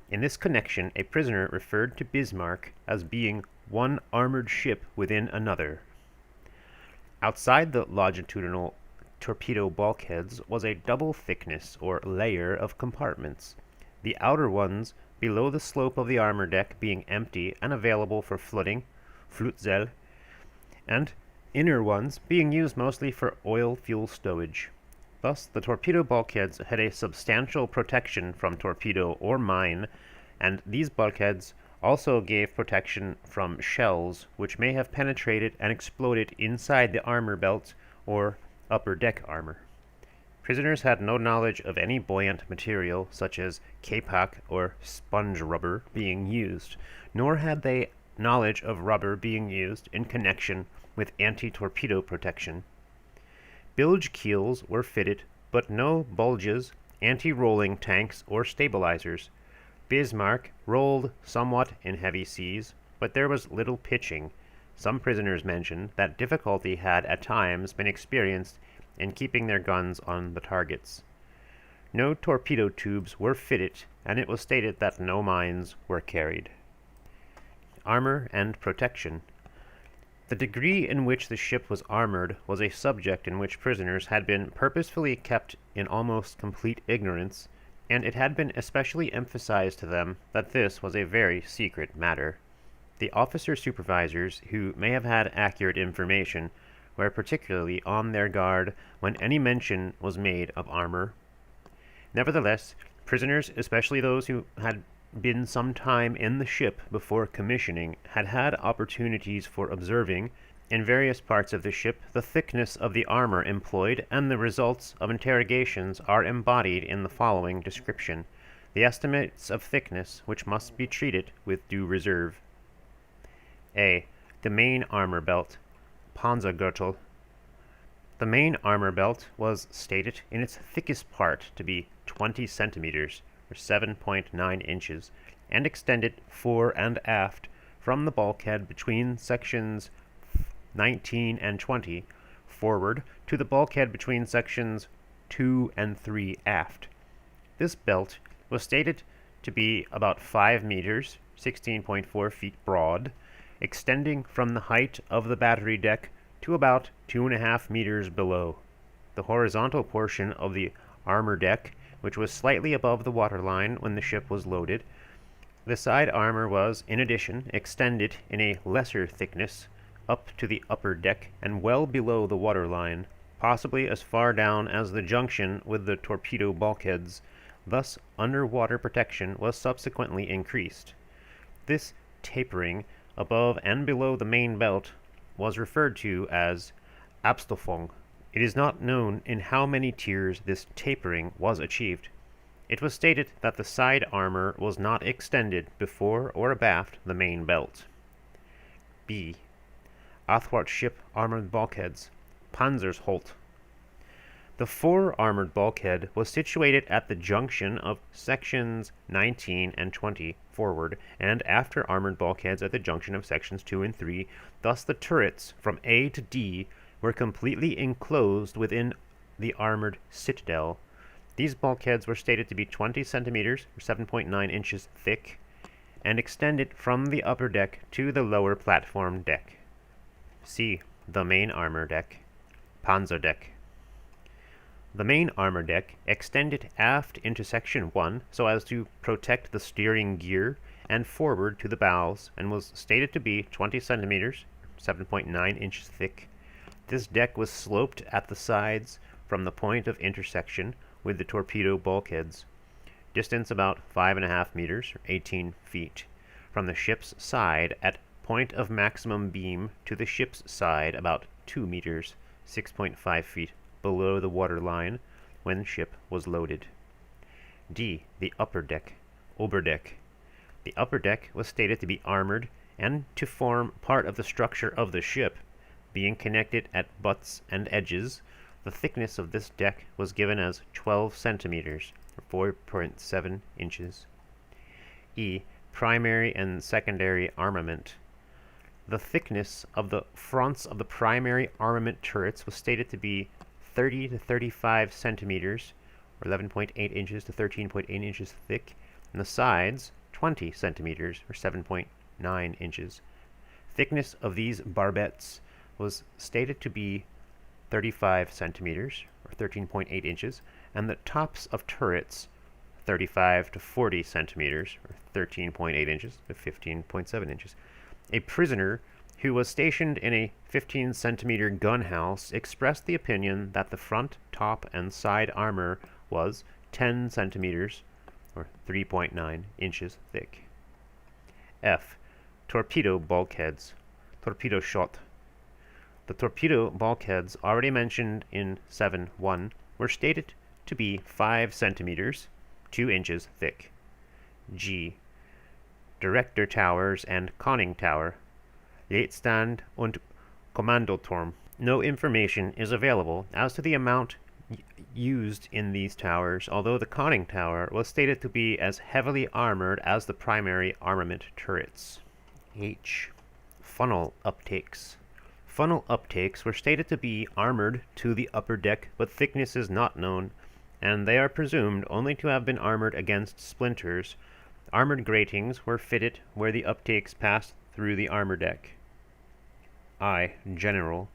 In this connection, a prisoner referred to Bismarck as being one armored ship within another. Outside the longitudinal torpedo bulkheads was a double thickness or layer of compartments, the outer ones below the slope of the armor deck being empty and available for flooding, Flutzeil, and inner ones being used mostly for oil fuel stowage. Thus, the torpedo bulkheads had a substantial protection from torpedo or mine, and these bulkheads also gave protection from shells which may have penetrated and exploded inside the armor belt or upper deck armor. Prisoners had no knowledge of any buoyant material such as Kapak or sponge rubber being used, nor had they knowledge of rubber being used in connection with anti-torpedo protection. Bilge keels were fitted, but no bulges, anti-rolling tanks, or stabilizers. Bismarck rolled somewhat in heavy seas, but there was little pitching. Some prisoners mentioned that difficulty had at times been experienced in keeping their guns on the targets. No torpedo tubes were fitted, and it was stated that no mines were carried. Armor and protection. The degree in which the ship was armored was a subject in which prisoners had been purposefully kept in almost complete ignorance, and it had been especially emphasized to them that this was a very secret matter. The officer supervisors, who may have had accurate information, were particularly on their guard when any mention was made of armor. Nevertheless, prisoners, especially those who had been some time in the ship before commissioning, had had opportunities for observing, in various parts of the ship, the thickness of the armor employed, and the results of interrogations are embodied in the following description, the estimates of thickness which must be treated with due reserve. A. The main armor belt, Panzergürtel. The main armor belt was stated in its thickest part to be 20 centimeters, or 7.9 inches, and extended fore and aft from the bulkhead between sections 19 and 20 forward to the bulkhead between sections 2 and 3 aft. This belt was stated to be about 5 meters, 16.4 feet broad, extending from the height of the battery deck to about 2.5 meters below. The horizontal portion of the armor deck, which was slightly above the waterline when the ship was loaded, the side armor was, in addition, extended in a lesser thickness up to the upper deck and well below the waterline, possibly as far down as the junction with the torpedo bulkheads. Thus, underwater protection was subsequently increased. This tapering above and below the main belt was referred to as Abstufung. It is not known in how many tiers this tapering was achieved. It was stated that the side armor was not extended before or abaft the main belt. B. Athwart ship armored bulkheads, Panzersholt. The fore armored bulkhead was situated at the junction of sections 19 and 20 forward, and after armored bulkheads at the junction of sections 2 and 3. Thus the turrets from A to D were completely enclosed within the armored citadel. These bulkheads were stated to be 20 centimeters, or 7.9 inches thick, and extended from the upper deck to the lower platform deck. C. The main armor deck, Panzer deck. The main armor deck extended aft into Section 1 so as to protect the steering gear and forward to the bows, and was stated to be 20 centimeters, 7.9 inches thick. This deck was sloped at the sides from the point of intersection with the torpedo bulkheads. Distance about 5.5 meters, or 18 feet, from the ship's side at point of maximum beam to the ship's side about 2 meters, 6.5 feet below the water line when ship was loaded. D. The upper deck, Oberdeck. The upper deck was stated to be armored and to form part of the structure of the ship, being connected at butts and edges. The thickness of this deck was given as 12 centimeters, or 4.7 inches. E. Primary and secondary armament. The thickness of the fronts of the primary armament turrets was stated to be 30 to 35 centimeters, or 11.8 inches to 13.8 inches thick, and the sides 20 centimeters, or 7.9 inches. Thickness of these barbettes was stated to be 35 centimeters, or 13.8 inches, and the tops of turrets 35 to 40 centimeters, or 13.8 inches to 15.7 inches. A prisoner who was stationed in a 15-centimeter gun house expressed the opinion that the front, top, and side armor was 10 centimeters, or 3.9 inches thick. F. Torpedo bulkheads, torpedo shot. The torpedo bulkheads already mentioned in 7.1 were stated to be 5 centimeters, 2 inches thick. G. Director towers and conning tower, Leitstand und Kommandoturm. No information is available as to the amount used in these towers, although the conning tower was stated to be as heavily armored as the primary armament turrets. H. Funnel uptakes. Funnel uptakes were stated to be armored to the upper deck, but thickness is not known, and they are presumed only to have been armored against splinters. Armored gratings were fitted where the uptakes passed through the armor deck. I. General.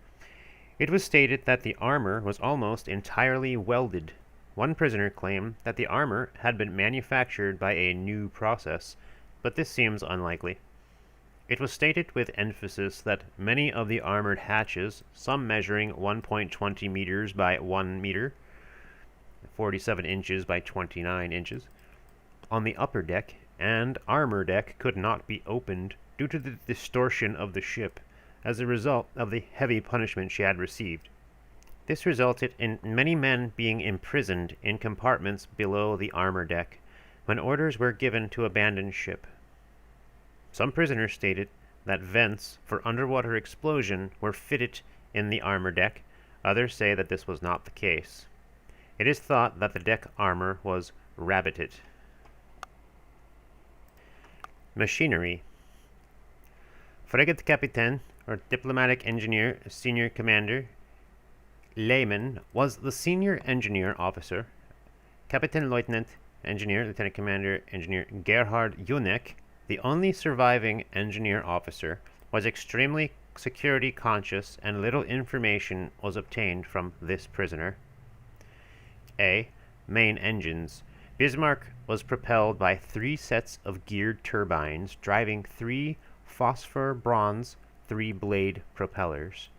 It was stated that the armor was almost entirely welded. One prisoner claimed that the armor had been manufactured by a new process, but this seems unlikely. It was stated with emphasis that many of the armored hatches, some measuring 1.20 meters by 1 meter, 47 inches by 29 inches, on the upper deck and armor deck could not be opened due to the distortion of the ship as a result of the heavy punishment she had received. This resulted in many men being imprisoned in compartments below the armor deck when orders were given to abandon ship. Some prisoners stated that vents for underwater explosion were fitted in the armor deck. Others say that this was not the case. It is thought that the deck armor was rabbeted. Machinery. Frigate Captain, or diplomatic engineer, senior commander, Lehman was the senior engineer officer. Captain Lieutenant Engineer, Lieutenant Commander Engineer Gerhard Junek, the only surviving engineer officer, was extremely security conscious, and little information was obtained from this prisoner. A. Main engines. Bismarck was propelled by 3 sets of geared turbines driving 3 phosphor bronze 3-blade propellers.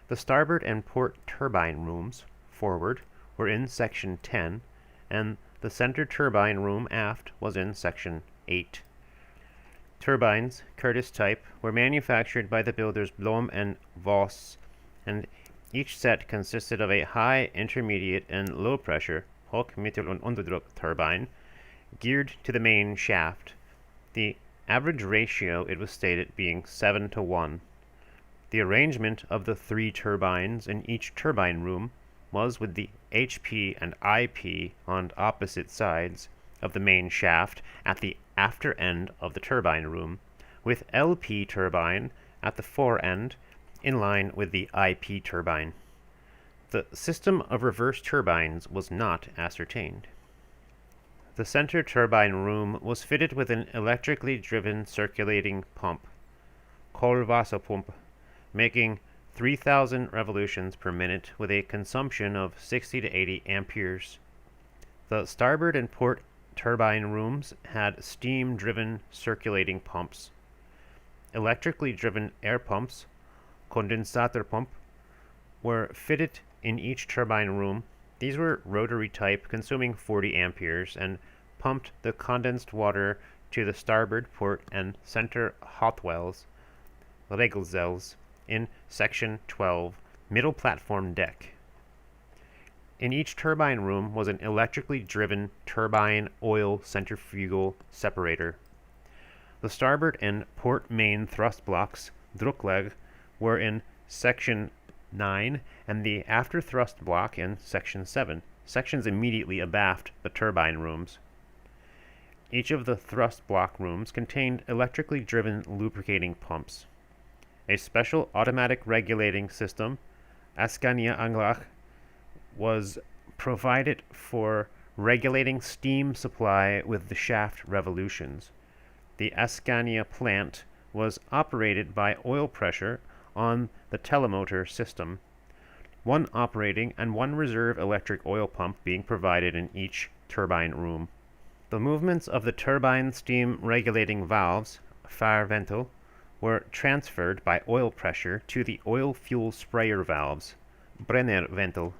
The starboard and port turbine rooms, forward, were in Section 10, and the center turbine room aft was in Section 8. Turbines, Curtiss type, were manufactured by the builders Blom and Voss, and each set consisted of a high, intermediate, and low pressure Hoch-, Mittel- und Unterdruck turbine geared to the main shaft. The average ratio, it was stated, being 7:1. The arrangement of the 3 turbines in each turbine room was with the HP and IP on opposite sides of the main shaft at the after end of the turbine room, with LP turbine at the fore end in line with the IP turbine. The system of reverse turbines was not ascertained. The center turbine room was fitted with an electrically driven circulating pump, Kohlwasserpump, making 3,000 revolutions per minute with a consumption of 60 to 80 amperes. The starboard and port turbine rooms had steam-driven circulating pumps. Electrically driven air pumps, Kondensatorpump, were fitted in each turbine room. These were rotary type, consuming 40 amperes, and pumped the condensed water to the starboard port and center hot wells, Regelzels, in section 12, middle platform deck. In each turbine room was an electrically driven turbine oil centrifugal separator. The starboard and port main thrust blocks, Druckleg, were in section 9, and the after thrust block in section 7, sections immediately abaft the turbine rooms. Each of the thrust block rooms contained electrically driven lubricating pumps. A special automatic regulating system, Ascania Anglach, was provided for regulating steam supply with the shaft revolutions. The Ascania plant was operated by oil pressure on the telemotor system, one operating and one reserve electric oil pump being provided in each turbine room. The movements of the turbine steam regulating valves, Fahrventil, were transferred by oil pressure to the oil fuel sprayer valves, Brennerventil,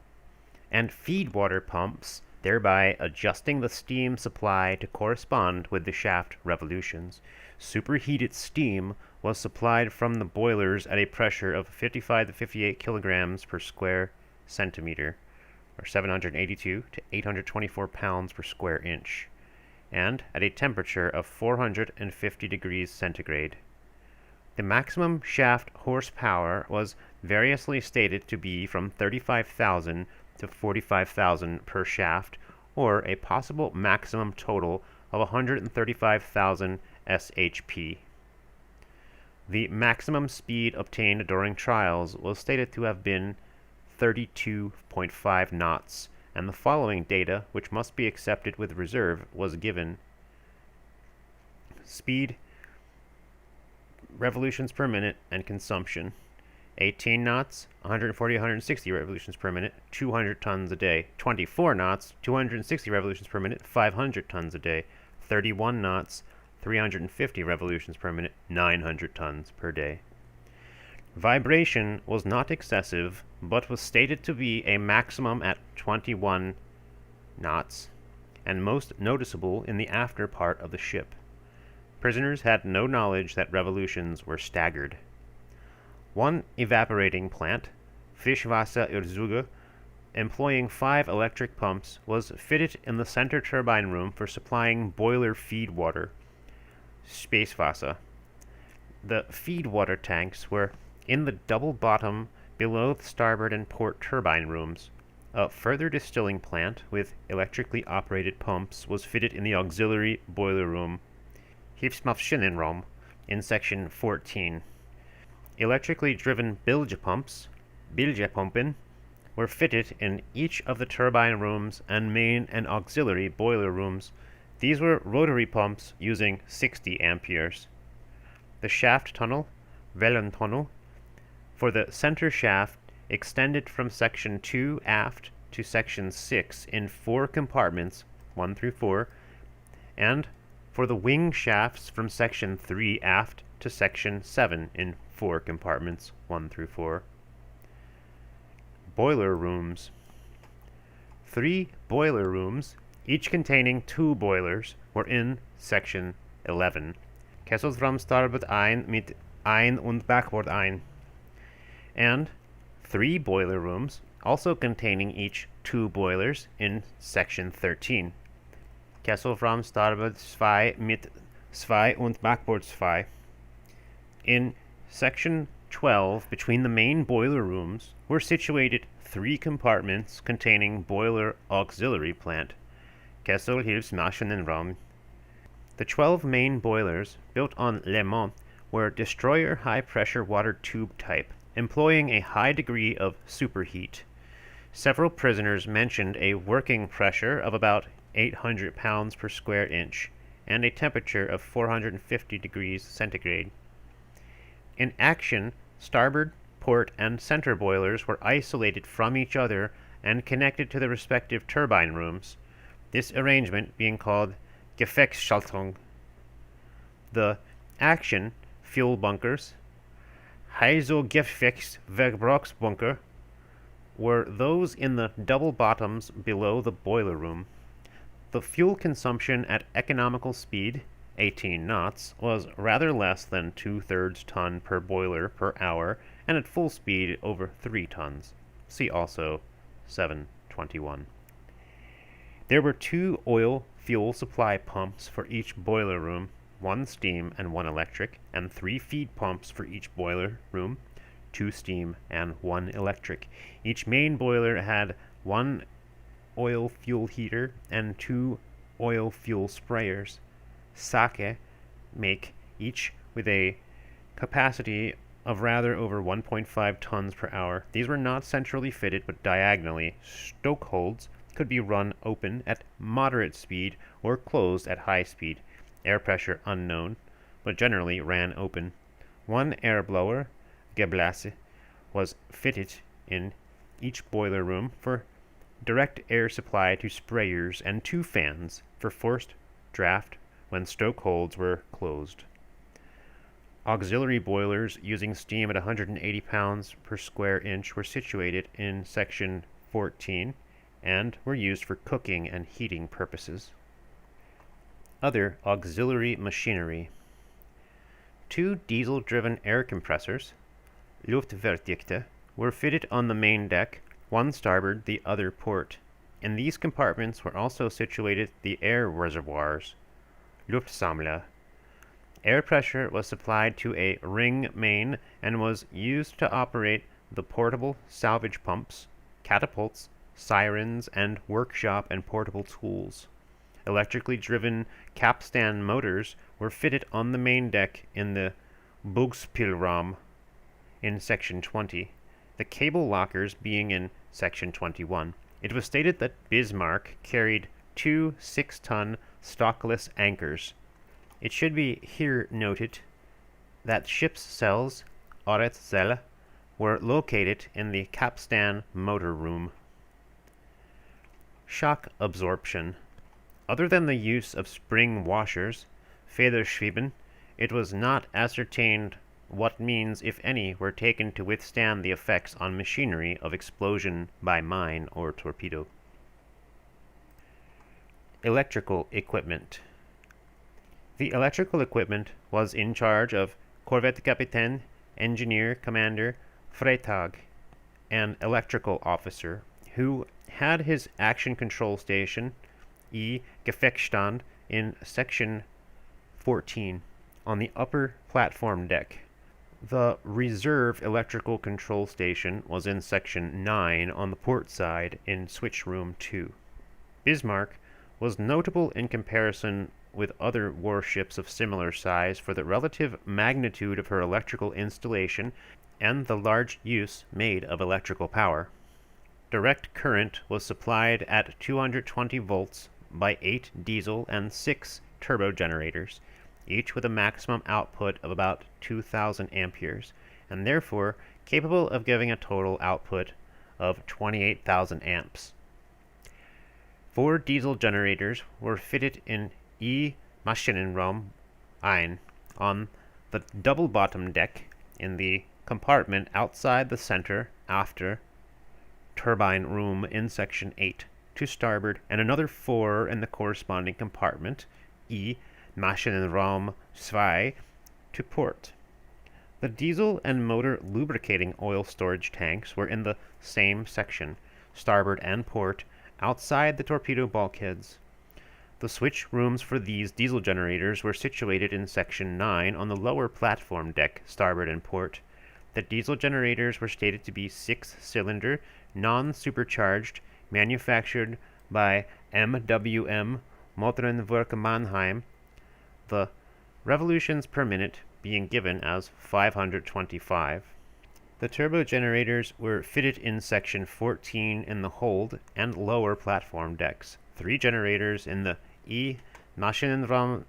and feed water pumps, thereby adjusting the steam supply to correspond with the shaft revolutions. Superheated steam was supplied from the boilers at a pressure of 55 to 58 kilograms per square centimeter, or 782 to 824 pounds per square inch, and at a temperature of 450 degrees centigrade. The maximum shaft horsepower was variously stated to be from 35,000 to 45,000 per shaft, or a possible maximum total of 135,000 shp. The maximum speed obtained during trials was stated to have been 32.5 knots, and the following data, which must be accepted with reserve, was given. Speed, revolutions per minute, and consumption. 18 knots, 140-160 revolutions per minute, 200 tons a day. 24 knots, 260 revolutions per minute, 500 tons a day. 31 knots, 350 revolutions per minute, 900 tons per day. Vibration was not excessive, but was stated to be a maximum at 21 knots, and most noticeable in the after part of the ship. Prisoners had no knowledge that revolutions were staggered. One evaporating plant, Frischwasser employing 5 electric pumps, was fitted in the center turbine room for supplying boiler feed water, Speiswasser. The feed water tanks were in the double bottom below the starboard and port turbine rooms. A further distilling plant with electrically operated pumps was fitted in the auxiliary boiler room, Hilfsmaschinenraum, in section 14. Electrically driven bilge pumps, Bilgepumpen, were fitted in each of the turbine rooms and main and auxiliary boiler rooms. These were rotary pumps using 60 amperes. The shaft tunnel, Wellentunnel, for the center shaft extended from section 2 aft to section 6 in 4 compartments, 1 through 4, and for the wing shafts from section 3 aft to section 7 in 4 compartments, 1 through 4. Boiler rooms. 3 boiler rooms, each containing 2 boilers, were in section 11. Kesselraum Starboard ein mit Ein- und Backbord ein. And 3 boiler rooms, also containing each 2 boilers, in section 13. Kesselraum Starboard 2 mit 2 und Backbord 2. In section 12, between the main boiler rooms, were situated 3 compartments containing boiler auxiliary plant, Kessel Hilfsmaschinenraum. The 12 main boilers, built on Le Mans, were destroyer high-pressure water tube type, employing a high degree of superheat. Several prisoners mentioned a working pressure of about 800 pounds per square inch, and a temperature of 450 degrees centigrade. In action, starboard, port, and center boilers were isolated from each other and connected to the respective turbine rooms, this arrangement being called Gefechtsschaltung. The action fuel bunkers, Heizogefechtsverbrochsbunker, were those in the double bottoms below the boiler room. The fuel consumption at economical speed, 18 knots, was rather less than 2/3 ton per boiler per hour, and at full speed over 3 tons. See also 721. There were 2 oil fuel supply pumps for each boiler room, 1 steam and 1 electric, and 3 feed pumps for each boiler room, 2 steam and 1 electric. Each main boiler had 1 oil fuel heater and 2 oil fuel sprayers, sake make, each with a capacity of rather over 1.5 tons per hour. These were not centrally fitted but diagonally. Stokeholds could be run open at moderate speed or closed at high speed. Air pressure unknown, but generally ran open. 1 air blower, Gebläse, was fitted in each boiler room for direct air supply to sprayers, and 2 fans for forced draft when stokeholds were closed. Auxiliary boilers using steam at 180 pounds per square inch were situated in section 14 and were used for cooking and heating purposes. Other auxiliary machinery. 2 diesel-driven air compressors, Luftverdichte, were fitted on the main deck, one starboard, the other port. In these compartments were also situated the air reservoirs, Luftsammler. Air pressure was supplied to a ring main and was used to operate the portable salvage pumps, catapults, sirens, and workshop and portable tools. Electrically driven capstan motors were fitted on the main deck in the Bugspielraum in section 20, the cable lockers being in section 21. It was stated that Bismarck carried 2 6-ton stockless anchors. It should be here noted that ship's cells, Oretscelle, were located in the capstan motor room. Shock absorption. Other than the use of spring washers, Federschwieben, it was not ascertained what means, if any, were taken to withstand the effects on machinery of explosion by mine or torpedo. Electrical equipment. The electrical equipment was in charge of Korvettekaptein, engineer, commander, Freytag, an electrical officer, who had his action control station, Gefechtsstand, in section 14, on the upper platform deck. The reserve electrical control station was in section 9 on the port side in switch room 2. Bismarck was notable in comparison with other warships of similar size for the relative magnitude of her electrical installation and the large use made of electrical power. Direct current was supplied at 220 volts by 8 diesel and 6 turbo generators, each with a maximum output of about 2,000 amperes, and therefore capable of giving a total output of 28,000 amps. 4 diesel generators were fitted in Maschinenraum I on the double-bottom deck in the compartment outside the center after turbine room in section 8 to starboard, and another 4 in the corresponding compartment, Maschinenraum II, to port. The diesel and motor lubricating oil storage tanks were in the same section, starboard and port, outside the torpedo bulkheads. The switch rooms for these diesel generators were situated in section 9 on the lower platform deck, starboard and port. The diesel generators were stated to be 6-cylinder, non-supercharged, manufactured by MWM Motorenwerke Mannheim, the revolutions per minute being given as 525. The turbo generators were fitted in section 14 in the hold and lower platform decks, 3 generators in the Maschinenraum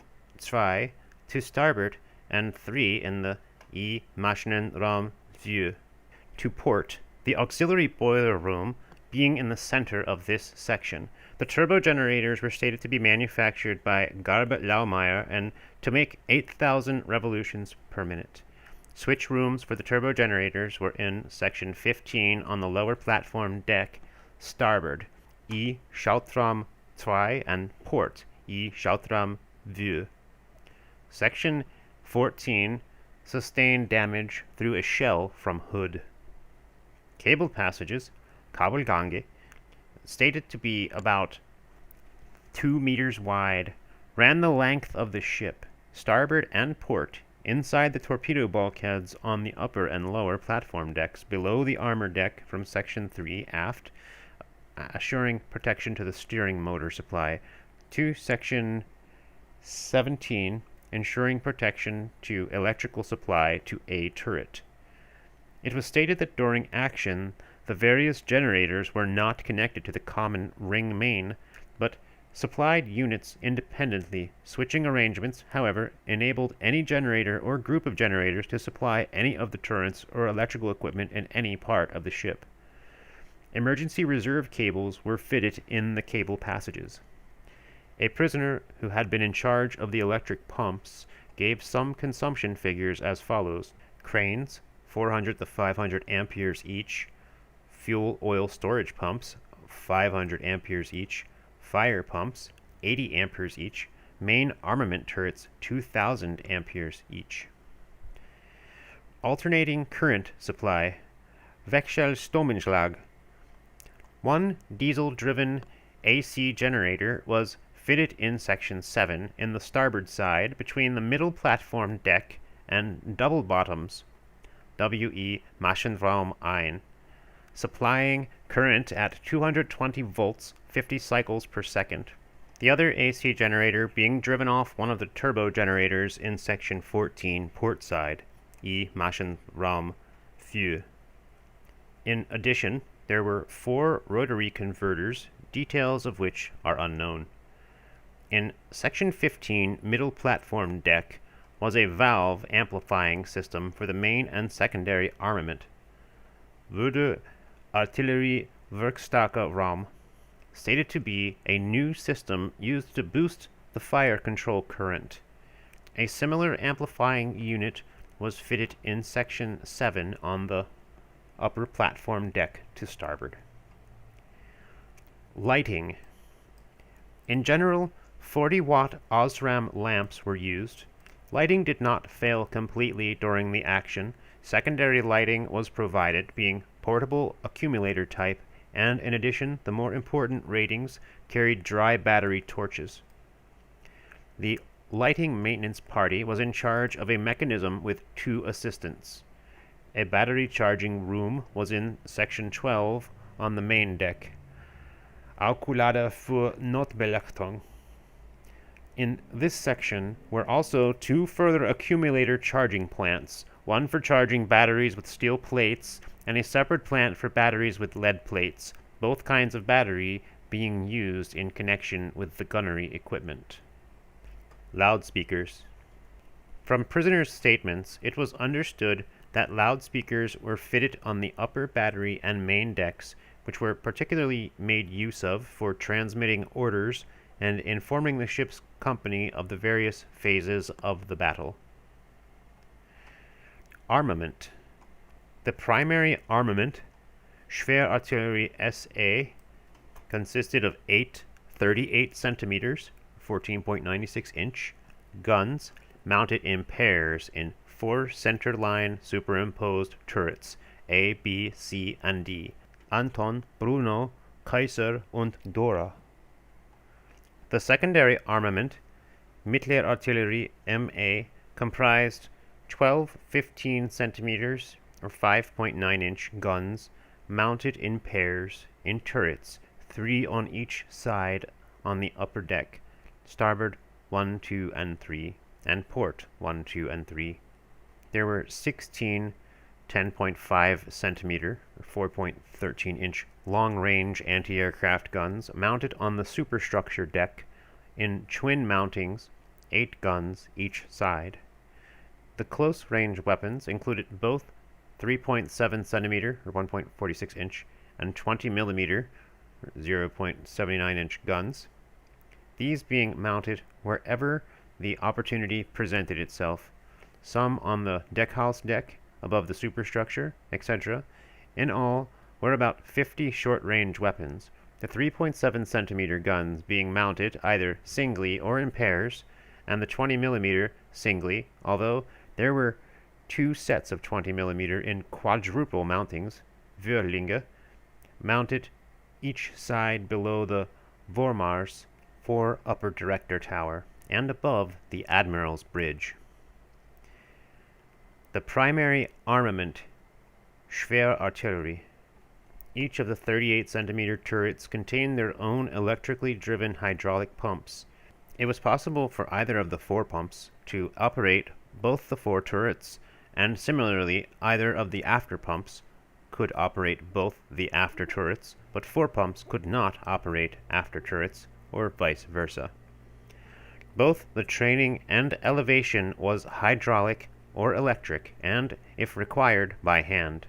II to starboard and 3 in the Maschinenraum II to port, the auxiliary boiler room being in the center of this section. The turbo generators were stated to be manufactured by Garbe Laumeyer and to make 8,000 revolutions per minute. Switch rooms for the turbo generators were in section 15 on the lower platform deck, starboard, I Schautram 2 and port, I Schautram 2. Section 14 sustained damage through a shell from hood. Cable passages, Kabelgange, stated to be about 2 meters wide, ran the length of the ship, starboard and port, inside the torpedo bulkheads on the upper and lower platform decks, below the armor deck from section 3 aft, assuring protection to the steering motor supply, to section 17, ensuring protection to electrical supply to a turret. It was stated that during action, the various generators were not connected to the common ring main, but supplied units independently. Switching arrangements, however, enabled any generator or group of generators to supply any of the turrets or electrical equipment in any part of the ship. Emergency reserve cables were fitted in the cable passages. A prisoner who had been in charge of the electric pumps gave some consumption figures as follows: cranes, 400 to 500 amperes each; fuel oil storage pumps, 500 amperes each; fire pumps, 80 amperes each; main armament turrets, 2,000 amperes each. Alternating current supply, Wechselstromanschlag. One diesel-driven AC generator was fitted in section 7 in the starboard side between the middle platform deck and double bottoms, WE Maschinenraum 1, supplying current at 220 volts, 50 cycles per second. The other AC generator being driven off one of the turbo generators in section 14 port side, I Maschinenraum 4. In addition, there were 4 rotary converters, details of which are unknown. In section 15 middle platform deck was a valve amplifying system for the main and secondary armament. Wurde Artillerie Werkstärke Raum, stated to be a new system used to boost the fire control current. A similar amplifying unit was fitted in section 7 on the upper platform deck to starboard. Lighting. In general, 40-watt Osram lamps were used. Lighting did not fail completely during the action. Secondary lighting was provided, being portable accumulator type, and in addition, the more important ratings carried dry battery torches. The lighting maintenance party was in charge of a mechanism with 2 assistants. A battery charging room was in section 12 on the main deck. Aukulade für Notbeleuchtung. In this section were also 2 further accumulator charging plants, one for charging batteries with steel plates and a separate plant for batteries with lead plates, both kinds of battery being used in connection with the gunnery equipment. Loudspeakers. From prisoners' statements, it was understood that loudspeakers were fitted on the upper battery and main decks, which were particularly made use of for transmitting orders and informing the ship's company of the various phases of the battle. Armament. The primary armament, Schwerartillerie SA, consisted of 8 38 centimeters, 14.96 inch guns mounted in pairs in 4 centerline superimposed turrets, A, B, C, and D, Anton, Bruno, Kaiser, und Dora. The secondary armament, Mittlerartillerie MA, comprised 12 15 centimeters or 5.9 inch guns mounted in pairs in turrets, 3 on each side on the upper deck, starboard 1, 2, and 3, and port 1, 2, and 3. There were 16 10.5 centimeter or 4.13 inch long-range anti-aircraft guns mounted on the superstructure deck in twin mountings, 8 guns each side. The close-range weapons included both 3.7 centimeter, or 1.46 inch, and 20 millimeter, 0.79 inch guns, these being mounted wherever the opportunity presented itself, some on the deckhouse deck, above the superstructure, etc. In all, were about 50 short-range weapons, the 3.7 centimeter guns being mounted either singly or in pairs, and the 20 millimeter singly, although there were 2 sets of 20 millimeter in quadruple mountings, Vierlinge, mounted each side below the Vormars for upper director tower, and above the Admiral's bridge. The primary armament, Schwer Artillery. Each of the 38 centimeter turrets contained their own electrically driven hydraulic pumps. It was possible for either of the 4 pumps to operate both the 4 turrets, and similarly either of the after pumps could operate both the after turrets, but 4 pumps could not operate after turrets, or vice versa. Both the training and elevation was hydraulic or electric, and, if required, by hand.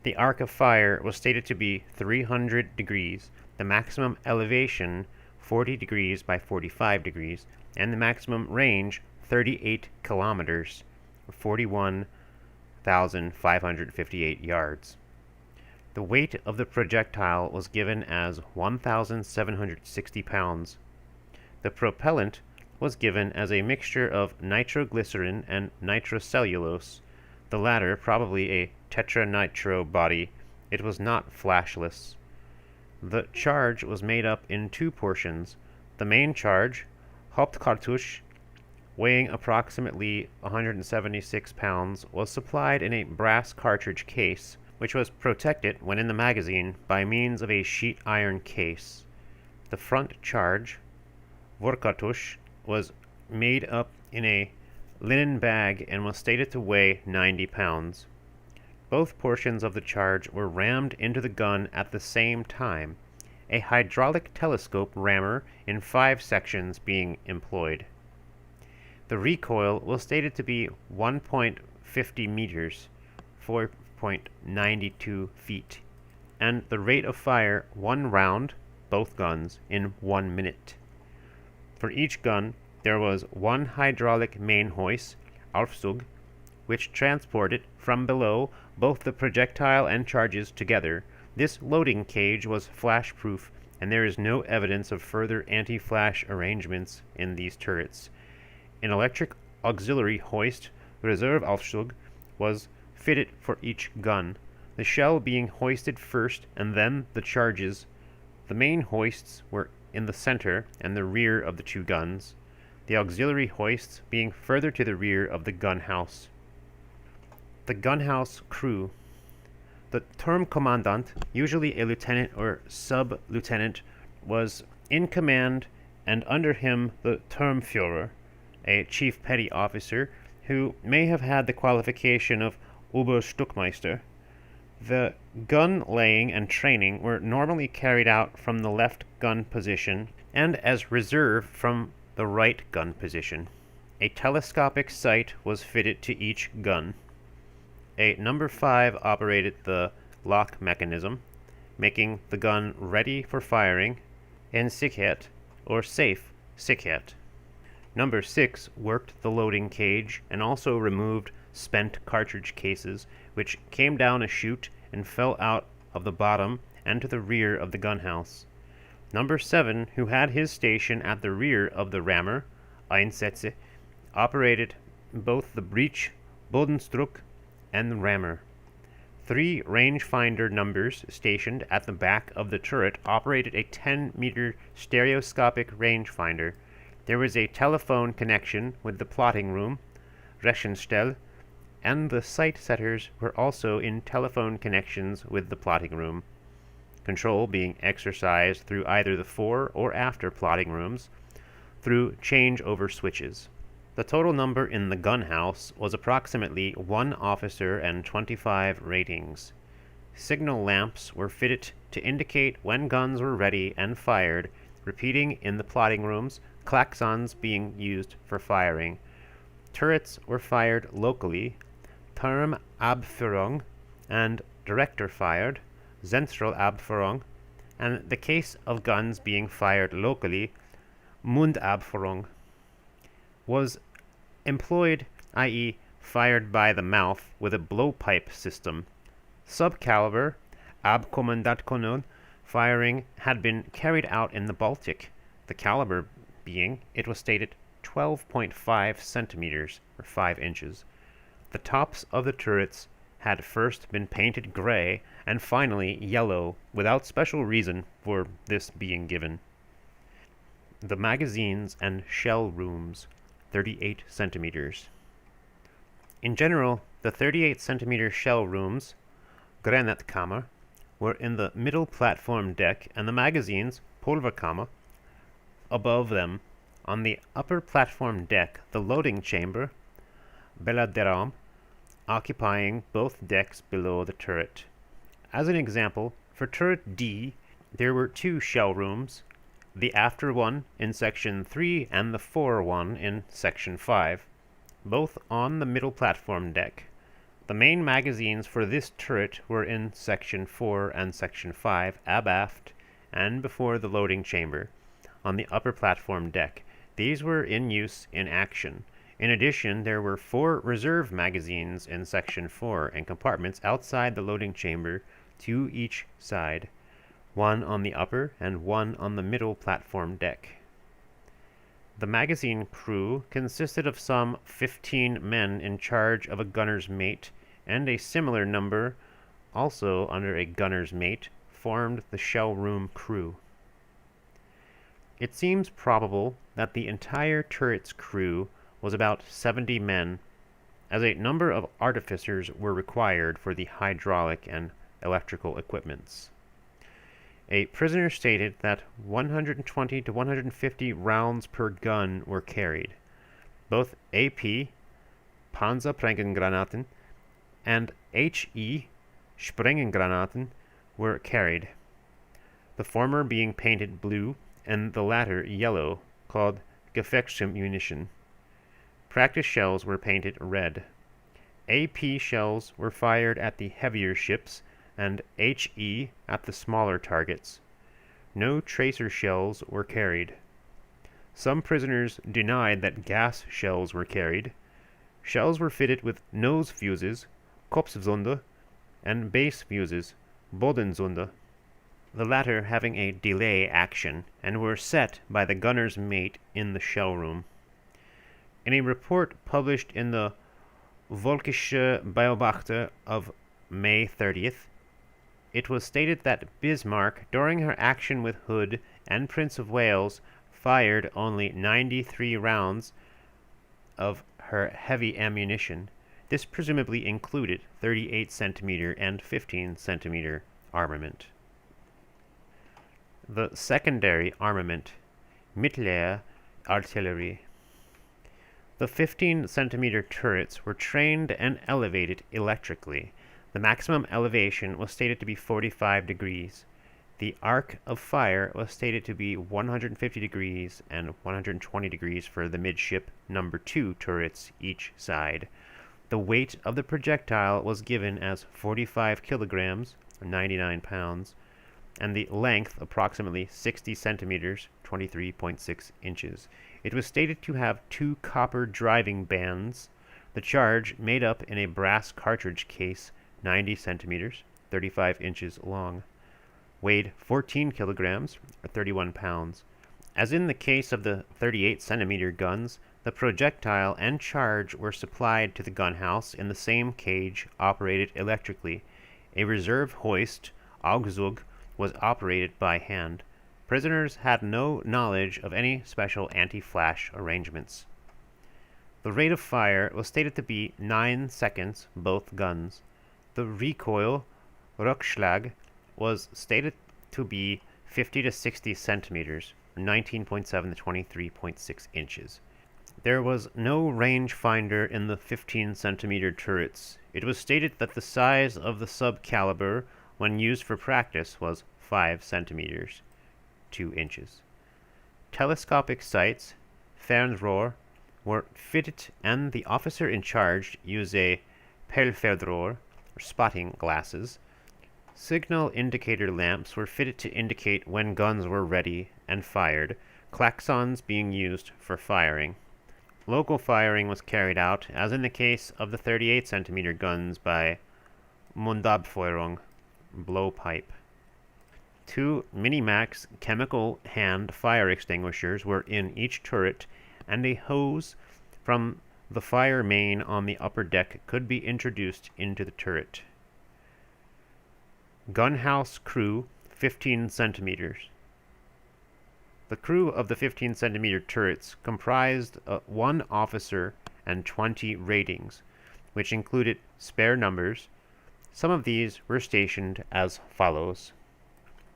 The arc of fire was stated to be 300 degrees, the maximum elevation 40 degrees by 45 degrees, and the maximum range 38 kilometers, 41,558 yards. The weight of the projectile was given as 1,760 pounds. The propellant was given as a mixture of nitroglycerin and nitrocellulose, the latter probably a tetranitro body. It was not flashless. The charge was made up in 2 portions. The main charge, Hauptkartusch, weighing approximately 176 pounds, was supplied in a brass cartridge case, which was protected when in the magazine by means of a sheet iron case. The front charge, Vorkartusch, was made up in a linen bag and was stated to weigh 90 pounds. Both portions of the charge were rammed into the gun at the same time, a hydraulic telescope rammer in 5 sections being employed. The recoil was stated to be 1.50 meters, 4.92 feet, and the rate of fire 1 round, both guns, in 1 minute. For each gun, there was 1 hydraulic main hoist, Aufzug, which transported from below both the projectile and charges together. This loading cage was flash-proof, and there is no evidence of further anti-flash arrangements in these turrets. An electric auxiliary hoist, Reserveaufzug, was fitted for each gun, the shell being hoisted first and then the charges. The main hoists were in the center and the rear of the 2 guns, the auxiliary hoists being further to the rear of the gun house. The gun house crew. The Turmkommandant, usually a lieutenant or sub-lieutenant, was in command, and under him the Turmführer, a chief petty officer, who may have had the qualification of Oberstuckmeister. The gun laying and training were normally carried out from the left gun position, and as reserve from the right gun position. A telescopic sight was fitted to each gun. A number 5 operated the lock mechanism, making the gun ready for firing, in Sicherheit, or safe Sicherheit. Number 6 worked the loading cage and also removed spent cartridge cases, which came down a chute and fell out of the bottom and to the rear of the gun house. Number 7, who had his station at the rear of the rammer, Einsätze, operated both the breech, Bodenstruck, and the rammer. 3 rangefinder numbers stationed at the back of the turret operated a 10-meter stereoscopic rangefinder. There was a telephone connection with the plotting room, Rechenstelle, and the sight setters were also in telephone connections with the plotting room, control being exercised through either the fore or after plotting rooms through changeover switches. The total number in the gun house was approximately 1 officer and 25 ratings. Signal lamps were fitted to indicate when guns were ready and fired, repeating in the plotting rooms, klaxons being used for firing. Turrets were fired locally, Turmabführung, and director fired, Central Abführung, and the case of guns being fired locally, Mundabführung, was employed, i.e., fired by the mouth with a blowpipe system. Subcaliber, Abkommandatkanon, firing had been carried out in the Baltic, the caliber being, it was stated, 12.5 centimeters, or 5 inches. The tops of the turrets had first been painted gray and finally yellow, without special reason for this being given. The magazines and shell rooms, 38 centimeters. In general, the 38 centimeter shell rooms, Granatkammer, were in the middle platform deck, and the magazines, Pulverkammer, above them. On the upper platform deck, the loading chamber, Beladeram, occupying both decks below the turret. As an example, for turret D, there were 2 shell rooms, the after one in section 3 and the fore one in section 5, both on the middle platform deck. The main magazines for this turret were in section 4 and section 5, abaft, and before the loading chamber, on the upper platform deck. These were in use in action. In addition, there were 4 reserve magazines in section 4 and compartments outside the loading chamber, 2 each side, 1 on the upper and 1 on the middle platform deck. The magazine crew consisted of some 15 men in charge of a gunner's mate, and a similar number, also under a gunner's mate, formed the shell room crew. It seems probable that the entire turret's crew was about 70 men, as a number of artificers were required for the hydraulic and electrical equipments. A prisoner stated that 120 to 150 rounds per gun were carried. Both AP, Panzerprenggranaten, and HE, Sprengengranaten, were carried, the former being painted blue and the latter yellow, called Gefechtsmunition. Practice shells were painted red. AP shells were fired at the heavier ships, and HE at the smaller targets. No tracer shells were carried. Some prisoners denied that gas shells were carried. Shells were fitted with nose fuses, Kopfzunde, and base fuses, Bodenzunde, the latter having a delay action, and were set by the gunner's mate in the shell room. In a report published in the Volkische Beobachter of May 30th, it was stated that Bismarck, during her action with Hood and Prince of Wales, fired only 93 rounds of her heavy ammunition. This presumably included 38 centimeter and 15 centimeter armament. The secondary armament, Mittlere Artillerie. The 15 centimeter turrets were trained and elevated electrically. The maximum elevation was stated to be 45 degrees. The arc of fire was stated to be 150 degrees and 120 degrees for the midship number 2 turrets each side. The weight of the projectile was given as 45 kilograms, or 99 pounds, and the length approximately 60 centimeters, 23.6 inches. It was stated to have 2 copper driving bands, the charge made up in a brass cartridge case, 90 centimeters, 35 inches long, weighed 14 kilograms, or 31 pounds. As in the case of the 38 centimeter guns, the projectile and charge were supplied to the gunhouse in the same cage operated electrically. A reserve hoist, Augsburg, was operated by hand. Prisoners had no knowledge of any special anti-flash arrangements. The rate of fire was stated to be 9 seconds, both guns. The recoil, Rückschlag, was stated to be 50 to 60 centimeters, 19.7 to 23.6 inches. There was no rangefinder in the 15 centimeter turrets. It was stated that the size of the subcaliber when used for practice was 5 centimeters, 2 inches. Telescopic sights, Fernrohr, were fitted, and the officer in charge used a Pelfeldrohr, or spotting glasses. Signal indicator lamps were fitted to indicate when guns were ready and fired, klaxons being used for firing. Local firing was carried out, as in the case of the 38 centimeter guns, by Mundabfeuerung, blowpipe. 2 Minimax chemical hand fire extinguishers were in each turret, and a hose from the fire main on the upper deck could be introduced into the turret. Gunhouse crew, 15 centimeters. The crew of the 15 centimeter turrets comprised 1 officer and 20 ratings, which included spare numbers. Some of these were stationed as follows.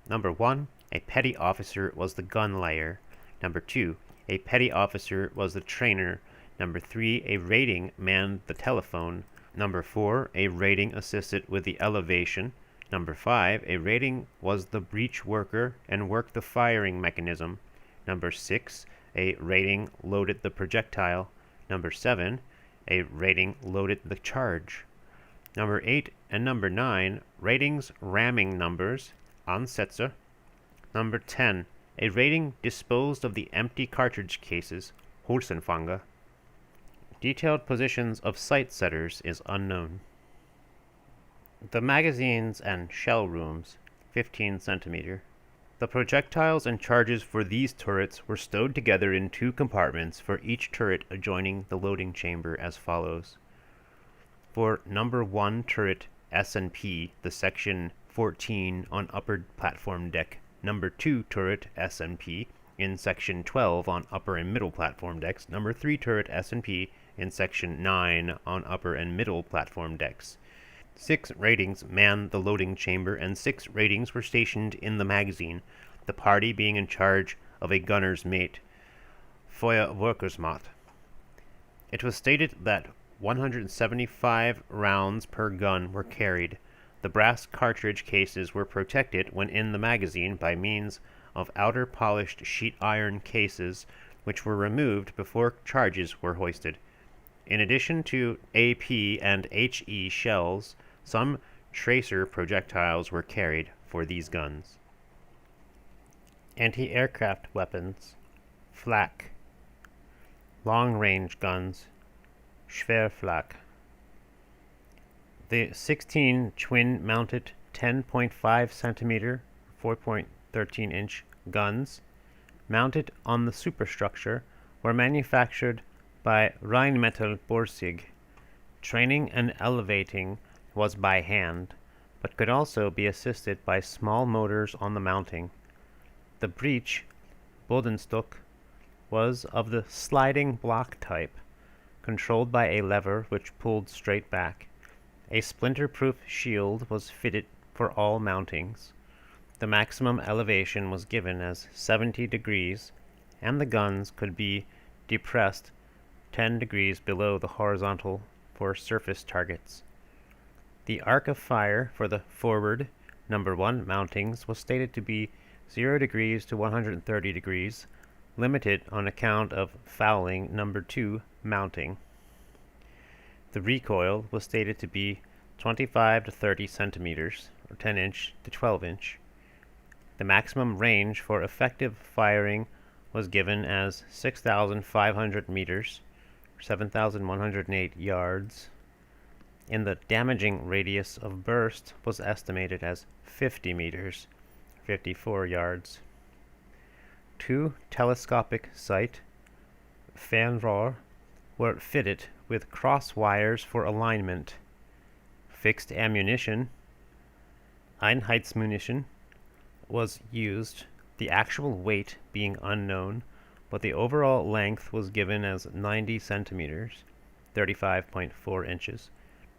Number 1, a petty officer was the gun layer. Number 2, a petty officer was the trainer. Number 3, a rating manned the telephone. Number 4, a rating assisted with the elevation. Number 5, a rating was the breech worker and worked the firing mechanism. Number 6, a rating loaded the projectile. Number 7, a rating loaded the charge. Number 8 and number 9, ratings ramming numbers, Ansätze. Number 10, a rating disposed of the empty cartridge cases, Holzenfanger. Detailed positions of sight setters is unknown. The magazines and shell rooms, 15 centimeter. The projectiles and charges for these turrets were stowed together in 2 compartments for each turret adjoining the loading chamber as follows. For number 1 turret S&P, the section 14 on upper platform deck. Number 2 turret S&P in section 12 on upper and middle platform decks. Number 3 turret S&P in section 9 on upper and middle platform decks. 6 ratings manned the loading chamber, and 6 ratings were stationed in the magazine, the party being in charge of a gunner's mate, Feuerwerkersmat. It was stated that 175 rounds per gun were carried. The brass cartridge cases were protected when in the magazine by means of outer polished sheet iron cases, which were removed before charges were hoisted. In addition to AP and HE shells, some tracer projectiles were carried for these guns. Anti-aircraft weapons, Flak. Long-range guns, Schwerflak. The 16 twin-mounted 10.5 centimeter, 4.13 inch guns, mounted on the superstructure, were manufactured by Rheinmetall Borsig. Training and elevating was by hand, but could also be assisted by small motors on the mounting. The breech, Bodenstock, was of the sliding block type, controlled by a lever which pulled straight back. A splinter-proof shield was fitted for all mountings. The maximum elevation was given as 70 degrees, and the guns could be depressed 10 degrees below the horizontal for surface targets. The arc of fire for the forward number 1 mountings was stated to be 0 degrees to 130 degrees, limited on account of fouling number 2 mounting. The recoil was stated to be 25 to 30 centimeters, or 10 inch to 12 inch. The maximum range for effective firing was given as 6,500 meters, 7,108 yards, and the damaging radius of burst was estimated as 50 meters, 54 yards. 2 telescopic sight, Fernrohr, were fitted with cross wires for alignment. Fixed ammunition, Einheitsmunition, was used, the actual weight being unknown, but the overall length was given as 90 centimeters, 35.4 inches,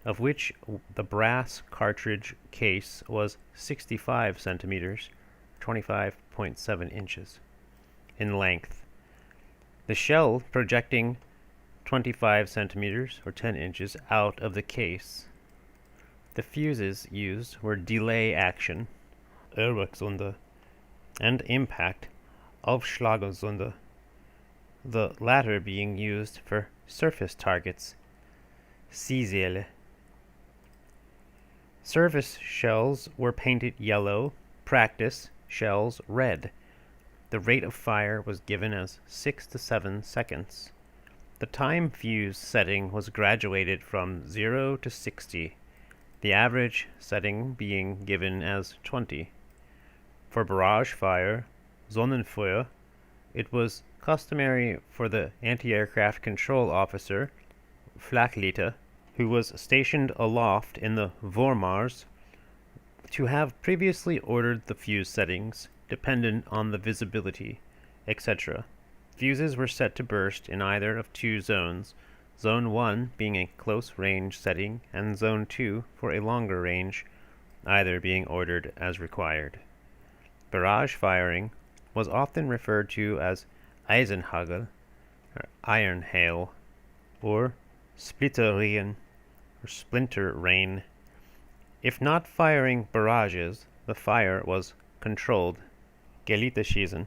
of which the brass cartridge case was 65 centimeters, 25.7 inches, in length. The shell projecting 25 centimeters, or 10 inches, out of the case. The fuses used were delay action, Irrwechselnde, and impact, Aufschlagsonde, the latter being used for surface targets, Zielseele. Service shells were painted yellow, practice shells red. The rate of fire was given as 6 to 7 seconds. The time fuse setting was graduated from 0 to 60, the average setting being given as 20. For barrage fire, Sonnenfeuer, it was customary for the anti-aircraft control officer, Flakleiter, who was stationed aloft in the Vormars, to have previously ordered the fuse settings, dependent on the visibility, etc. Fuses were set to burst in either of two zones, Zone 1 being a close range setting, and Zone 2 for a longer range, either being ordered as required. Barrage firing was often referred to as Eisenhagel, or iron hail, or Splitterregen, or splinter rain. If not firing barrages, the fire was controlled, Geliteschießen.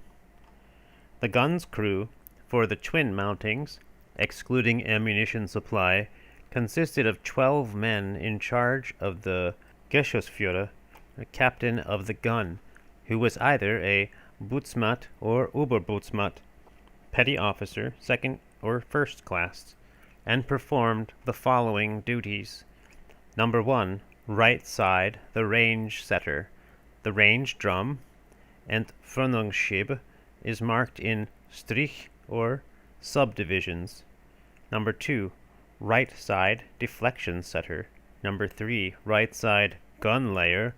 The gun's crew, for the twin mountings, excluding ammunition supply, consisted of 12 men in charge of the Geschossführer, the captain of the gun, who was either a Bootsmat or Oberbootsmat, petty officer, second or first class, and performed the following duties. Number 1, right side, the range setter. The range drum and Frönungsscheibe is marked in Strich or subdivisions. Number 2, right side, deflection setter. Number 3, right side, gun layer,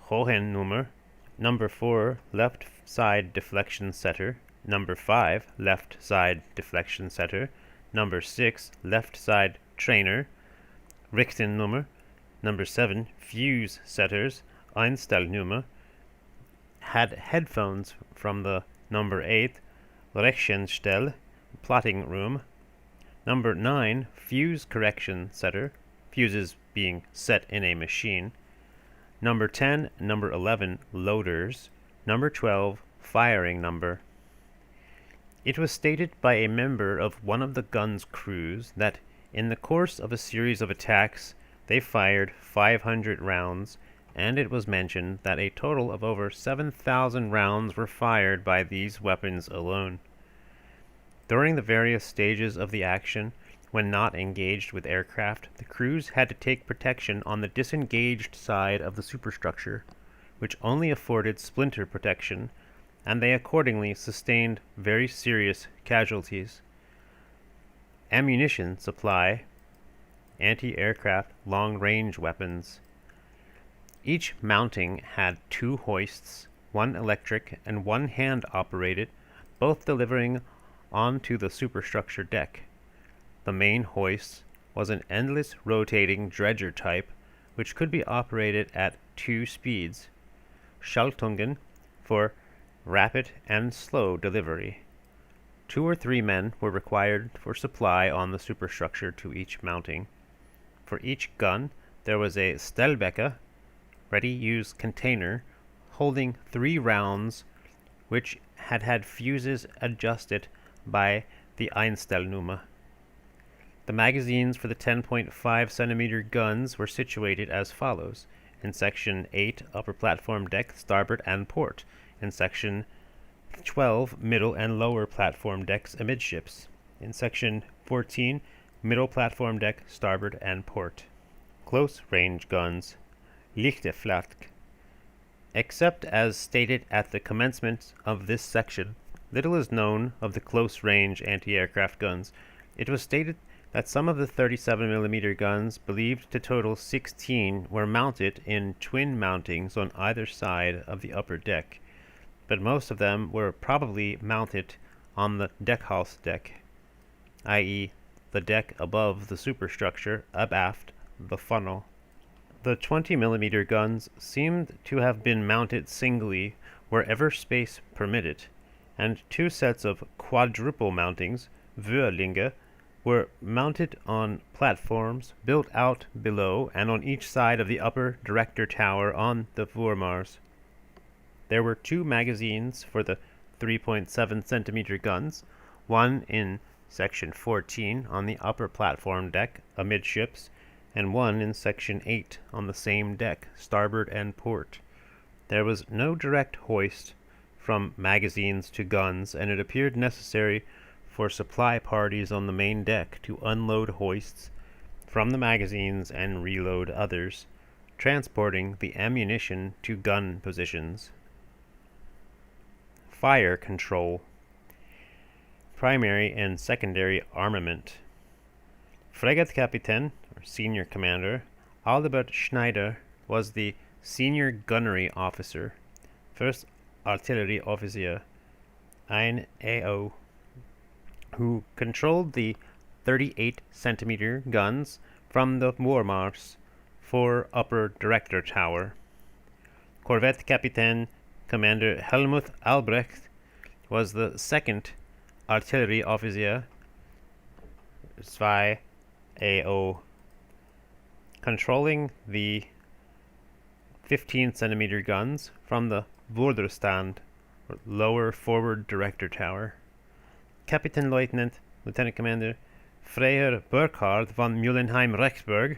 Hohennummer. Number 4, left side deflection setter. Number 5, left side deflection setter. Number 6, left side trainer, Richtennummer. Number 7, fuse setters, Einstellnummer, had headphones from the number 8, Rechenstelle, plotting room. Number 9, fuse correction setter, fuses being set in a machine. Number 10, number 11, loaders. Number 12, firing number. It was stated by a member of one of the gun's crews that in the course of a series of attacks they fired 500 rounds, and it was mentioned that a total of over 7,000 rounds were fired by these weapons alone. During the various stages of the action, when not engaged with aircraft, the crews had to take protection on the disengaged side of the superstructure, which only afforded splinter protection, and they accordingly sustained very serious casualties. Ammunition supply, anti-aircraft long-range weapons. Each mounting had 2 hoists, one electric and one hand-operated, both delivering onto the superstructure deck. The main hoist was an endless rotating dredger type, which could be operated at 2 speeds, Schaltungen for rapid and slow delivery. 2 or 3 men were required for supply on the superstructure to each mounting. For each gun, there was a Stellbecker, ready-use container, holding 3 rounds, which had fuses adjusted by the Einstellnummer. The magazines for the 10.5 centimeter guns were situated as follows: in Section 8, upper platform deck, starboard and port; in Section 12, middle and lower platform decks amidships; in Section 14, middle platform deck, starboard and port. Close range guns, Lichteflatk. Except as stated at the commencement of this section, little is known of the close-range anti-aircraft guns. It was stated that some of the 37mm guns, believed to total 16, were mounted in twin mountings on either side of the upper deck, but most of them were probably mounted on the deckhouse deck, i.e. the deck above the superstructure, abaft the funnel. The 20mm guns seemed to have been mounted singly wherever space permitted, and 2 sets of quadruple mountings, Wörlinge, were mounted on platforms built out below and on each side of the upper director tower on the Vormars. There were 2 magazines for the 3.7 centimeter guns, one in Section 14 on the upper platform deck amidships, and one in Section 8 on the same deck, starboard and port. There was no direct hoist from magazines to guns, and it appeared necessary for supply parties on the main deck to unload hoists from the magazines and reload others, transporting the ammunition to gun positions. Fire control. Primary and secondary armament. Fregattkaptein, or senior commander, Albert Schneider was the senior gunnery officer, first artillery officer, ein AO, who controlled the 38-centimeter guns from the Wehrmacht's fore upper director tower. Korvettkaptein Commander Helmuth Albrecht was the second artillery officer, zwei AO, controlling the 15-centimeter guns from the Vorderstand, or lower forward director tower. Kapitänleutnant, Lieutenant Commander Freiherr Burkhard von Müllenheim-Rexburg,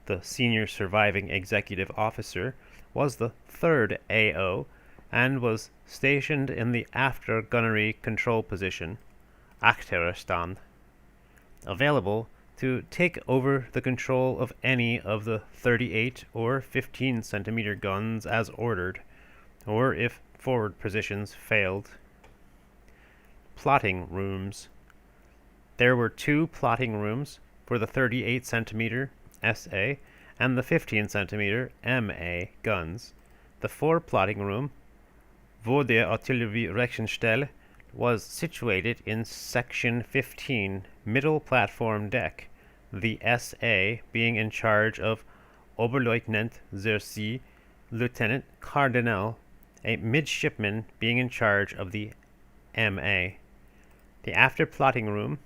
the senior surviving executive officer, was the third AO and was stationed in the after gunnery control position, Achterstand, available to take over the control of any of the 38 or 15-centimeter guns as ordered, or if forward positions failed. Plotting rooms. There were two plotting rooms for the 38-centimeter SA and the 15-centimeter MA guns. The fore-plotting room, vor der Artillerierechenstelle, was situated in Section 15, middle platform deck, the SA being in charge of Oberleutnant zur See, Lieutenant Cardinal, a midshipman being in charge of the MA. The after-plotting room,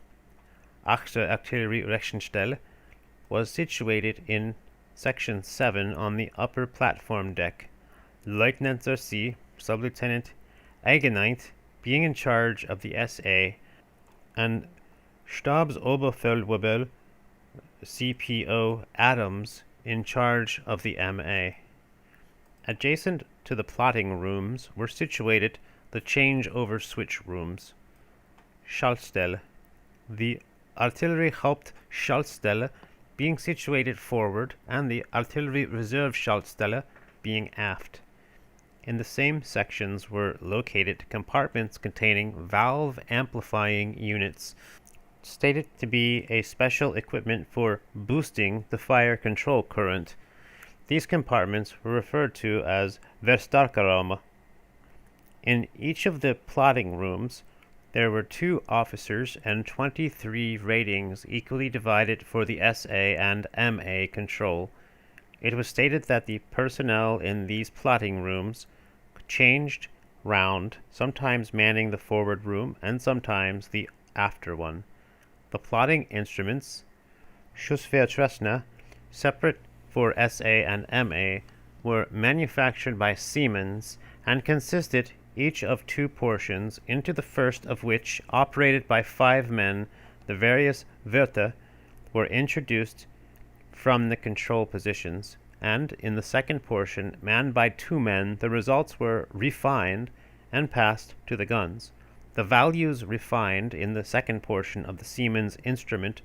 Achter Artillerierechenstelle, was situated in Section 7 on the upper platform deck, Lieutenant zur See, Sublieutenant Eigeneit, being in charge of the SA, and Stabsoberfeldwebel CPO Adams in charge of the MA. Adjacent to the plotting rooms were situated the changeover switch rooms, Schaltstelle, the Artillery Hauptschaltstelle being situated forward and the Artillery Reserve Schaltstelle being aft. In the same sections were located compartments containing valve amplifying units, stated to be a special equipment for boosting the fire control current. These compartments were referred to as Verstärkerraum. In each of the plotting rooms, there were 2 officers and 23 ratings equally divided for the SA and MA control. It was stated that the personnel in these plotting rooms changed round, sometimes manning the forward room and sometimes the after one. The plotting instruments, Schusswehrtresna, separate for SA and MA, were manufactured by Siemens and consisted each of 2 portions, into the first of which, operated by 5 men, the various Wörter were introduced from the control positions, and in the second portion, manned by 2 men, the results were refined and passed to the guns. The values refined in the second portion of the Siemens instrument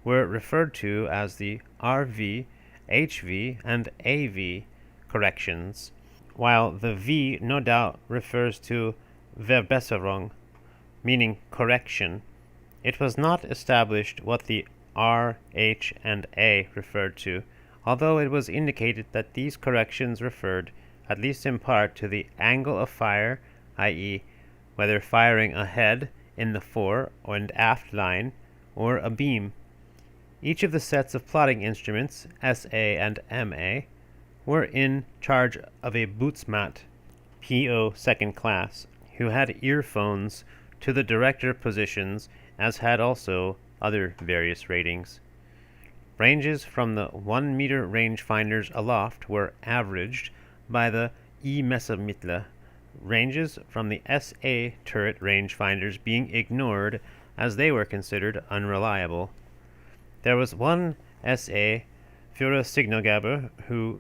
were referred to as the RV, HV, and AV corrections, while the V no doubt refers to Verbesserung, meaning correction. It was not established what the R, H, and A referred to, although it was indicated that these corrections referred, at least in part, to the angle of fire, i.e., whether firing ahead in the fore and aft line, or abeam. Each of the sets of plotting instruments, SA and MA, were in charge of a bootsmat, PO second class, who had earphones to the director positions, as had also other various ratings. Ranges from the 1-meter rangefinders aloft were averaged by the E-Messermittler, ranges from the SA turret rangefinders being ignored as they were considered unreliable. There was one SA Führer Signalgeber, who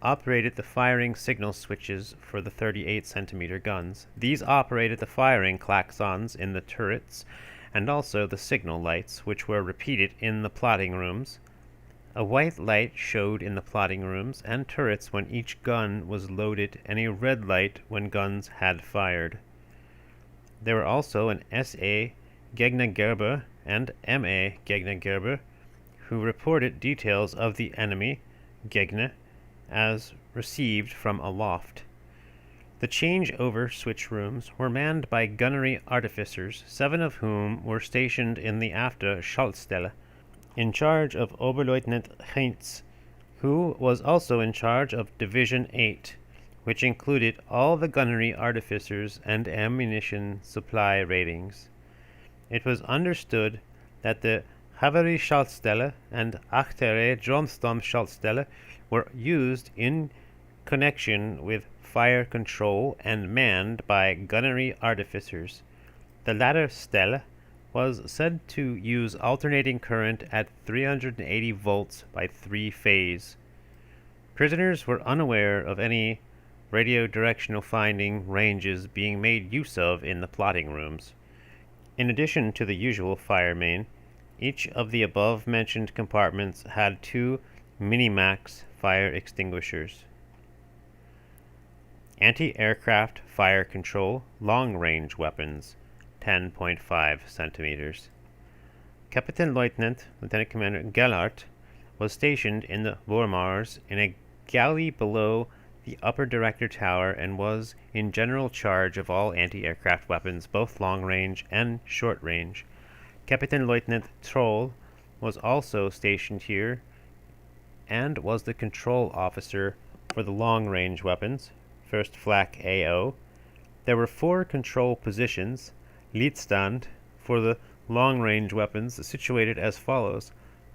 operated the firing signal switches for the 38-centimeter guns. These operated the firing klaxons in the turrets and also the signal lights, which were repeated in the plotting rooms. A white light showed in the plotting rooms and turrets when each gun was loaded, and a red light when guns had fired. There were also an SA Gegnergeber and MA Gegnergeber, who reported details of the enemy, Gegner, as received from aloft. The changeover switch rooms were manned by gunnery artificers, 7 of whom were stationed in the after Schaltstelle, in charge of Oberleutnant Heinz, who was also in charge of Division 8, which included all the gunnery artificers and ammunition supply ratings. It was understood that the Haveri Schaltstelle and Achtere Dronstom Schaltstelle were used in connection with fire control and manned by gunnery artificers. The latter stele was said to use alternating current at 380 volts by 3-phase. Prisoners were unaware of any radio directional finding ranges being made use of in the plotting rooms. In addition to the usual fire main, each of the above-mentioned compartments had 2 Minimax fire extinguishers. Anti-aircraft fire control long-range weapons, 10.5 centimeters. Kapitänleutnant Lieutenant Commander Gellert was stationed in the Vormars in a galley below the upper director tower and was in general charge of all anti-aircraft weapons, both long-range and short-range. Kapitänleutnant Troll was also stationed here and was the control officer for the long-range weapons, 1st Flak AO. There were 4 control positions, Leitstand, for the long-range weapons, situated as follows: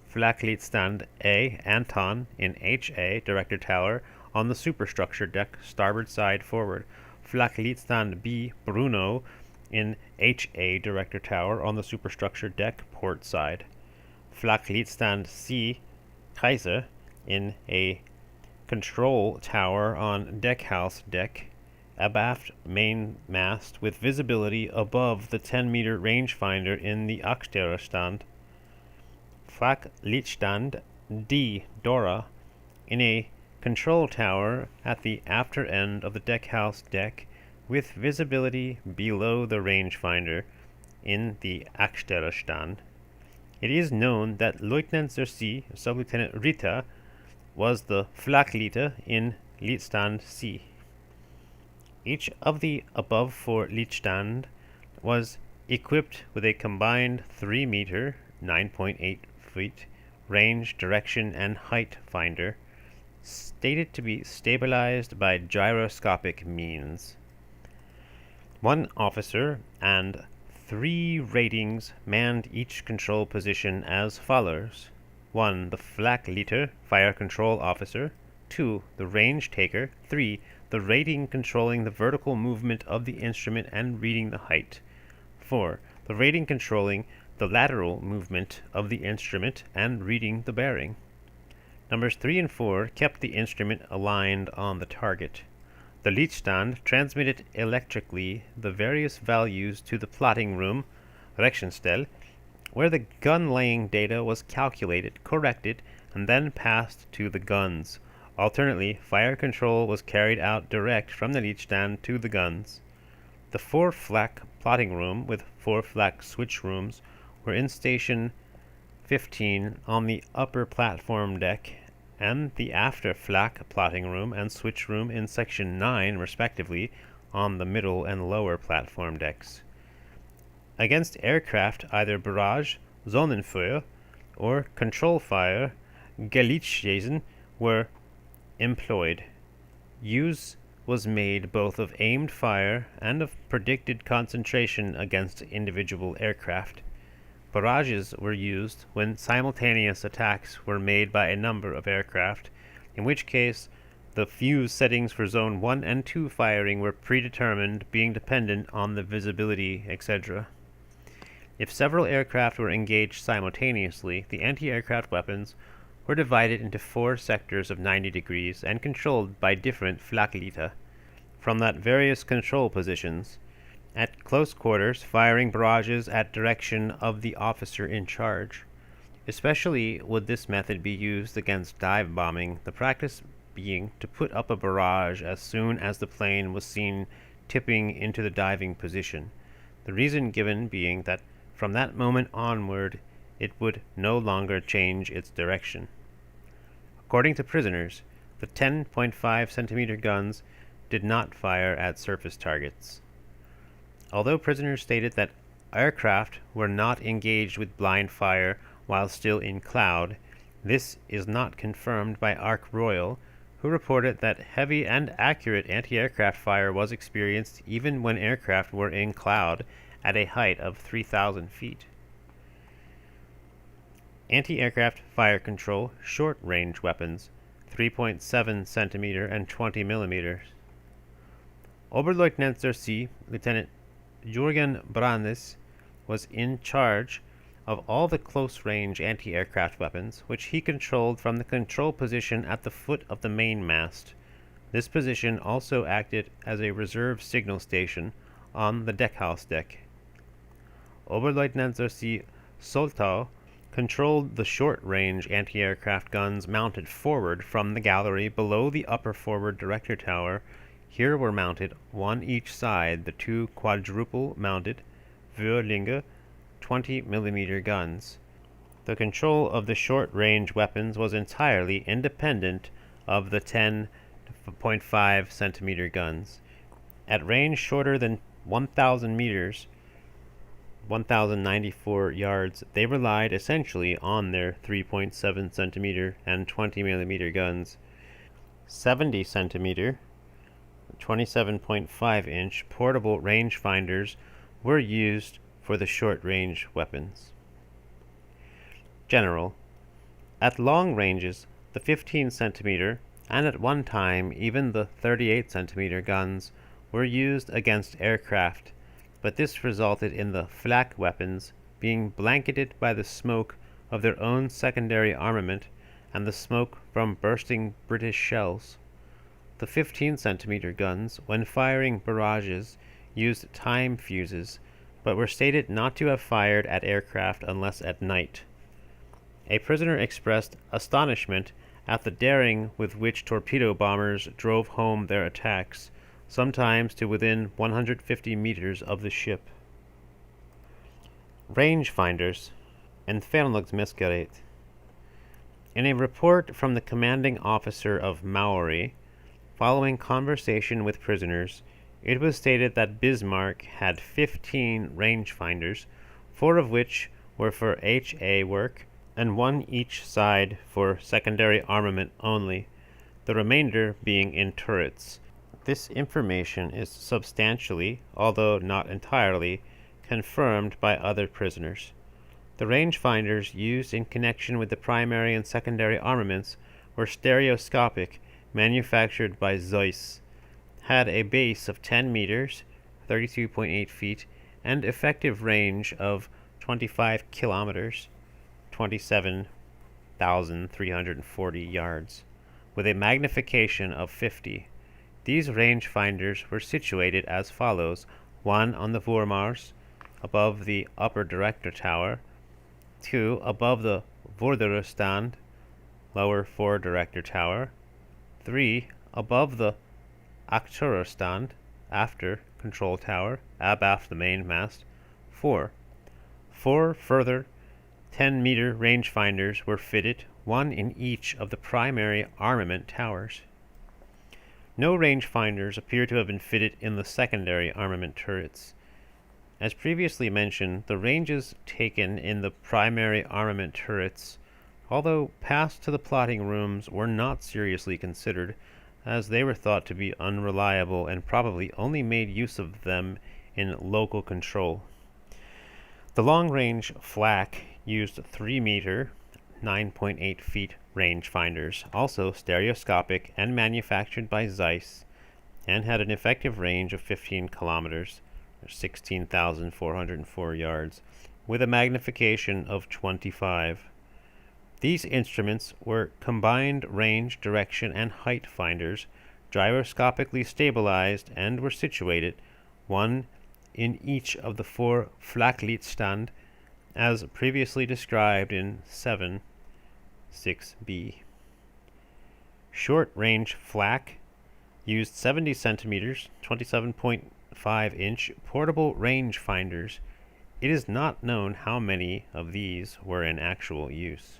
Flak Leitstand A, Anton, in HA, Director Tower, on the superstructure deck, starboard side forward. Flak Leitstand B, Bruno, in HA, Director Tower, on the superstructure deck, port side. Flak Leitstand C, Kaiser, in a control tower on deckhouse deck, abaft mainmast, with visibility above the 10-meter rangefinder in the Achterstand. Flak Leitstand D, Dora, in a control tower at the after end of the deckhouse deck, with visibility below the rangefinder in the Achterstand. It is known that Lieutenant zur See, Sub-Lieutenant Ritter, was the Flakleiter in Leitstand C. Each of the above 4 Leitstand was equipped with a combined 3-meter, 9.8 feet, range, direction, and height finder, stated to be stabilized by gyroscopic means. 1 officer and 3 ratings manned each control position as follows: 1. The Flakleiter, fire control officer; 2. The range taker; 3. The rating controlling the vertical movement of the instrument and reading the height; 4. The rating controlling the lateral movement of the instrument and reading the bearing. Numbers 3 and 4 kept the instrument aligned on the target. The Leitstand transmitted electrically the various values to the plotting room, Rechenstelle, where the gun-laying data was calculated, corrected, and then passed to the guns. Alternately, fire control was carried out direct from the Leitstand to the guns. The 4-flak plotting room with 4-flak switch rooms were in Station 15 on the upper platform deck, and the after-flak plotting room and switch room in Section 9, respectively, on the middle and lower platform decks. Against aircraft, either barrage, Sonnenfeuer, or control fire, Galitzschießen, were employed. Use was made both of aimed fire and of predicted concentration against individual aircraft. Barrages were used when simultaneous attacks were made by a number of aircraft, in which case the fuse settings for Zone 1 and 2 firing were predetermined, being dependent on the visibility, etc. If several aircraft were engaged simultaneously, the anti-aircraft weapons were divided into 4 sectors of 90 degrees and controlled by different Flaklichter. From that various control positions, at close quarters, firing barrages at direction of the officer in charge. Especially would this method be used against dive bombing, the practice being to put up a barrage as soon as the plane was seen tipping into the diving position, the reason given being that from that moment onward it would no longer change its direction. According to prisoners, the 10.5 centimeter guns did not fire at surface targets. Although prisoners stated that aircraft were not engaged with blind fire while still in cloud, this is not confirmed by Ark Royal, who reported that heavy and accurate anti-aircraft fire was experienced even when aircraft were in cloud at a height of 3,000 feet. Anti-aircraft fire control short-range weapons, 3.7 centimeter and 20 millimeters. Oberleutnant zur See, Lieutenant Jürgen Brandes, was in charge of all the close-range anti-aircraft weapons, which he controlled from the control position at the foot of the mainmast. This position also acted as a reserve signal station on the deckhouse deck. Oberleutnant zur See Soltau controlled the short-range anti-aircraft guns mounted forward from the gallery below the upper forward director tower. Here were mounted, one each side, the 2 quadruple-mounted Vierlinge 20 millimeter guns. The control of the short-range weapons was entirely independent of the 10.5 centimeter guns. At range shorter than 1,000 meters, 1,094 yards, they relied essentially on their 3.7 centimeter and 20 millimeter guns. 70 centimeter, 27.5 inch portable rangefinders were used for the short-range weapons. General. At long ranges, the 15 centimeter and at one time even the 38 centimeter guns were used against aircraft, but this resulted in the flak weapons being blanketed by the smoke of their own secondary armament and the smoke from bursting British shells. The 15 centimeter guns, when firing barrages, used time fuses, but were stated not to have fired at aircraft unless at night. A prisoner expressed astonishment at the daring with which torpedo bombers drove home their attacks, sometimes to within 150 meters of the ship. Rangefinders, Entfernungsmessgerät. In a report from the commanding officer of Maori, following conversation with prisoners, it was stated that Bismarck had 15 rangefinders, 4 of which were for HA work, and 1 each side for secondary armament only, the remainder being in turrets. This information is substantially, although not entirely, confirmed by other prisoners. The rangefinders used in connection with the primary and secondary armaments were stereoscopic, manufactured by Zeiss, had a base of 10 meters, 32.8 feet, and effective range of 25 kilometers, 27,340 yards, with a magnification of 50. These rangefinders were situated as follows: 1 on the Voormars, above the upper director tower, 2 above the Vordere stand, lower fore director tower, 3 above the Achterer stand, after control tower, abaft the mainmast, 4 further 10-meter rangefinders were fitted, 1 in each of the primary armament towers. No rangefinders appear to have been fitted in the secondary armament turrets. As previously mentioned, the ranges taken in the primary armament turrets, although passed to the plotting rooms, were not seriously considered, as they were thought to be unreliable and probably only made use of them in local control. The long-range flak used 3-meter, 9.8 feet rangefinders, also stereoscopic and manufactured by Zeiss, and had an effective range of 15 kilometers, 16,404 yards, with a magnification of 25. These instruments were combined range, direction, and height finders, gyroscopically stabilized, and were situated, one in each of the 4 Flaklichtstand, as previously described in 7.6b. Short-range flak used 70 centimeters, 27.5-inch portable range finders. It is not known how many of these were in actual use.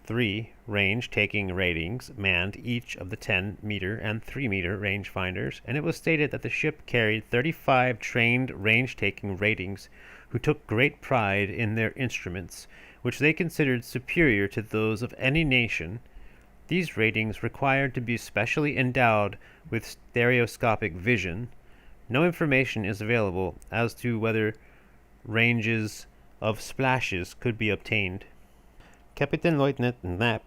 3 range-taking ratings manned each of the 10-meter and 3-meter rangefinders, and it was stated that the ship carried 35 trained range-taking ratings who took great pride in their instruments, which they considered superior to those of any nation. These ratings required to be specially endowed with stereoscopic vision. No information is available as to whether ranges of splashes could be obtained. Kapitänleutnant Knapp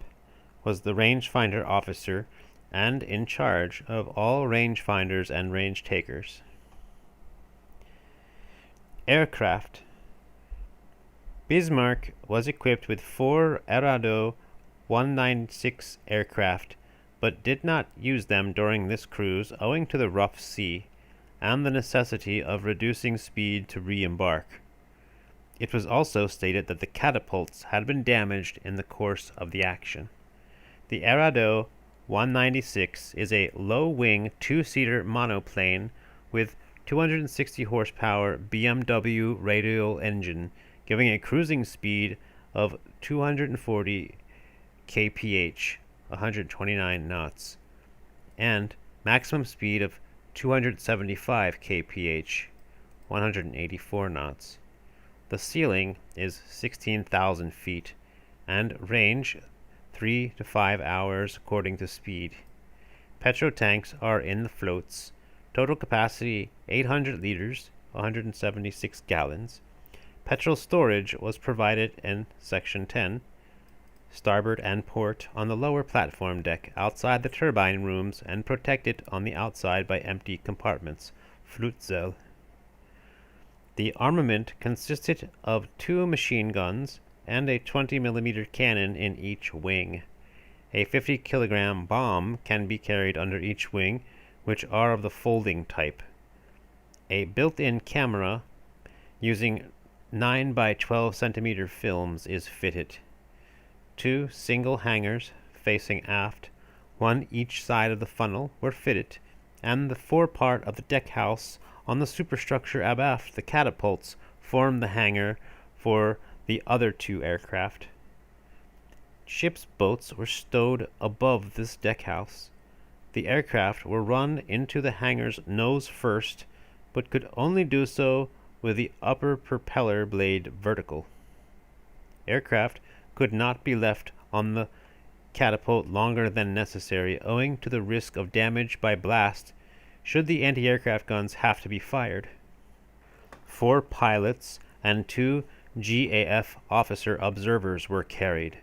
was the rangefinder officer and in charge of all rangefinders and range takers. Aircraft. Bismarck was equipped with 4 Arado 196 aircraft, but did not use them during this cruise owing to the rough sea and the necessity of reducing speed to re-embark. It was also stated that the catapults had been damaged in the course of the action. The Arado 196 is a low-wing 2-seater monoplane with 260 horsepower BMW radial engine, giving a cruising speed of 240 kph, 129 knots, and maximum speed of 275 kph, 184 knots. The ceiling is 16,000 feet, and range 3 to 5 hours according to speed. Petro tanks are in the floats. Total capacity 800 liters, 176 gallons. Petrol storage was provided in Section 10, starboard and port, on the lower platform deck outside the turbine rooms and protected on the outside by empty compartments, Flutzeil. The armament consisted of 2 machine guns and a 20mm cannon in each wing. A 50-kilogram bomb can be carried under each wing, which are of the folding type. A built-in camera using 9 by 12 centimeter films is fitted. 2 single hangars facing aft, one each side of the funnel, were fitted, and the forepart of the deck house on the superstructure abaft the catapults formed the hangar for the other 2 aircraft. Ship's boats were stowed above this deck house. The aircraft were run into the hangar's nose first, but could only do so with the upper propeller blade vertical. Aircraft could not be left on the catapult longer than necessary owing to the risk of damage by blast should the anti-aircraft guns have to be fired. 4 pilots and 2 GAF officer observers were carried.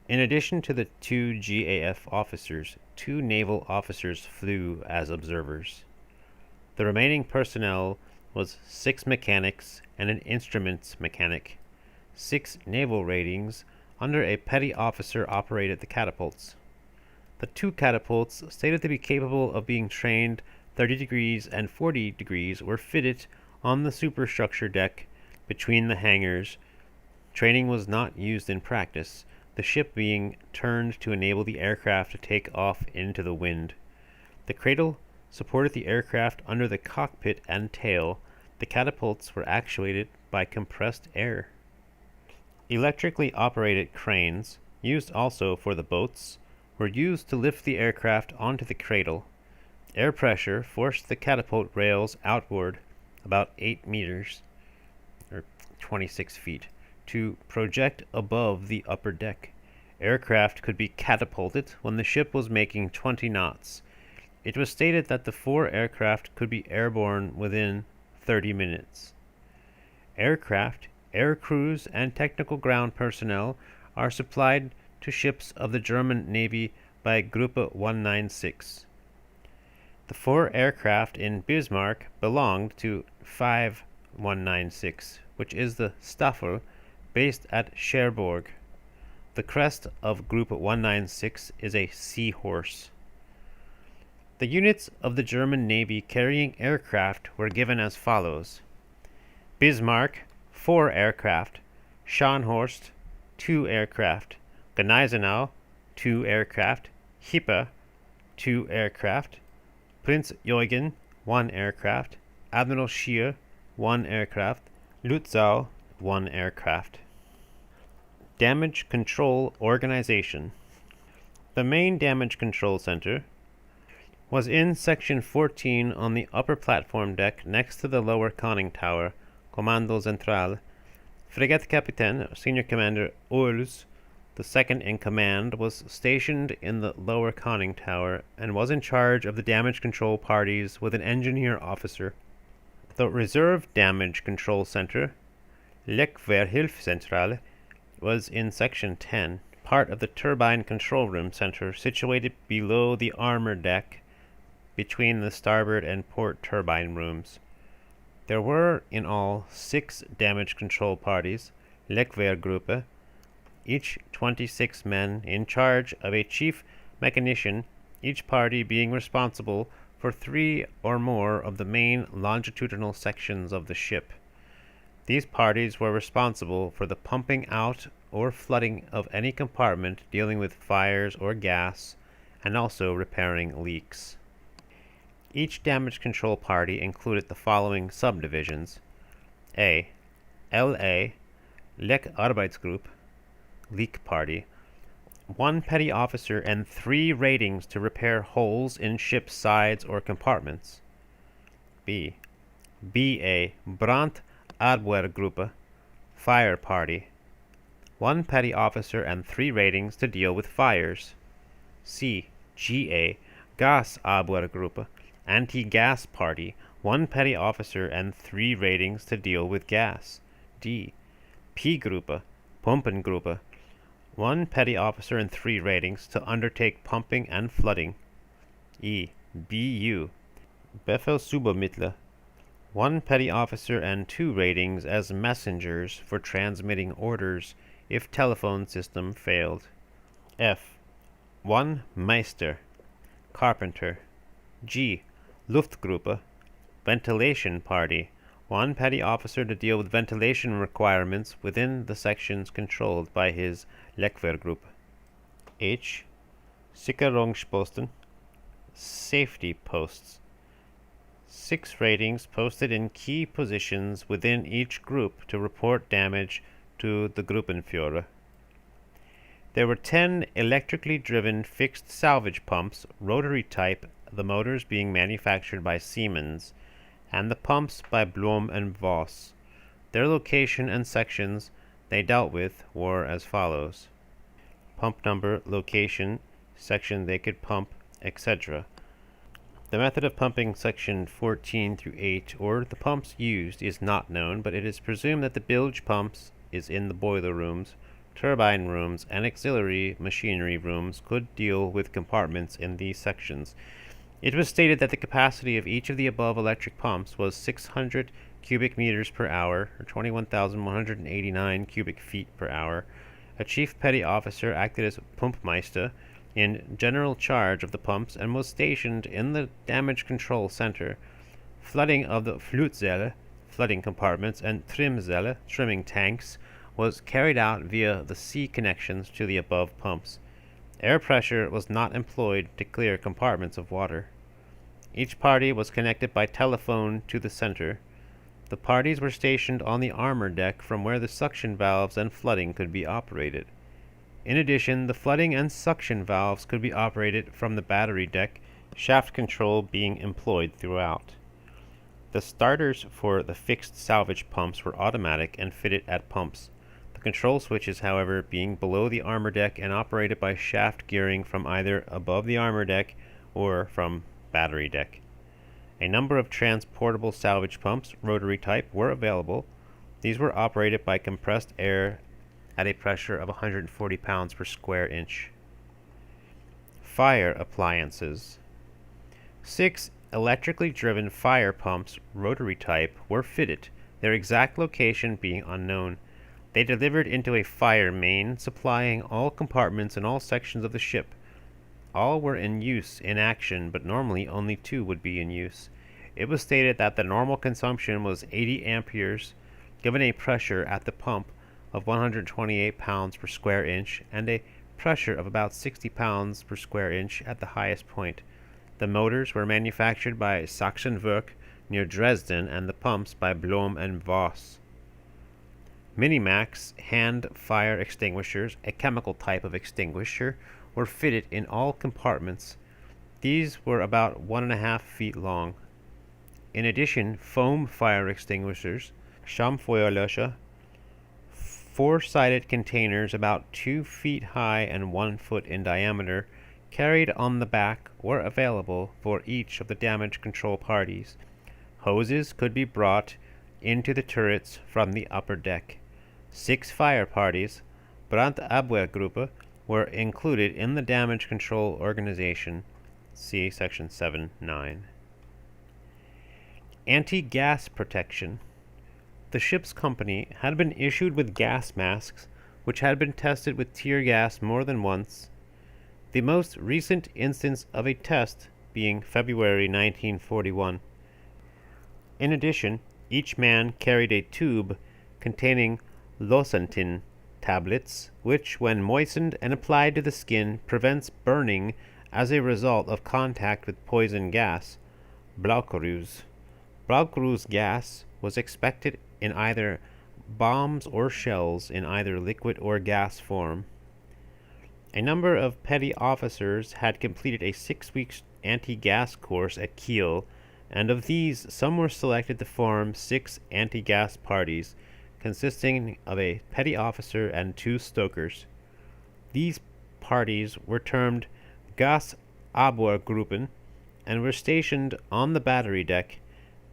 In addition to the 2 GAF officers, 2 naval officers flew as observers. The remaining personnel was 6 mechanics and an instruments mechanic. 6 naval ratings under a petty officer operated the catapults. The 2 catapults, stated to be capable of being trained 30 degrees and 40 degrees, were fitted on the superstructure deck between the hangars. Training was not used in practice, the ship being turned to enable the aircraft to take off into the wind. The cradle supported the aircraft under the cockpit and tail. The catapults were actuated by compressed air. Electrically operated cranes, used also for the boats, were used to lift the aircraft onto the cradle. Air pressure forced the catapult rails outward about 8 meters, or 26 feet, to project above the upper deck. Aircraft could be catapulted when the ship was making 20 knots. It was stated that the 4 aircraft could be airborne within 30 minutes. Aircraft, air crews, and technical ground personnel are supplied to ships of the German Navy by Gruppe 196. The 4 aircraft in Bismarck belonged to 5196, which is the Staffel based at Cherbourg. The crest of Group 196 is a seahorse. The units of the German Navy carrying aircraft were given as follows: Bismarck, 4 aircraft; Scharnhorst, 2 aircraft; Gneisenau, 2 aircraft; Hippe, 2 aircraft; Prinz Eugen, 1 aircraft; Admiral Scheer, 1 aircraft; Lützow, 1 aircraft. Damage Control Organization. The main Damage Control Center was in Section 14 on the upper platform deck next to the lower conning tower, Commando Central. Frigate Captain, Senior Commander Oels, the second in command, was stationed in the lower conning tower and was in charge of the damage control parties with an engineer officer. The Reserve Damage Control Center, Leckwehrhilfszentrale, was in Section 10, part of the Turbine Control Room Center, situated below the armor deck between the starboard and port turbine rooms. There were in all 6 damage control parties, Leckwehrgruppe, each 26 men in charge of a chief mechanician, each party being responsible for 3 or more of the main longitudinal sections of the ship. These parties were responsible for the pumping out or flooding of any compartment dealing with fires or gas, and also repairing leaks. Each damage control party included the following subdivisions: A. LA, Leck Arbeitsgruppe, Leak Party, 1 petty officer and 3 ratings to repair holes in ship's sides or compartments. B. BA, Brandabwehrgruppe, Fire Party, 1 petty officer and 3 ratings to deal with fires. C. GA, Gasabwehrgruppe, Anti-Gas Party, 1 petty officer and 3 ratings to deal with gas. D. P-Gruppe, Pumpengruppe, 1 petty officer and 3 ratings to undertake pumping and flooding. E. BU, Befehlsübermittler, 1 petty officer and 2 ratings as messengers for transmitting orders if telephone system failed. F. 1 Meister, Carpenter. G. Luftgruppe, Ventilation Party, 1 petty officer to deal with ventilation requirements within the sections controlled by his Leckwehrgruppe. H. Sicherungsposten, Safety Posts, 6 ratings posted in key positions within each group to report damage to the Gruppenführer. There were 10 electrically driven fixed salvage pumps, rotary type, the motors being manufactured by Siemens, and the pumps by Blom and Voss. Their location and sections they dealt with were as follows: pump number, location, section they could pump, etc. The method of pumping section 14 through 8, or the pumps used, is not known, but it is presumed that the bilge pumps is in the boiler rooms, turbine rooms, and auxiliary machinery rooms could deal with compartments in these sections. It was stated that the capacity of each of the above electric pumps was 600 cubic meters per hour, or 21,189 cubic feet per hour. A chief petty officer acted as Pumpmeister in general charge of the pumps and was stationed in the damage control center. Flooding of the Flutsäle, flooding compartments, and Trimsäle, trimming tanks, was carried out via the C connections to the above pumps. Air pressure was not employed to clear compartments of water. Each party was connected by telephone to the center. The parties were stationed on the armor deck from where the suction valves and flooding could be operated. In addition, the flooding and suction valves could be operated from the battery deck, shaft control being employed throughout. The starters for the fixed salvage pumps were automatic and fitted at pumps. The control switches, however, being below the armor deck and operated by shaft gearing from either above the armor deck or from battery deck. A number of transportable salvage pumps, rotary type, were available. These were operated by compressed air at a pressure of 140 pounds per square inch. Fire appliances. 6 electrically driven fire pumps, rotary type, were fitted, their exact location being unknown. They delivered into a fire main, supplying all compartments and all sections of the ship. All were in use in action, but normally only 2 would be in use. It was stated that the normal consumption was 80 amperes, given a pressure at the pump of 128 pounds per square inch and a pressure of about 60 pounds per square inch at the highest point. The motors were manufactured by Sachsenwerk near Dresden and the pumps by Blohm and Voss. Minimax hand fire extinguishers, a chemical type of extinguisher, were fitted in all compartments. These were about 1.5 feet long. In addition, foam fire extinguishers, Schaumfeuerlöscher, 4-sided containers about 2 feet high and 1 foot in diameter, carried on the back, were available for each of the damage control parties. Hoses could be brought into the turrets from the upper deck. 6 fire parties, Brandabwehrgruppe, were included in the damage control organization. See section 7.9. Anti-gas protection. The ship's company had been issued with gas masks, which had been tested with tear gas more than once, the most recent instance of a test being February 1941. In addition, each man carried a tube containing Losantin tablets, which, when moistened and applied to the skin, prevents burning as a result of contact with poison gas, Blaukoruß. Blaukoruß gas was expected in either bombs or shells in either liquid or gas form. A number of petty officers had completed a 6-week anti-gas course at Kiel, and of these some were selected to form 6 anti-gas parties, consisting of a petty officer and 2 stokers. These parties were termed Gasabwehrgruppen and were stationed on the battery deck.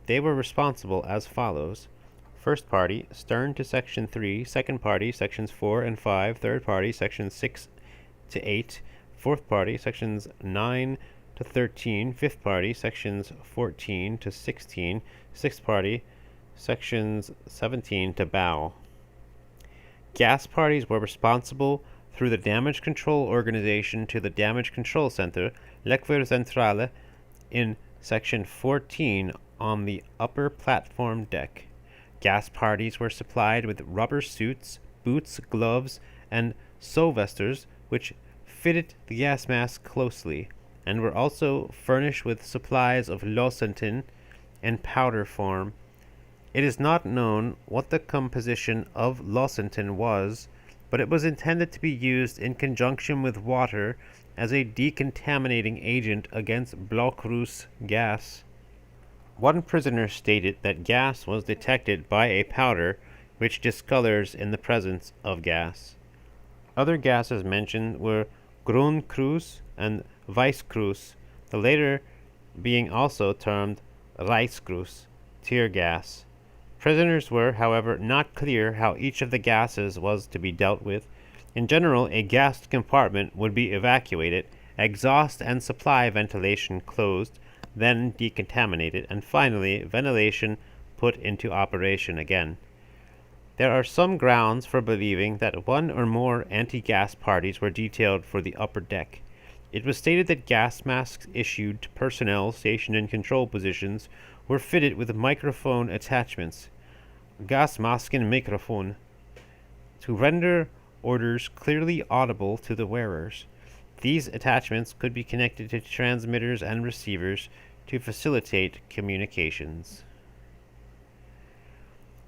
They were responsible as follows: First party, stern to section 3, second party, sections 4 and 5, third party, sections 6 to 8, fourth party, sections 9 to 13, fifth party, sections 14 to 16, sixth party, sections 17 to bow. Gas parties were responsible through the damage control organization to the damage control center, Leckwehrzentrale, in section 14 on the upper platform deck. Gas parties were supplied with rubber suits, boots, gloves, and sovesters, which fitted the gas mask closely, and were also furnished with supplies of Losantin in powder form. It is not known what the composition of Losantin was, but it was intended to be used in conjunction with water as a decontaminating agent against Blaukoruß gas. One prisoner stated that gas was detected by a powder which discolors in the presence of gas. Other gases mentioned were Grünkruß and Weißkruß, the later being also termed Reichsgruß, tear gas. Prisoners were, however, not clear how each of the gases was to be dealt with. In general, a gassed compartment would be evacuated, exhaust and supply ventilation closed, then decontaminated, and finally ventilation put into operation again. There are some grounds for believing that one or more anti-gas parties were detailed for the upper deck. It was stated that gas masks issued to personnel stationed in control positions were fitted with microphone attachments, Gasmaskenmikrofon, to render orders clearly audible to the wearers. These attachments could be connected to transmitters and receivers to facilitate communications.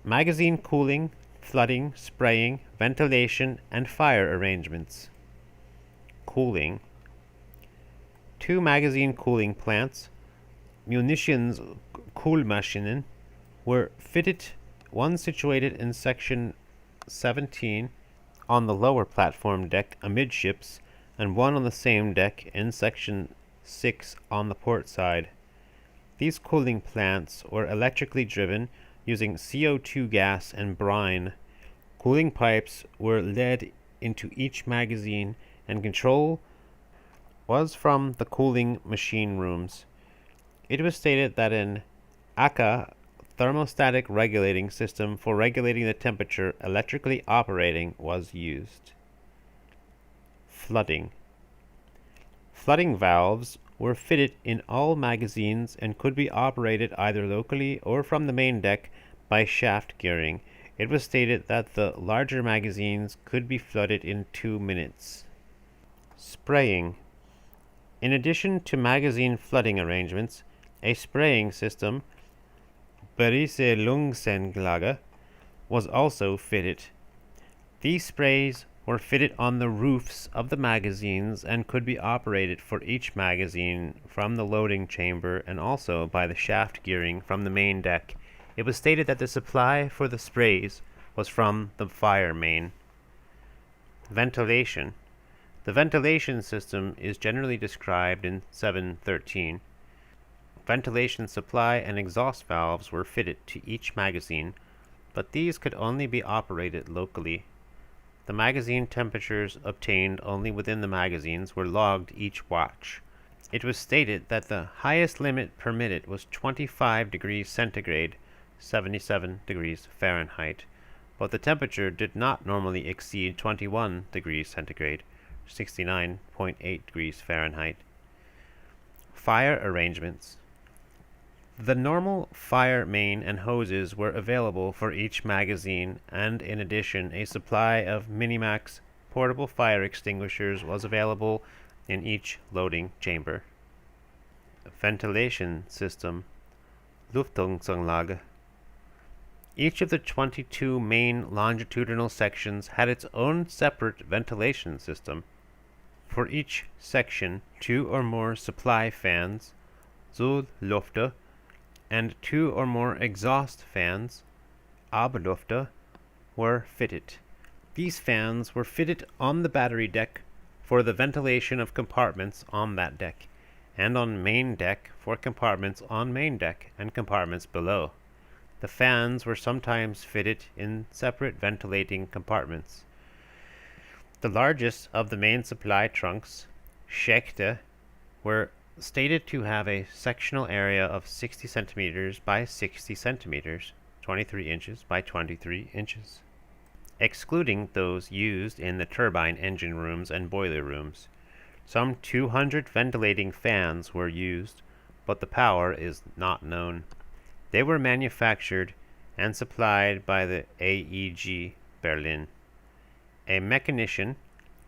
Magazine cooling, flooding, spraying, ventilation, and fire arrangements. Cooling. 2 magazine cooling plants, Munitionskohlmaschinen, were fitted, one situated in section 17 on the lower platform deck amidships, and one on the same deck in section 6 on the port side. These cooling plants were electrically driven using CO2 gas and brine. Cooling pipes were led into each magazine, and control was from the cooling machine rooms. It was stated that in Aka thermostatic regulating system for regulating the temperature electrically operating was used. Flooding. Flooding valves were fitted in all magazines and could be operated either locally or from the main deck by shaft gearing. It was stated that the larger magazines could be flooded in 2 minutes. Spraying. In addition to magazine flooding arrangements, a spraying system, Berieselungsanlage, was also fitted. These sprays were fitted on the roofs of the magazines and could be operated for each magazine from the loading chamber and also by the shaft gearing from the main deck. It was stated that the supply for the sprays was from the fire main. Ventilation. The ventilation system is generally described in 7.13. Ventilation supply and exhaust valves were fitted to each magazine, but these could only be operated locally. The magazine temperatures obtained only within the magazines were logged each watch. It was stated that the highest limit permitted was 25 degrees centigrade, 77 degrees Fahrenheit, but the temperature did not normally exceed 21 degrees centigrade, 69.8 degrees Fahrenheit. Fire arrangements. The normal fire main and hoses were available for each magazine, and in addition, a supply of Minimax portable fire extinguishers was available in each loading chamber. Ventilation system, Lüftungsanlage. Each of the 22 main longitudinal sections had its own separate ventilation system. For each section, 2 or more supply fans, Zullüfter, and 2 or more exhaust fans, Ablüfter, were fitted. These fans were fitted on the battery deck for the ventilation of compartments on that deck, and on main deck for compartments on main deck and compartments below. The fans were sometimes fitted in separate ventilating compartments. The largest of the main supply trunks, Schächte, were stated to have a sectional area of 60 centimeters by 60 centimeters, 23 inches by 23 inches, excluding those used in the turbine engine rooms and boiler rooms. Some 200 ventilating fans were used, but the power is not known. They were manufactured and supplied by the AEG Berlin. A mechanician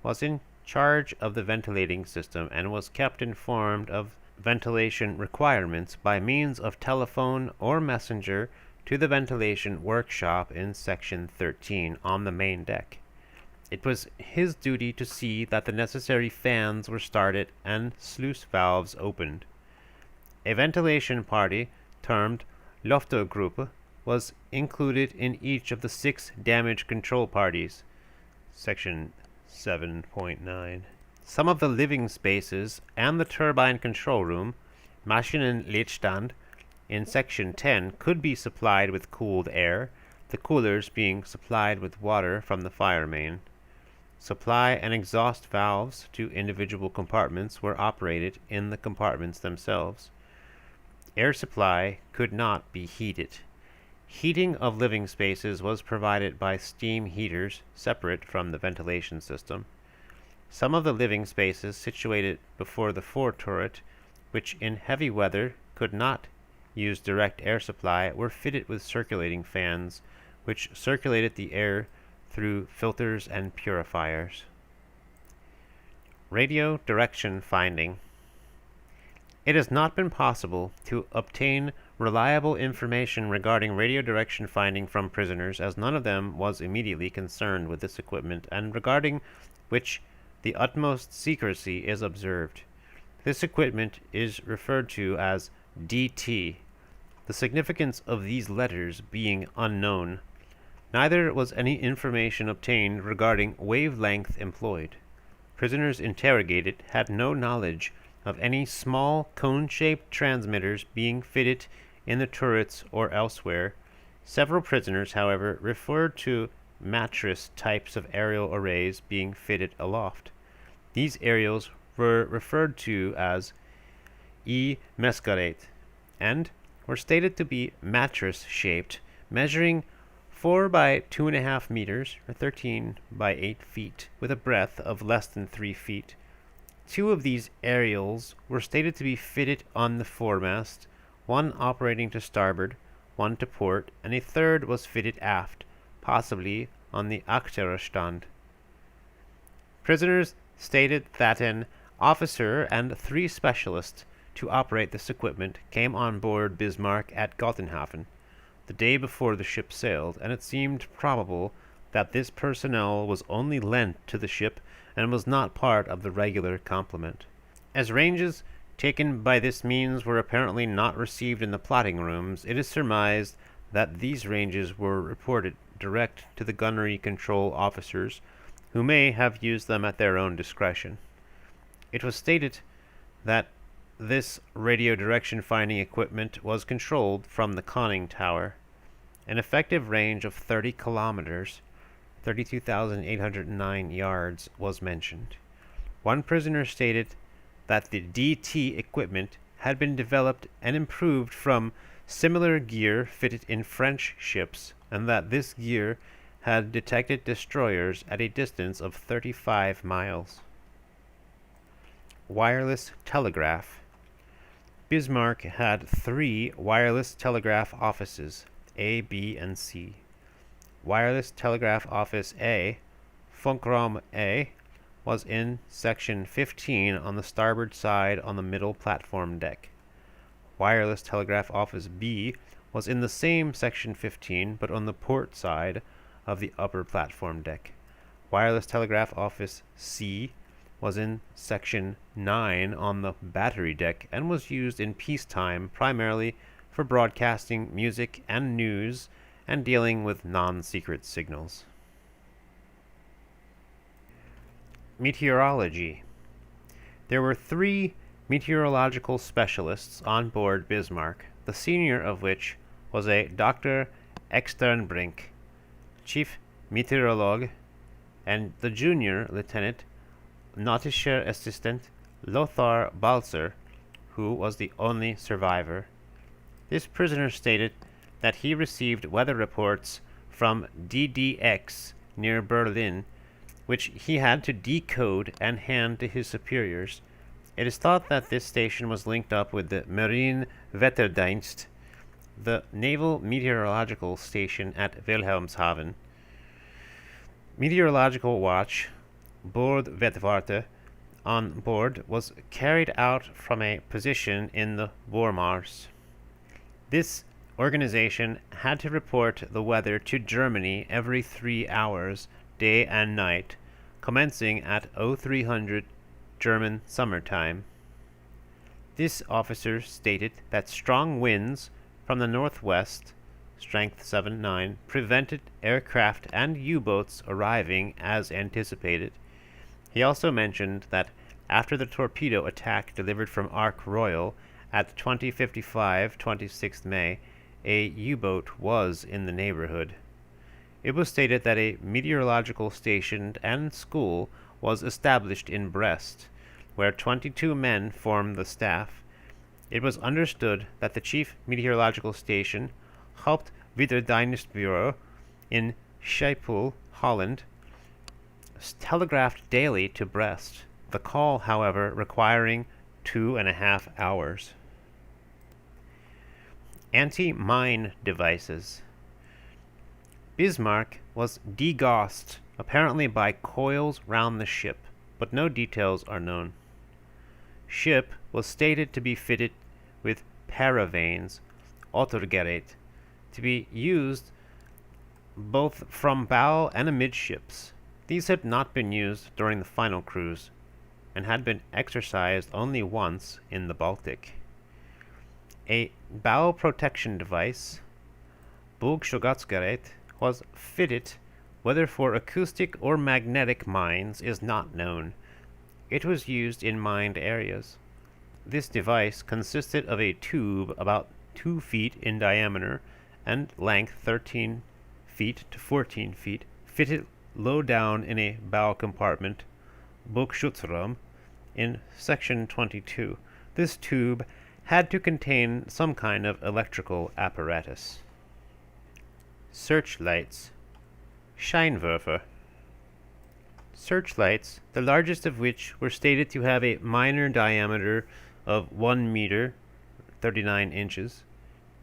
was in charge of the ventilating system and was kept informed of ventilation requirements by means of telephone or messenger to the ventilation workshop in section 13 on the main deck. It was his duty to see that the necessary fans were started and sluice valves opened. A ventilation party termed Luftergruppe was included in each of the 6 damage control parties. Section 7.9. Some of the living spaces and the turbine control room, Maschinenmaat, in section 10 could be supplied with cooled air, the coolers being supplied with water from the fire main. Supply and exhaust valves to individual compartments were operated in the compartments themselves. Air supply could not be heated. Heating of living spaces was provided by steam heaters separate from the ventilation system. Some of the living spaces situated before the fore turret, which in heavy weather could not use direct air supply, were fitted with circulating fans, which circulated the air through filters and purifiers. Radio direction finding. It has not been possible to obtain reliable information regarding radio direction finding from prisoners, as none of them was immediately concerned with this equipment, and regarding which the utmost secrecy is observed. This equipment is referred to as DT, the significance of these letters being unknown. Neither was any information obtained regarding wavelength employed. Prisoners interrogated had no knowledge of any small cone-shaped transmitters being fitted in the turrets or elsewhere. Several prisoners, however, referred to mattress types of aerial arrays being fitted aloft. These aerials were referred to as E-Mesgerät and were stated to be mattress-shaped, measuring 4 by 2.5 meters, or 13 by 8 feet, with a breadth of less than 3 feet. 2 of these aerials were stated to be fitted on the foremast, one operating to starboard, one to port, and a third was fitted aft, possibly on the Achterstand. Prisoners stated that an officer and 3 specialists to operate this equipment came on board Bismarck at Gottenhafen the day before the ship sailed, and it seemed probable that this personnel was only lent to the ship and was not part of the regular complement. As ranges taken by this means were apparently not received in the plotting rooms, it is surmised that these ranges were reported direct to the gunnery control officers, who may have used them at their own discretion. It was stated that this radio direction finding equipment was controlled from the conning tower. An effective range of 30 kilometers, 32,809 yards, was mentioned. One prisoner stated that the DT equipment had been developed and improved from similar gear fitted in French ships, and that this gear had detected destroyers at a distance of 35 miles. Wireless telegraph. Bismarck had 3 wireless telegraph offices, A, B, and C. Wireless telegraph office A, Funkraum A, was in section 15 on the starboard side on the middle platform deck. Wireless telegraph office B was in the same section 15 but on the port side of the upper platform deck. Wireless telegraph office C was in section 9 on the battery deck and was used in peacetime primarily for broadcasting music and news and dealing with non-secret signals. Meteorology. There were 3 meteorological specialists on board Bismarck, the senior of which was a Dr. Externbrink, chief meteorologist, and the junior lieutenant, Nautischer Assistant Lothar Balzer, who was the only survivor. This prisoner stated that he received weather reports from DDX near Berlin, which he had to decode and hand to his superiors. It is thought that this station was linked up with the Marine Wetterdienst, the naval meteorological station at Wilhelmshaven. Meteorological watch, Bordwettwarte, on board was carried out from a position in the Vormars. This organization had to report the weather to Germany every 3 hours, day and night, commencing at 0300 German summertime. This officer stated that strong winds from the northwest, strength 7-9, prevented aircraft and U-boats arriving as anticipated. He also mentioned that after the torpedo attack delivered from Ark Royal at 20:55, 26th May, a U-boat was in the neighborhood. It was stated that a meteorological station and school was established in Brest, where 22 men formed the staff. It was understood that the chief meteorological station, Hauptwetterdienstbureau, in Schiphol, Holland, telegraphed daily to Brest, the call, however, requiring 2.5 hours. Anti-mine devices. Bismarck was degaussed, apparently by coils round the ship, but no details are known. Ship was stated to be fitted with paravanes, Ottergerät, to be used both from bow and amidships. These had not been used during the final cruise, and had been exercised only once in the Baltic. A bow protection device, Bogschutzgerät, was fitted, whether for acoustic or magnetic mines is not known. It was used in mined areas. This device consisted of a tube about 2 feet in diameter and length 13 feet to 14 feet, fitted low down in a bow compartment, Bogschutzraum, in section 22. This tube had to contain some kind of electrical apparatus. Searchlights. Scheinwerfer. Searchlights, the largest of which were stated to have a minor diameter of 1 meter, 39 inches,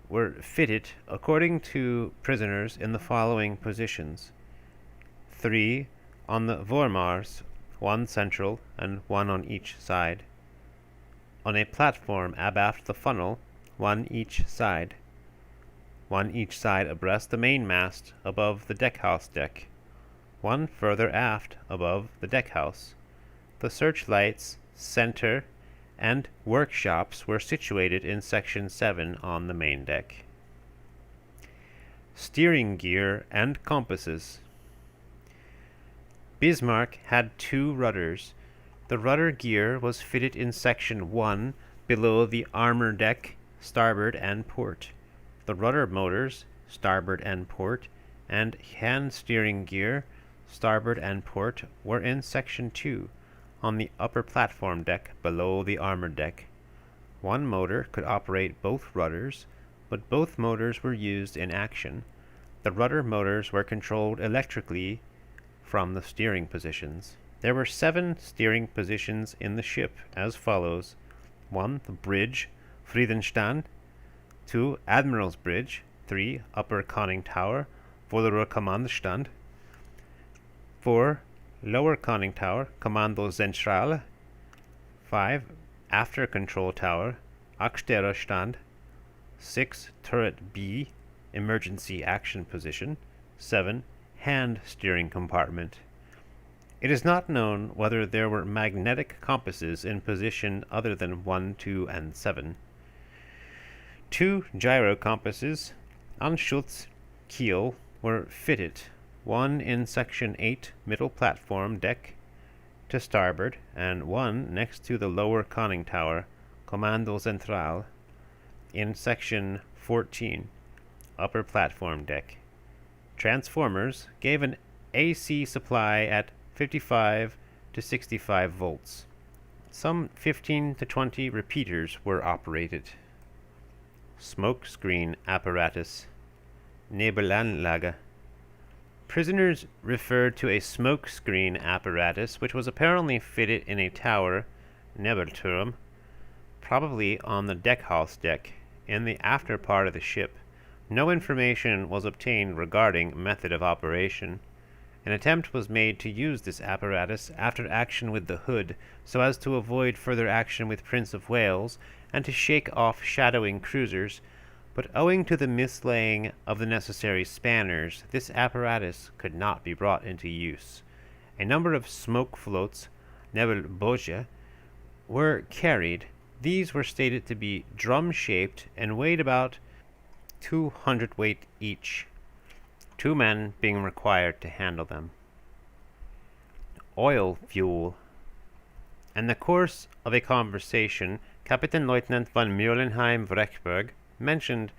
were fitted, according to prisoners, in the following positions: 3 on the Vormars, 1 central and 1 on each side. On a platform abaft the funnel, 1 each side. 1 each side abreast the mainmast above the deckhouse deck. 1 further aft above the deckhouse. The searchlights, center, and workshops were situated in Section 7 on the main deck. Steering gear and compasses. Bismarck had 2 rudders. The rudder gear was fitted in Section 1 below the armor deck, starboard and port. The rudder motors, starboard and port, and hand steering gear, starboard and port, were in Section 2 on the upper platform deck below the armor deck. 1 motor could operate both rudders, but both motors were used in action. The rudder motors were controlled electrically from the steering positions. There were 7 steering positions in the ship, as follows: 1. The bridge, Friedenstand. 2. Admiral's bridge. 3. Upper conning tower, Voderer Kommandostand. 4. Lower conning tower, Kommando Zentrale. 5. After control tower, Akstererstand. 6. Turret B, emergency action position. 7. Hand steering compartment. It is not known whether there were magnetic compasses in position other than 1, 2, and 7. 2 gyro compasses, Anschutz Kiel, were fitted, 1 in Section 8 middle platform deck to starboard, and 1 next to the lower conning tower, Kommando Zentral, in Section 14 upper platform deck. Transformers gave an AC supply at 55 to 65 volts. Some 15 to 20 repeaters were operated. Smoke screen apparatus. Nebelanlage. Prisoners referred to a smoke screen apparatus which was apparently fitted in a tower, Nebelturm, probably on the deckhouse deck, in the after part of the ship. No information was obtained regarding method of operation. An attempt was made to use this apparatus after action with the Hood, so as to avoid further action with Prince of Wales, and to shake off shadowing cruisers, but owing to the mislaying of the necessary spanners, this apparatus could not be brought into use. A number of smoke floats, Nebelboje, were carried. These were stated to be drum-shaped and weighed about 200 weight each, 2 men being required to handle them. Oil fuel. In the course of a conversation, Kapitänleutnant von Meulenheim-Vrechberg mentioned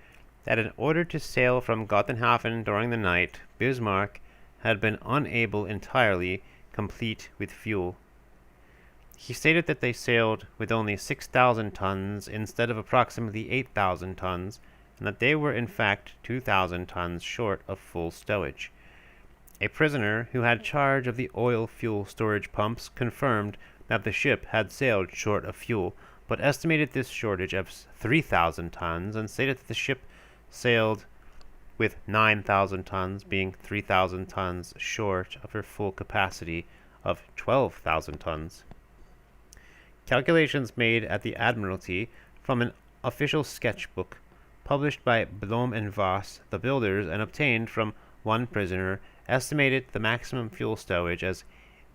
that in order to sail from Gottenhafen during the night, Bismarck had been unable entirely complete with fuel. He stated that they sailed with only 6,000 tons instead of approximately 8,000 tons, and that they were in fact 2,000 tons short of full stowage. A prisoner who had charge of the oil fuel storage pumps confirmed that the ship had sailed short of fuel, but estimated this shortage as 3,000 tons and stated that the ship sailed with 9,000 tons, being 3,000 tons short of her full capacity of 12,000 tons. Calculations made at the Admiralty from an official sketchbook published by Blom and Voss, the builders, and obtained from one prisoner, estimated the maximum fuel stowage as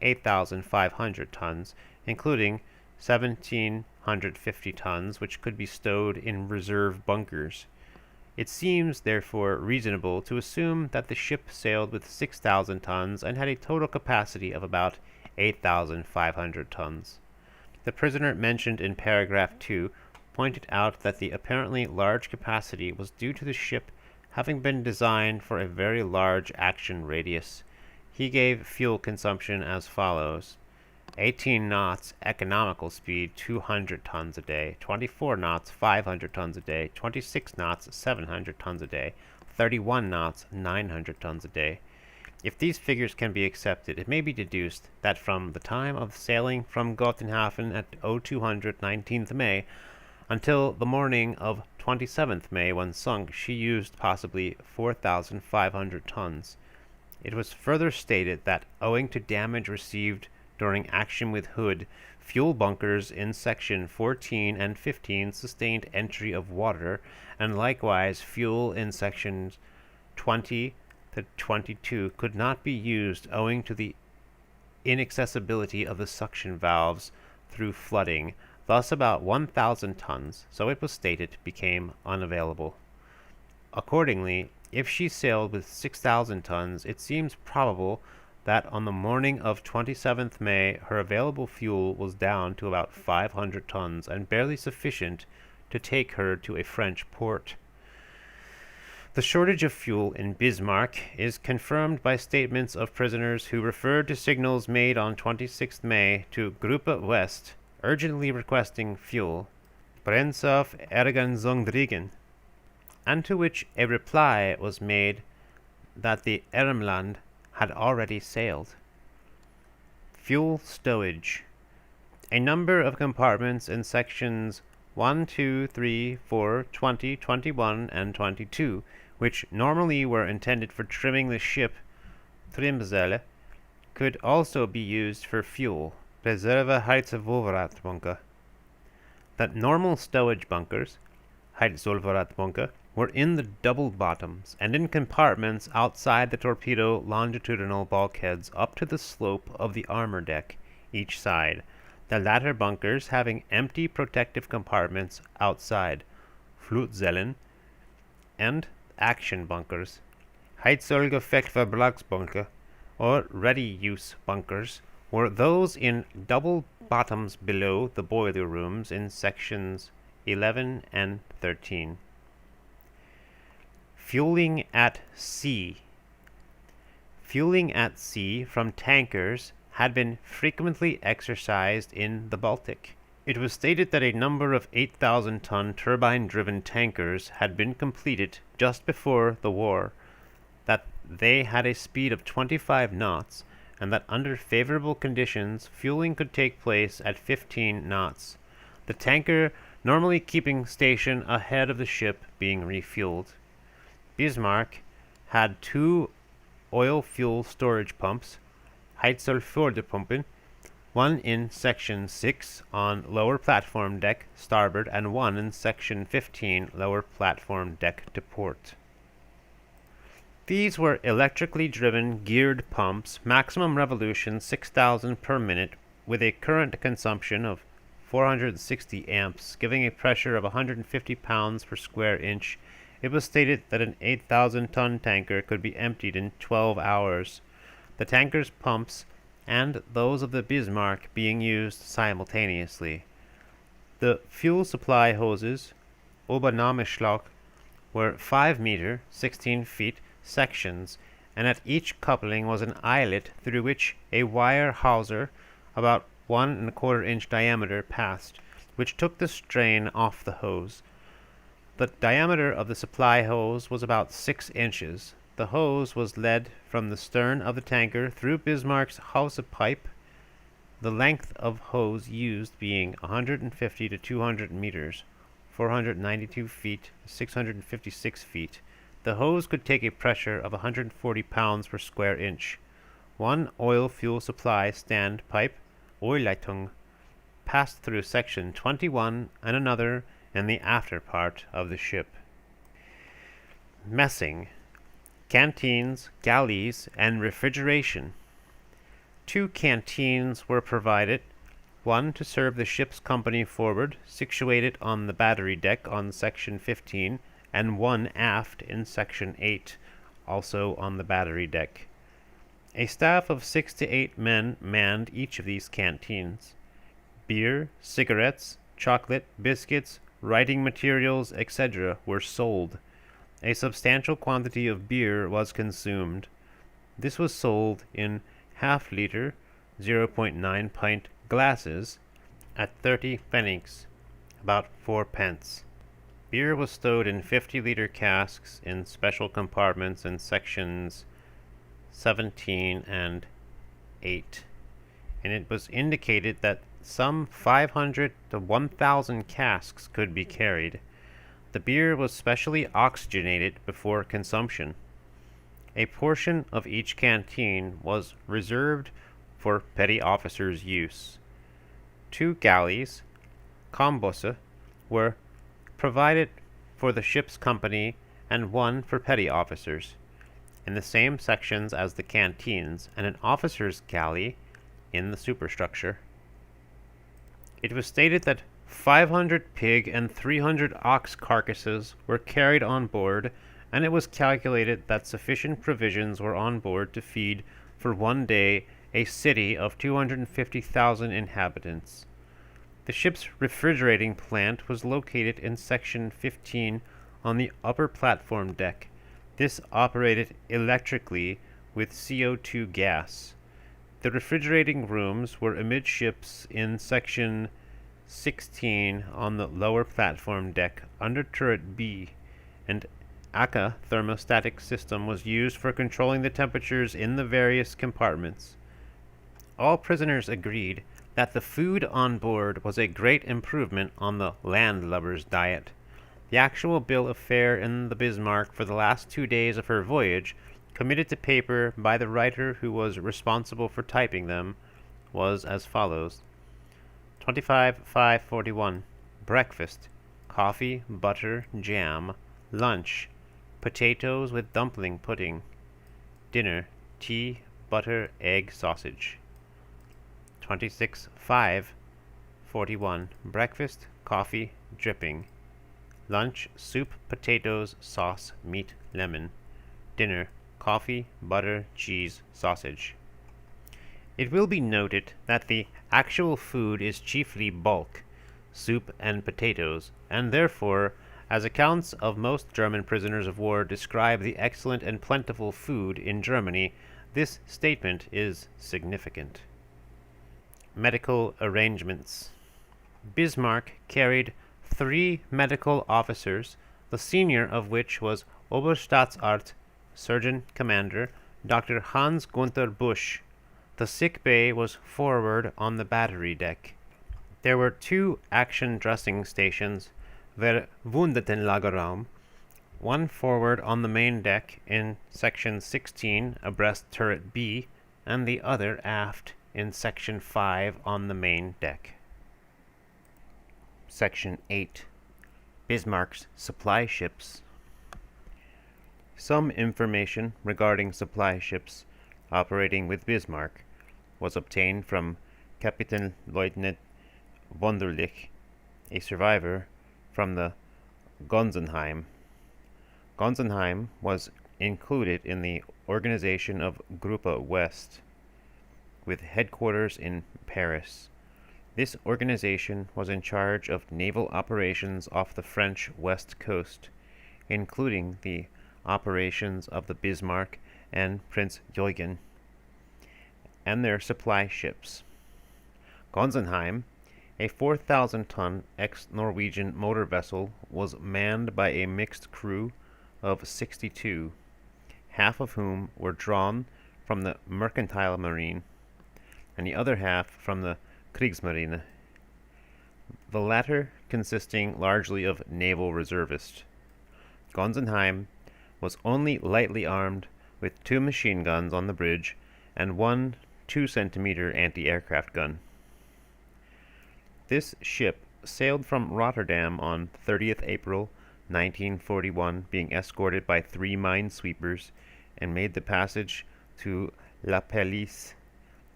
8,500 tons, including 1,750 tons, which could be stowed in reserve bunkers. It seems, therefore, reasonable to assume that the ship sailed with 6,000 tons and had a total capacity of about 8,500 tons. The prisoner mentioned in paragraph 2 pointed out that the apparently large capacity was due to the ship having been designed for a very large action radius. He gave fuel consumption as follows: 18 knots economical speed 200 tons a day, 24 knots 500 tons a day, 26 knots 700 tons a day, 31 knots 900 tons a day. If these figures can be accepted, it may be deduced that from the time of sailing from Gotenhafen at 0200 19th May until the morning of 27th May when sunk, she used possibly 4,500 tons. It was further stated that owing to damage received during action with Hood, fuel bunkers in section 14 and 15 sustained entry of water, and likewise fuel in sections 20 to 22 could not be used owing to the inaccessibility of the suction valves through flooding. Thus about 1,000 tons, so it was stated, became unavailable. Accordingly, if she sailed with 6,000 tons, it seems probable that on the morning of 27th May her available fuel was down to about 500 tons and barely sufficient to take her to a French port. The shortage of fuel in Bismarck is confirmed by statements of prisoners who referred to signals made on 26th May to Gruppe West urgently requesting fuel, Brennstoff Ergänzungsdringend, and to which a reply was made that the Ermland had already sailed. Fuel stowage. A number of compartments in sections 1, 2, 3, 4, 20, 21, and 22, which normally were intended for trimming the ship, Trimzelle, could also be used for fuel, Reserve-Heizvorratbunker. That normal stowage bunkers, Heizvorratbunker, were in the double bottoms and in compartments outside the torpedo longitudinal bulkheads up to the slope of the armor deck, each side, the latter bunkers having empty protective compartments outside, Flutzellen, and action bunkers, Heizölgefechtvertragsbunker, or ready-use bunkers, were those in double bottoms below the boiler rooms in sections 11 and 13. Fueling at sea. Fueling at sea from tankers had been frequently exercised in the Baltic. It was stated that a number of 8,000-ton turbine-driven tankers had been completed just before the war, that they had a speed of 25 knots, and that under favorable conditions fueling could take place at 15 knots, the tanker normally keeping station ahead of the ship being refueled. Bismarck had 2 oil fuel storage pumps, Heizölförderpumpen, one in section 6 on lower platform deck starboard and one in section 15 lower platform deck to port. These were electrically driven geared pumps, maximum revolution 6,000 per minute, with a current consumption of 460 amps, giving a pressure of 150 pounds per square inch. It was stated that an 8,000-ton tanker could be emptied in 12 hours. The tanker's pumps and those of the Bismarck being used simultaneously. The fuel supply hoses, Obernahmeschlauch, were 5 meter, 16 feet, sections, and at each coupling was an eyelet through which a wire hawser about 1 1/4 inch diameter passed, which took the strain off the hose. The diameter of the supply hose was about 6 inches. The hose was led from the stern of the tanker through Bismarck's hawse pipe, the length of hose used being 150 to 200 meters, 492 feet, 656 feet. The hose could take a pressure of 140 pounds per square inch. One oil fuel supply stand pipe, Oilleitung, passed through section 21 and another in the after part of the ship. Messing, canteens, galleys, and refrigeration. 2 canteens were provided, one to serve the ship's company forward, situated on the battery deck on section 15, and one aft in section 8, also on the battery deck. A staff of 6 to 8 men manned each of these canteens. Beer, cigarettes, chocolate, biscuits, writing materials, etc. were sold. A substantial quantity of beer was consumed. This was sold in half-liter, 0.9 pint glasses at 30 pfennigs, about 4 pence. Beer was stowed in 50-liter casks in special compartments in sections 17 and 8, and it was indicated that some 500 to 1,000 casks could be carried. The beer was specially oxygenated before consumption. A portion of each canteen was reserved for petty officers' use. 2 galleys, kombusse, were provided for the ship's company and 1 for petty officers, in the same sections as the canteens, and an officer's galley in the superstructure. It was stated that 500 pig and 300 ox carcasses were carried on board, and it was calculated that sufficient provisions were on board to feed for one day a city of 250,000 inhabitants. The ship's refrigerating plant was located in section 15 on the upper platform deck. This operated electrically with CO2 gas. The refrigerating rooms were amidships in section 16 on the lower platform deck under turret B, and ACA thermostatic system was used for controlling the temperatures in the various compartments. All prisoners agreed that the food on board was a great improvement on the landlubber's diet. The actual bill of fare in the Bismarck for the last 2 days of her voyage, committed to paper by the writer who was responsible for typing them, was as follows: 25,541 breakfast, coffee, butter, jam; lunch, potatoes with dumpling pudding; dinner, tea, butter, egg, sausage. 26,541 breakfast, coffee, dripping; lunch, soup, potatoes, sauce, meat, lemon; dinner, coffee, butter, cheese, sausage. It will be noted that the actual food is chiefly bulk, soup and potatoes, and therefore, as accounts of most German prisoners of war describe the excellent and plentiful food in Germany, this statement is significant. Medical arrangements. Bismarck carried 3 medical officers, the senior of which was Oberstaatsarzt, Surgeon Commander, Dr. Hans Gunther Busch. The sick bay was forward on the battery deck. There were 2 action dressing stations, Verwundetenlagerraum, one forward on the main deck in section 16 abreast turret B, and the other aft in section 5 on the main deck. Section 8. Bismarck's supply ships. Some information regarding supply ships operating with Bismarck was obtained from Kapitänleutnant Wunderlich, a survivor from the Gonsenheim. Gonsenheim was included in the organization of Gruppe West, with headquarters in Paris. This organization was in charge of naval operations off the French west coast, including the operations of the Bismarck and Prinz Eugen, and their supply ships. Gonsenheim, a 4,000-ton ex-Norwegian motor vessel, was manned by a mixed crew of 62, half of whom were drawn from the mercantile marine, and the other half from the Kriegsmarine, the latter consisting largely of naval reservists. Gonsenheim was only lightly armed with 2 machine guns on the bridge and 1 2-centimeter anti-aircraft gun. This ship sailed from Rotterdam on 30th April 1941, being escorted by 3 minesweepers, and made the passage to La Pallice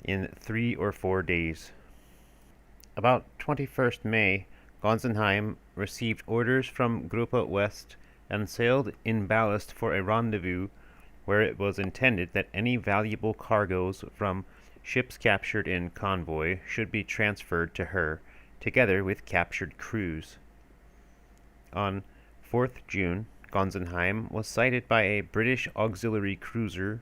in 3 or 4 days. About 21st May, Gonsenheim received orders from Gruppe West and sailed in ballast for a rendezvous where it was intended that any valuable cargoes from ships captured in convoy should be transferred to her, together with captured crews. On 4th June, Gonsenheim was sighted by a British auxiliary cruiser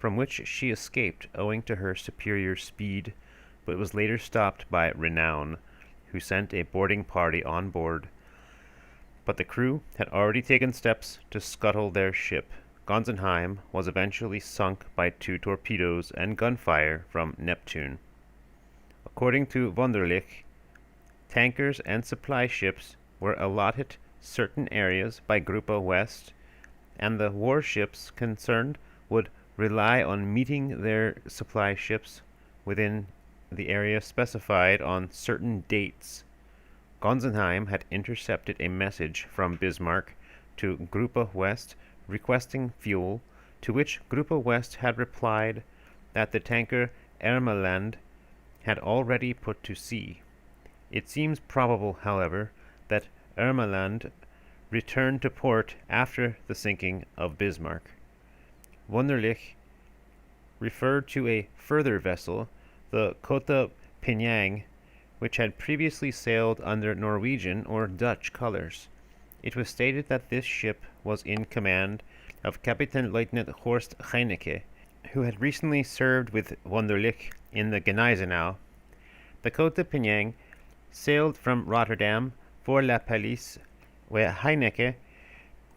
from which she escaped owing to her superior speed, but was later stopped by Renown, who sent a boarding party on board. But the crew had already taken steps to scuttle their ship. Gonzenheim was eventually sunk by 2 torpedoes and gunfire from Neptune. According to Wunderlich, tankers and supply ships were allotted certain areas by Gruppe West, and the warships concerned would rely on meeting their supply ships within the area specified on certain dates. Gonzenheim had intercepted a message from Bismarck to Gruppe West requesting fuel, to which Gruppe West had replied that the tanker Ermeland had already put to sea. It seems probable, however, that Ermeland returned to port after the sinking of Bismarck. Wunderlich referred to a further vessel, the Côte Penang, which had previously sailed under Norwegian or Dutch colors. It was stated that this ship was in command of Captain Lieutenant Horst Heinecke, who had recently served with Wunderlich in the Gneisenau. The Côte Penang sailed from Rotterdam for La Pallice, where Heinecke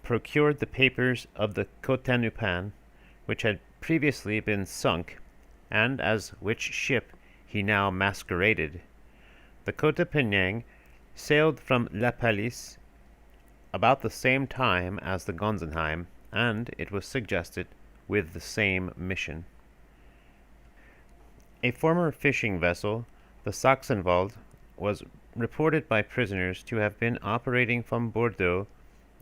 procured the papers of the Cotenupin, which had previously been sunk, and as which ship he now masqueraded. The Côte Penang sailed from La Pallice about the same time as the Gonzenheim, and, it was suggested, with the same mission. A former fishing vessel, the Sachsenwald, was reported by prisoners to have been operating from Bordeaux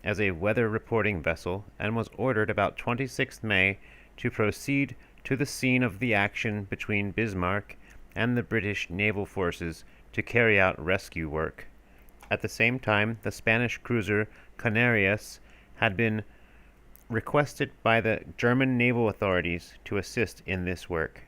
as a weather reporting vessel, and was ordered about 26th May to proceed to the scene of the action between Bismarck and the British naval forces to carry out rescue work. At the same time, the Spanish cruiser Canarias had been requested by the German naval authorities to assist in this work.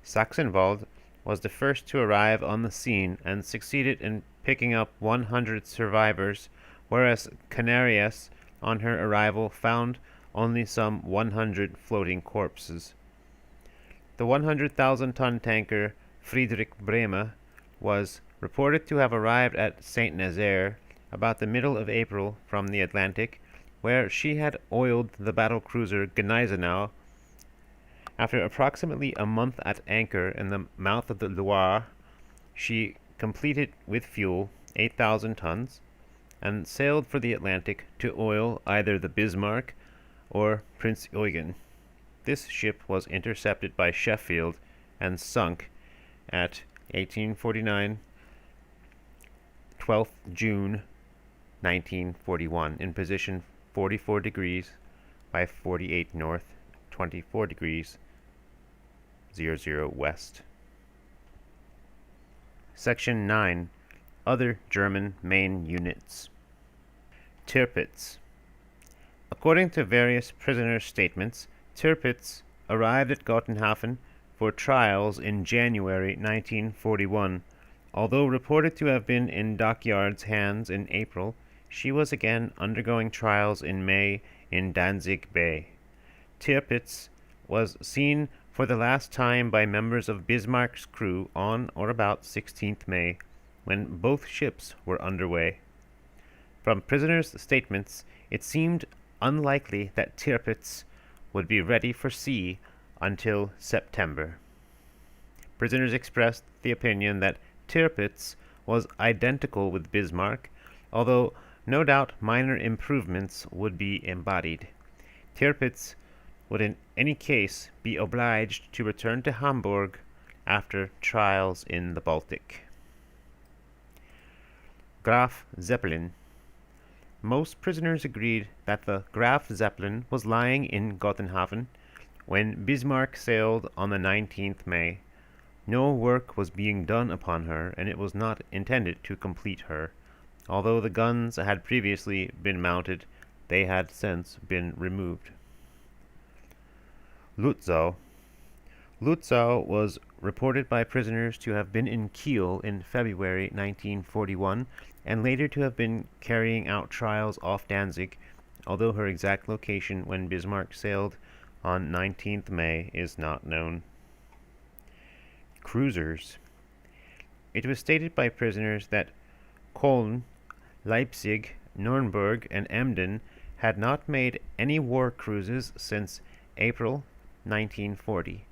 Sachsenwald was the first to arrive on the scene and succeeded in picking up 100 survivors, whereas Canarias, on her arrival, found only some 100 floating corpses. The 100,000-ton tanker Friedrich Bremer was reported to have arrived at St. Nazaire about the middle of April from the Atlantic, where she had oiled the battle-cruiser Gneisenau. After approximately a month at anchor in the mouth of the Loire, she completed with fuel 8,000 tons and sailed for the Atlantic to oil either the Bismarck or Prince Eugen. This ship was intercepted by Sheffield and sunk at 1849, 12th June 1941, in position 44 degrees by 48 north, 24 degrees 00 west. Section 9. Other German main units. Tirpitz. According to various prisoner statements, Tirpitz arrived at Gotenhafen for trials in January 1941. Although reported to have been in Dockyard's hands in April, she was again undergoing trials in May in Danzig Bay. Tirpitz was seen for the last time by members of Bismarck's crew on or about 16th May, when both ships were underway. From prisoners' statements, it seemed unlikely that Tirpitz would be ready for sea until September. Prisoners expressed the opinion that Tirpitz was identical with Bismarck, although no doubt minor improvements would be embodied. Tirpitz would in any case be obliged to return to Hamburg after trials in the Baltic. Graf Zeppelin. Most prisoners agreed that the Graf Zeppelin was lying in Gotenhafen when Bismarck sailed on the 19th May. No work was being done upon her, and it was not intended to complete her. Although the guns had previously been mounted, they had since been removed. Lützow. Lützow was reported by prisoners to have been in Kiel in February 1941, and later to have been carrying out trials off Danzig, although her exact location when Bismarck sailed on 19th May is not known. Cruisers. It was stated by prisoners that Köln, Leipzig, Nuremberg, and Emden had not made any war cruises since April 1940.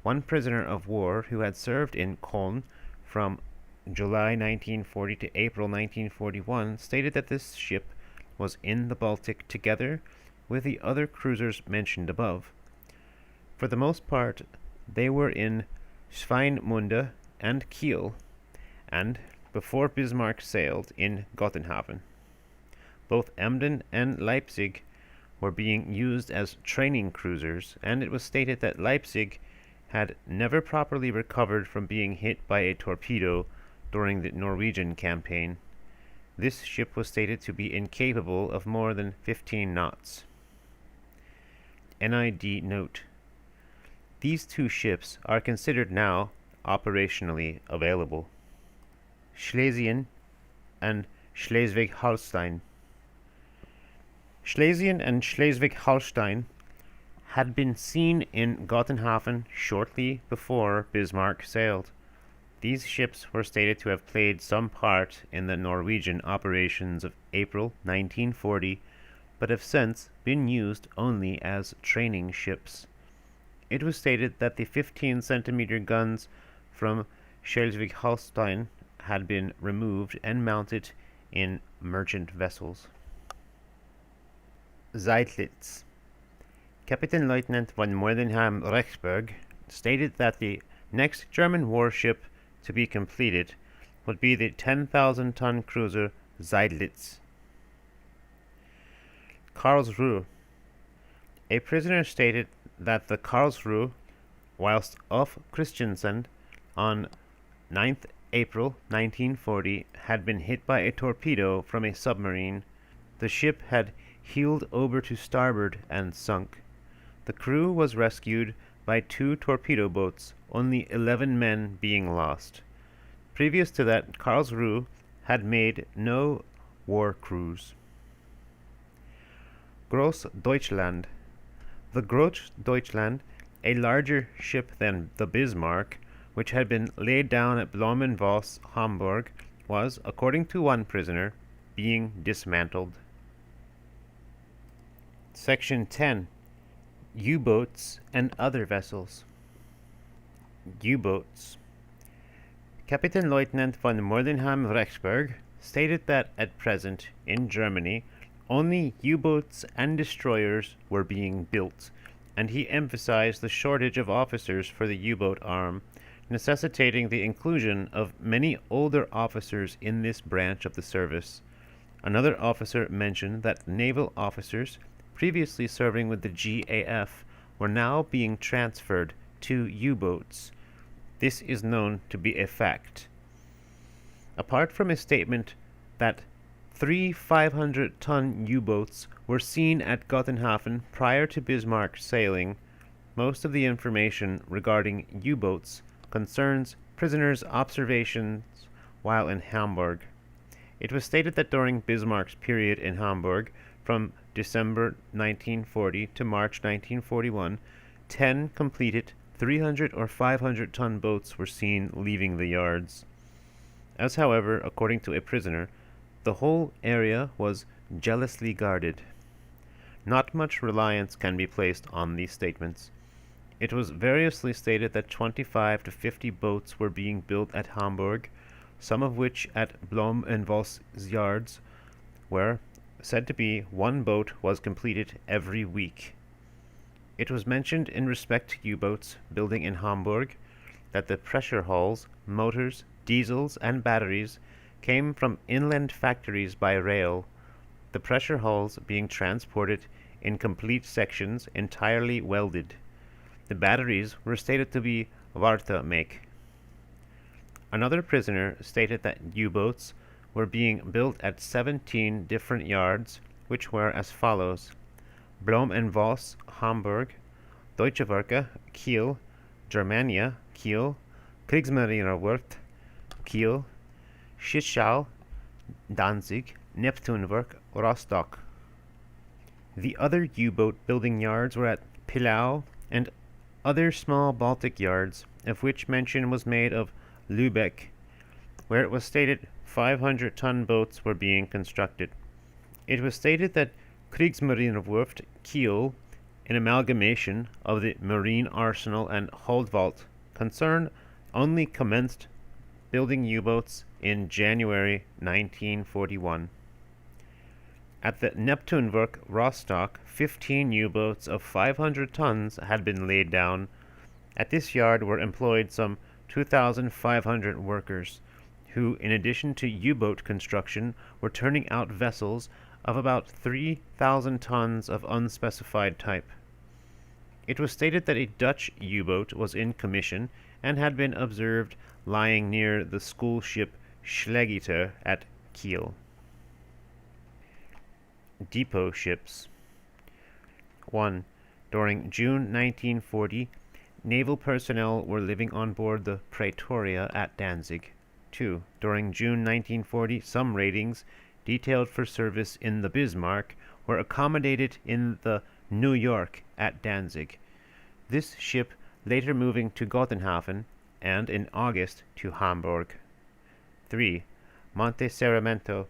One prisoner of war who had served in Köln from July 1940 to April 1941 stated that this ship was in the Baltic together with the other cruisers mentioned above. For the most part, they were in Schweinmunde and Kiel, and before Bismarck sailed in Gottenhaven. Both Emden and Leipzig were being used as training cruisers, and it was stated that Leipzig had never properly recovered from being hit by a torpedo during the Norwegian campaign. This ship was stated to be incapable of more than 15 knots. NID note: these two ships are considered now operationally available. Schlesien and Schleswig-Holstein. Schlesien and Schleswig-Holstein had been seen in Gottenhaven shortly before Bismarck sailed. These ships were stated to have played some part in the Norwegian operations of April 1940, but have since been used only as training ships. It was stated that the 15-centimeter guns from Schleswig-Holstein had been removed and mounted in merchant vessels. Seydlitz. Captain Lieutenant von Mordenheim-Rechberg stated that the next German warship to be completed would be the 10,000-ton cruiser Seydlitz. Karlsruhe. A prisoner stated that the Karlsruhe, whilst off Christiansand on 9th April 1940, had been hit by a torpedo from a submarine. The ship had heeled over to starboard and sunk. The crew was rescued by 2 torpedo boats, only 11 men being lost. Previous to that, Karlsruhe had made no war cruise. Großdeutschland. The Großdeutschland, a larger ship than the Bismarck, which had been laid down at Bloemenvoss, Hamburg, was, according to one prisoner, being dismantled. Section 10. U-boats and other vessels. U-boats. Captain Lieutenant von Mordenheim-Rechberg stated that at present, in Germany, only U-boats and destroyers were being built, and he emphasized the shortage of officers for the U-boat arm, necessitating the inclusion of many older officers in this branch of the service. Another officer mentioned that naval officers previously serving with the GAF were now being transferred to U-boats. This is known to be a fact. Apart from a statement that 3 500-ton U-boats were seen at Gottenhaven prior to Bismarck sailing, most of the information regarding U-boats concerns prisoners' observations while in Hamburg. It was stated that during Bismarck's period in Hamburg, from December 1940 to March 1941, 10 completed 300 or 500-ton boats were seen leaving the yards. As, however, according to a prisoner, the whole area was jealously guarded. Not much reliance can be placed on these statements. It was variously stated that 25 to 50 boats were being built at Hamburg, some of which at Blom and Voss yards, where said to be one boat was completed every week. It was mentioned in respect to U-boats building in Hamburg that the pressure hulls, motors, diesels, and batteries came from inland factories by rail, the pressure hulls being transported in complete sections entirely welded. The batteries were stated to be Varta make. Another prisoner stated that U-boats were being built at 17 different yards, which were as follows: Blom and Voss, Hamburg; Deutsche Werke, Kiel; Germania, Kiel; Kriegsmarinewerft, Kiel; Schischau, Danzig; Neptunwerk, Rostock. The other U-boat building yards were at Pillau, and other small Baltic yards, of which mention was made of Lübeck, where it was stated 500-ton boats were being constructed. It was stated that Kriegsmarinewerft Kiel, an amalgamation of the Marine Arsenal and Holdvault concern, only commenced building U-boats in January 1941. At the Neptunwerk Rostock, 15 U-boats of 500 tons had been laid down. At this yard were employed some 2,500 workers, who, in addition to U-boat construction, were turning out vessels of about 3,000 tons of unspecified type. It was stated that a Dutch U-boat was in commission and had been observed lying near the school ship Schlagiter at Kiel. Depot ships. 1. During June 1940, naval personnel were living on board the Pretoria at Danzig. 2. During June 1940, some ratings detailed for service in the Bismarck were accommodated in the New York at Danzig. This ship later moving to Gottenhafen and in August to Hamburg. 3. Monte Serramento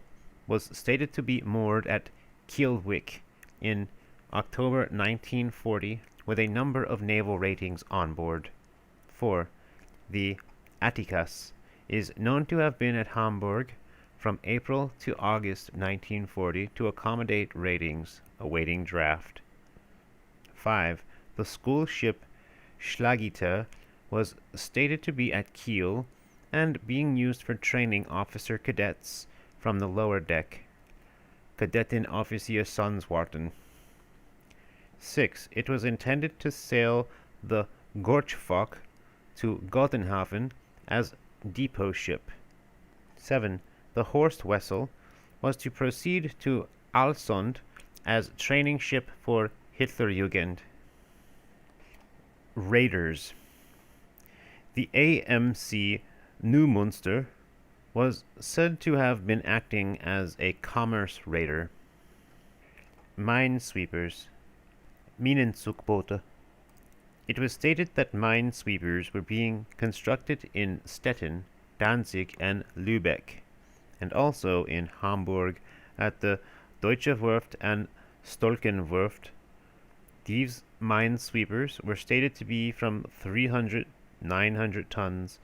was stated to be moored at Kielwick in October 1940 with a number of naval ratings on board. 4. The Atticus is known to have been at Hamburg from April to August 1940 to accommodate ratings awaiting draft. 5. The school ship Schlagiter was stated to be at Kiel and being used for training officer cadets from the lower deck. Kadettenoffizier Sonswarten. 6. It was intended to sail the Gorchfock to Gottenhafen as depot ship. 7. The Horst Wessel was to proceed to Alsund as training ship for Hitlerjugend. Raiders. The AMC Neumünster was said to have been acting as a commerce raider. Minesweepers. Minenzugboote. It was stated that minesweepers were being constructed in Stettin, Danzig, and Lübeck, and also in Hamburg at the Deutsche Werft and Stolkenwerft. These minesweepers were stated to be from 300 to 900 tons,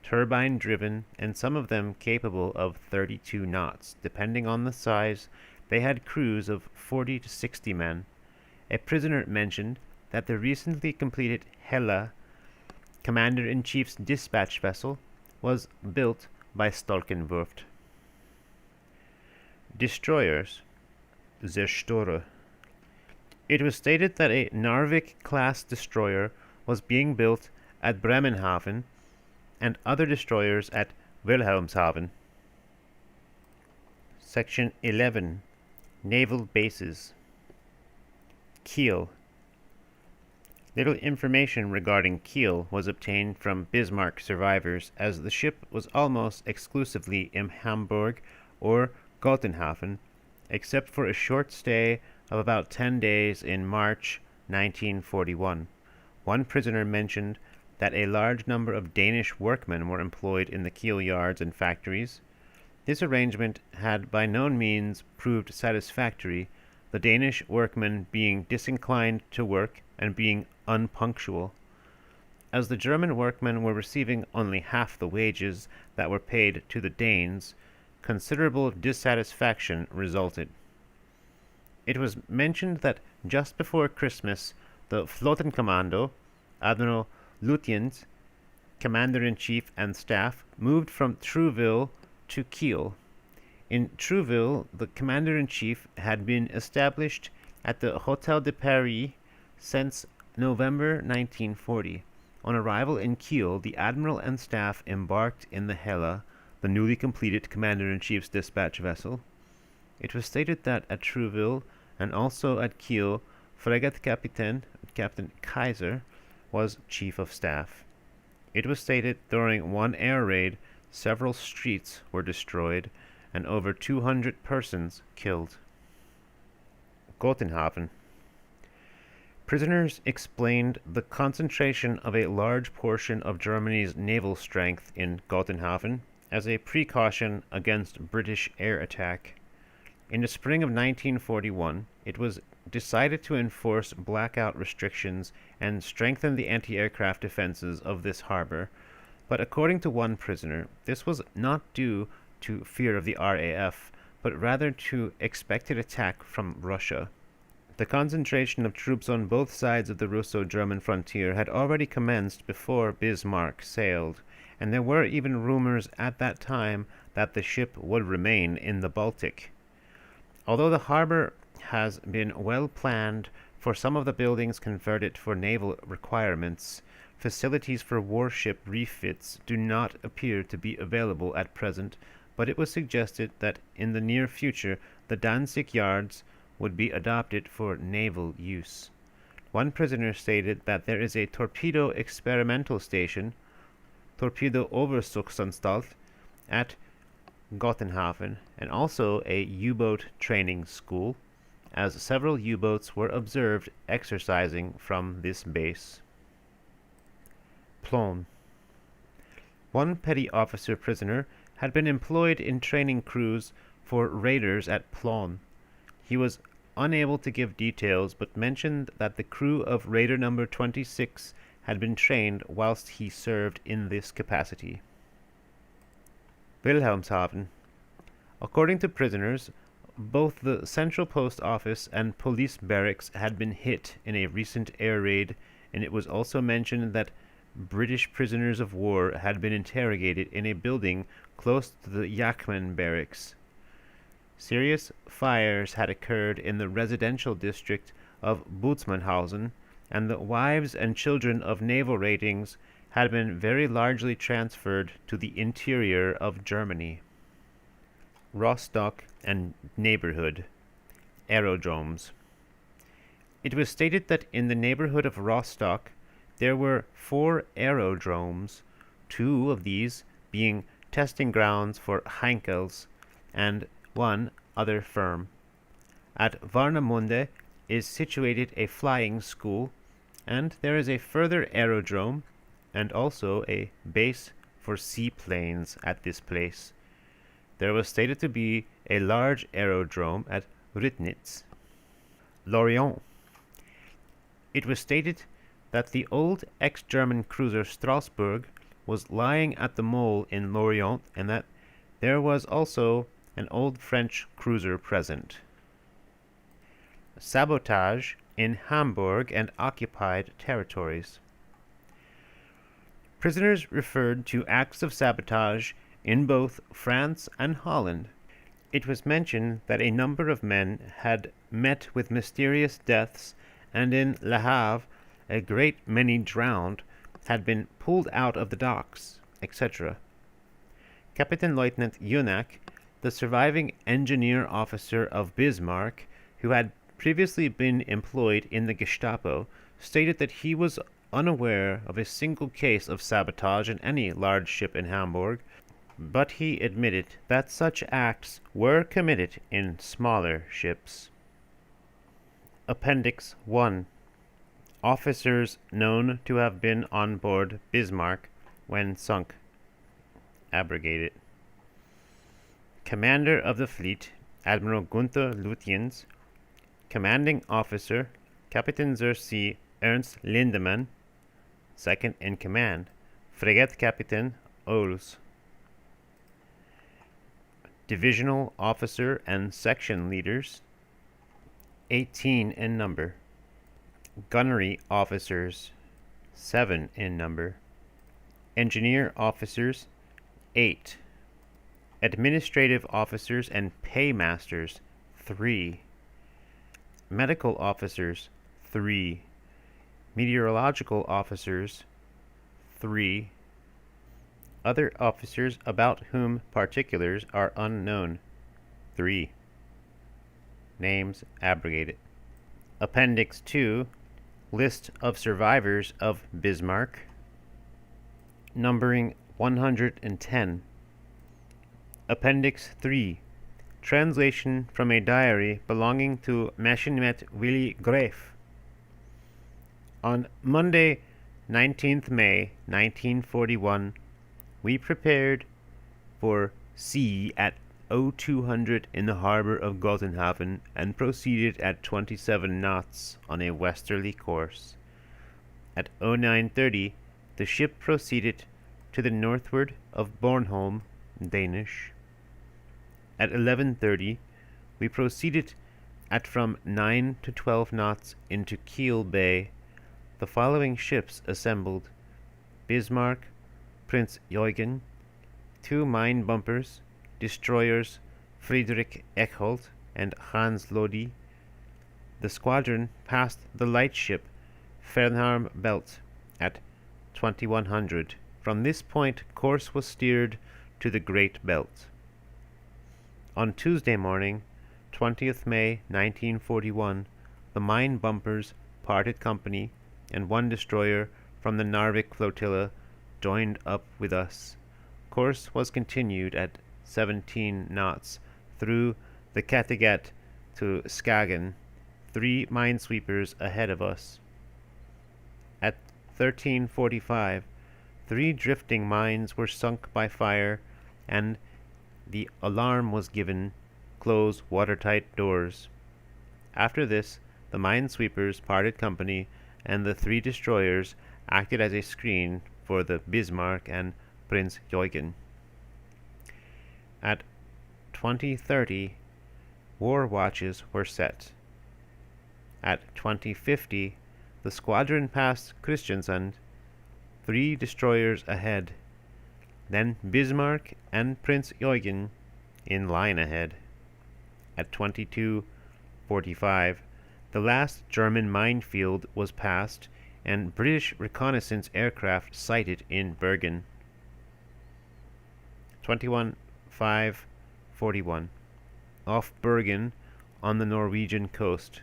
turbine-driven, and some of them capable of 32 knots. Depending on the size, they had crews of 40 to 60 men. A prisoner mentioned that the recently completed Hella, Commander-in-Chief's dispatch vessel, was built by Stolkenwerft. Destroyers. Zerstörer. It was stated that a Narvik-class destroyer was being built at Bremenhaven and other destroyers at Wilhelmshaven. Section 11. Naval bases. Kiel. Little information regarding Kiel was obtained from Bismarck survivors, as the ship was almost exclusively in Hamburg or Gottenhafen, except for a short stay of about 10 days in March 1941. One prisoner mentioned that a large number of Danish workmen were employed in the Kiel yards and factories. This arrangement had by no means proved satisfactory, the Danish workmen being disinclined to work and being unpunctual. As the German workmen were receiving only half the wages that were paid to the Danes, considerable dissatisfaction resulted. It was mentioned that just before Christmas, the Flottenkommando, Admiral LÜTJENS, Commander-in-Chief and staff, moved from Trouville to Kiel. In Trouville, the Commander-in-Chief had been established at the Hôtel de Paris since November 1940. On arrival in Kiel, the Admiral and staff embarked in the Hella, the newly completed Commander-in-Chief's dispatch vessel. It was stated that at Trouville and also at Kiel, Fregatkapitän Captain Kaiser was Chief of Staff. It was stated during one air raid several streets were destroyed and over 200 persons killed. Gottenhafen. Prisoners explained the concentration of a large portion of Germany's naval strength in Gotenhafen as a precaution against British air attack. In the spring of 1941, it was decided to enforce blackout restrictions and strengthen the anti-aircraft defenses of this harbor, but according to one prisoner, this was not due to fear of the RAF, but rather to expected attack from Russia. The concentration of troops on both sides of the Russo-German frontier had already commenced before Bismarck sailed, and there were even rumors at that time that the ship would remain in the Baltic. Although the harbor has been well planned for some of the buildings converted for naval requirements, facilities for warship refits do not appear to be available at present, but it was suggested that in the near future the Danzig yards would be adopted for naval use. One prisoner stated that there is a torpedo experimental station, Torpedo Obersuchsanstalt, at Gotenhafen, and also a U-boat training school, as several U-boats were observed exercising from this base. Plön. One petty officer prisoner had been employed in training crews for raiders at Plön. He was unable to give details, but mentioned that the crew of Raider number 26 had been trained whilst he served in this capacity. Wilhelmshaven. According to prisoners, both the Central Post Office and police barracks had been hit in a recent air raid, and it was also mentioned that British prisoners of war had been interrogated in a building close to the Jachmann barracks. Serious fires had occurred in the residential district of Bootsmannhausen, and the wives and children of naval ratings had been very largely transferred to the interior of Germany. Rostock and neighborhood. Aerodromes. It was stated that in the neighborhood of Rostock there were 4 aerodromes, 2 of these being testing grounds for Heinkels and one other firm. At Warnemünde is situated a flying school, and there is a further aerodrome and also a base for seaplanes at this place. There was stated to be a large aerodrome at Rüttnitz. Lorient. It was stated that the old ex-German cruiser Strasbourg was lying at the mole in Lorient, and that there was also an old French cruiser present. Sabotage in Hamburg and occupied territories. Prisoners referred to acts of sabotage in both France and Holland. It was mentioned that a number of men had met with mysterious deaths, and in Le Havre a great many drowned had been pulled out of the docks, etc. Captain Lieutenant Junak, the surviving engineer officer of Bismarck, who had previously been employed in the Gestapo, stated that he was unaware of a single case of sabotage in any large ship in Hamburg, but he admitted that such acts were committed in smaller ships. Appendix 1. Officers known to have been on board Bismarck when sunk. Abrogated. Commander of the fleet, Admiral Gunther LÜTJENS. Commanding officer, Captain zur See Ernst Lindemann. Second in command, Frigate Captain Oels. Divisional officer and section leaders, 18 in number. Gunnery officers, 7 in number. Engineer officers, 8. Administrative officers and paymasters, 3. Medical officers, 3. Meteorological officers, 3. Other officers about whom particulars are unknown, 3. Names abrogated. Appendix 2. List of survivors of Bismarck, numbering 110. Appendix 3. Translation from a diary belonging to Maschinenmaat Willi Gräf. On Monday, 19th May, 1941, we prepared for sea at 0200 in the harbor of Gotenhaven and proceeded at 27 knots on a westerly course. At 0930, the ship proceeded to the northward of Bornholm, Danish. At 11:30, we proceeded at from 9 to 12 knots into Kiel Bay. The following ships assembled: Bismarck, Prince Eugen, 2 mine bumpers, destroyers Friedrich Eckholt and Hans Lodi. The squadron passed the lightship Fernharm Belt at 2100. From this point, course was steered to the Great Belt. On Tuesday morning, 20th May 1941, the mine bumpers parted company, and 1 destroyer from the Narvik flotilla joined up with us. Course was continued at 17 knots through the Kattegat to Skagen, 3 minesweepers ahead of us. At 13:45, 3 drifting mines were sunk by fire, and the alarm was given, close watertight doors. After this, the minesweepers parted company, and the 3 destroyers acted as a screen for the Bismarck and Prince Eugen. At 20:30, war watches were set. At 20:50, the squadron passed Christiansand, 3 destroyers ahead, then Bismarck and Prince Eugen in line ahead. At 22:45, the last German minefield was passed, and British reconnaissance aircraft sighted in Bergen. 21:41, off Bergen on the Norwegian coast.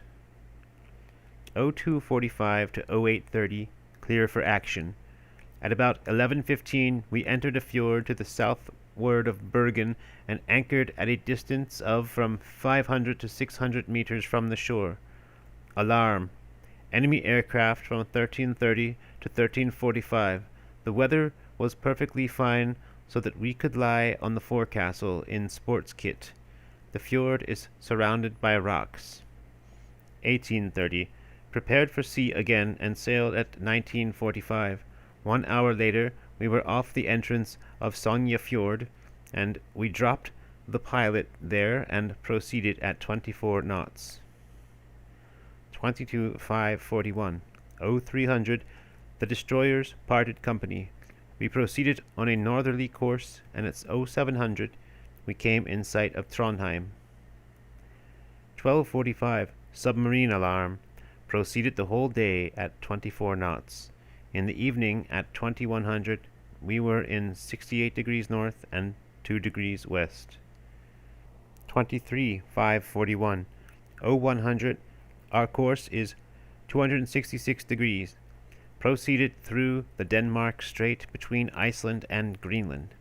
02:45 to 08:30, clear for action. At about 11:15, we entered a fjord to the southward of Bergen and anchored at a distance of from 500 to 600 meters from the shore. Alarm. Enemy aircraft from 13:30 to 13:45. The weather was perfectly fine, so that we could lie on the forecastle in sports kit. The fjord is surrounded by rocks. 18:30. Prepared for sea again and sailed at 19:45. 1 hour later, we were off the entrance of Sonja Fjord, and we dropped the pilot there and proceeded at 24 knots. 22:5:41, 0300, the destroyers parted company. We proceeded on a northerly course, and at 0700 we came in sight of Trondheim. 12:45, submarine alarm. Proceeded the whole day at 24 knots. In the evening at 2100 we were in 68 degrees north and 2 degrees west. 23:5:41, 0100, our course is 266 degrees. Proceeded through the Denmark Strait between Iceland and Greenland.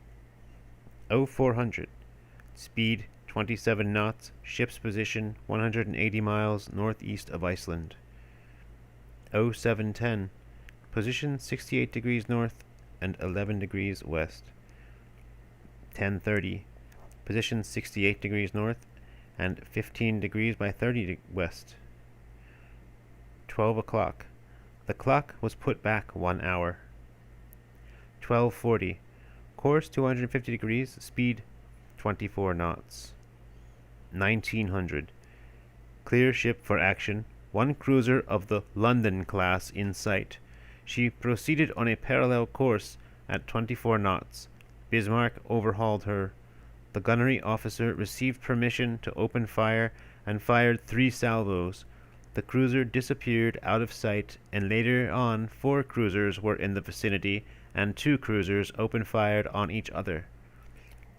0400, speed 27 knots, ship's position 180 miles northeast of Iceland. 0710, position 68 degrees north and 11 degrees west. 10:30, position 68 degrees north and 15 degrees by 30 west. 12 o'clock. The clock was put back 1 hour. 12:40, course 250 degrees, speed 24 knots. 1900, clear ship for action, 1 cruiser of the London class in sight. She proceeded on a parallel course at 24 knots. Bismarck overhauled her. The gunnery officer received permission to open fire and fired 3 salvos. The cruiser disappeared out of sight, and later on 4 cruisers were in the vicinity, and 2 cruisers open-fired on each other.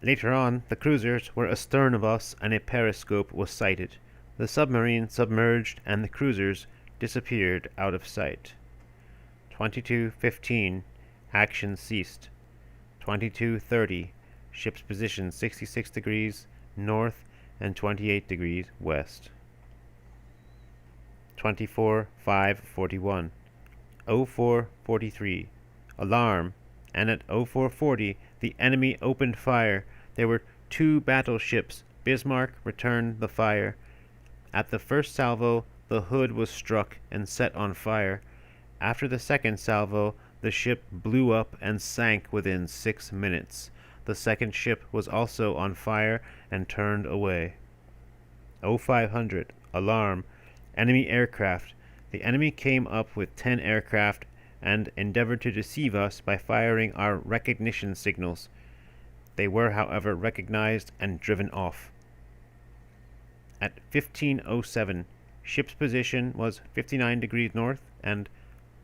Later on, the cruisers were astern of us, and a periscope was sighted. The submarine submerged, and the cruisers disappeared out of sight. 22:15, action ceased. 22:30, ship's position 66 degrees north and 28 degrees west. 24:5:41, 04:43. Alarm, and at 04:40 the enemy opened fire. There were 2 battleships. Bismarck returned the fire. At the first salvo, the hood was struck and set on fire. After the second salvo, the ship blew up and sank within 6 minutes. The second ship was also on fire and turned away. 0500. Alarm. Enemy aircraft. The enemy came up with 10 aircraft and endeavored to deceive us by firing our recognition signals. They were, however, recognized and driven off. At 1507, ship's position was 59 degrees north and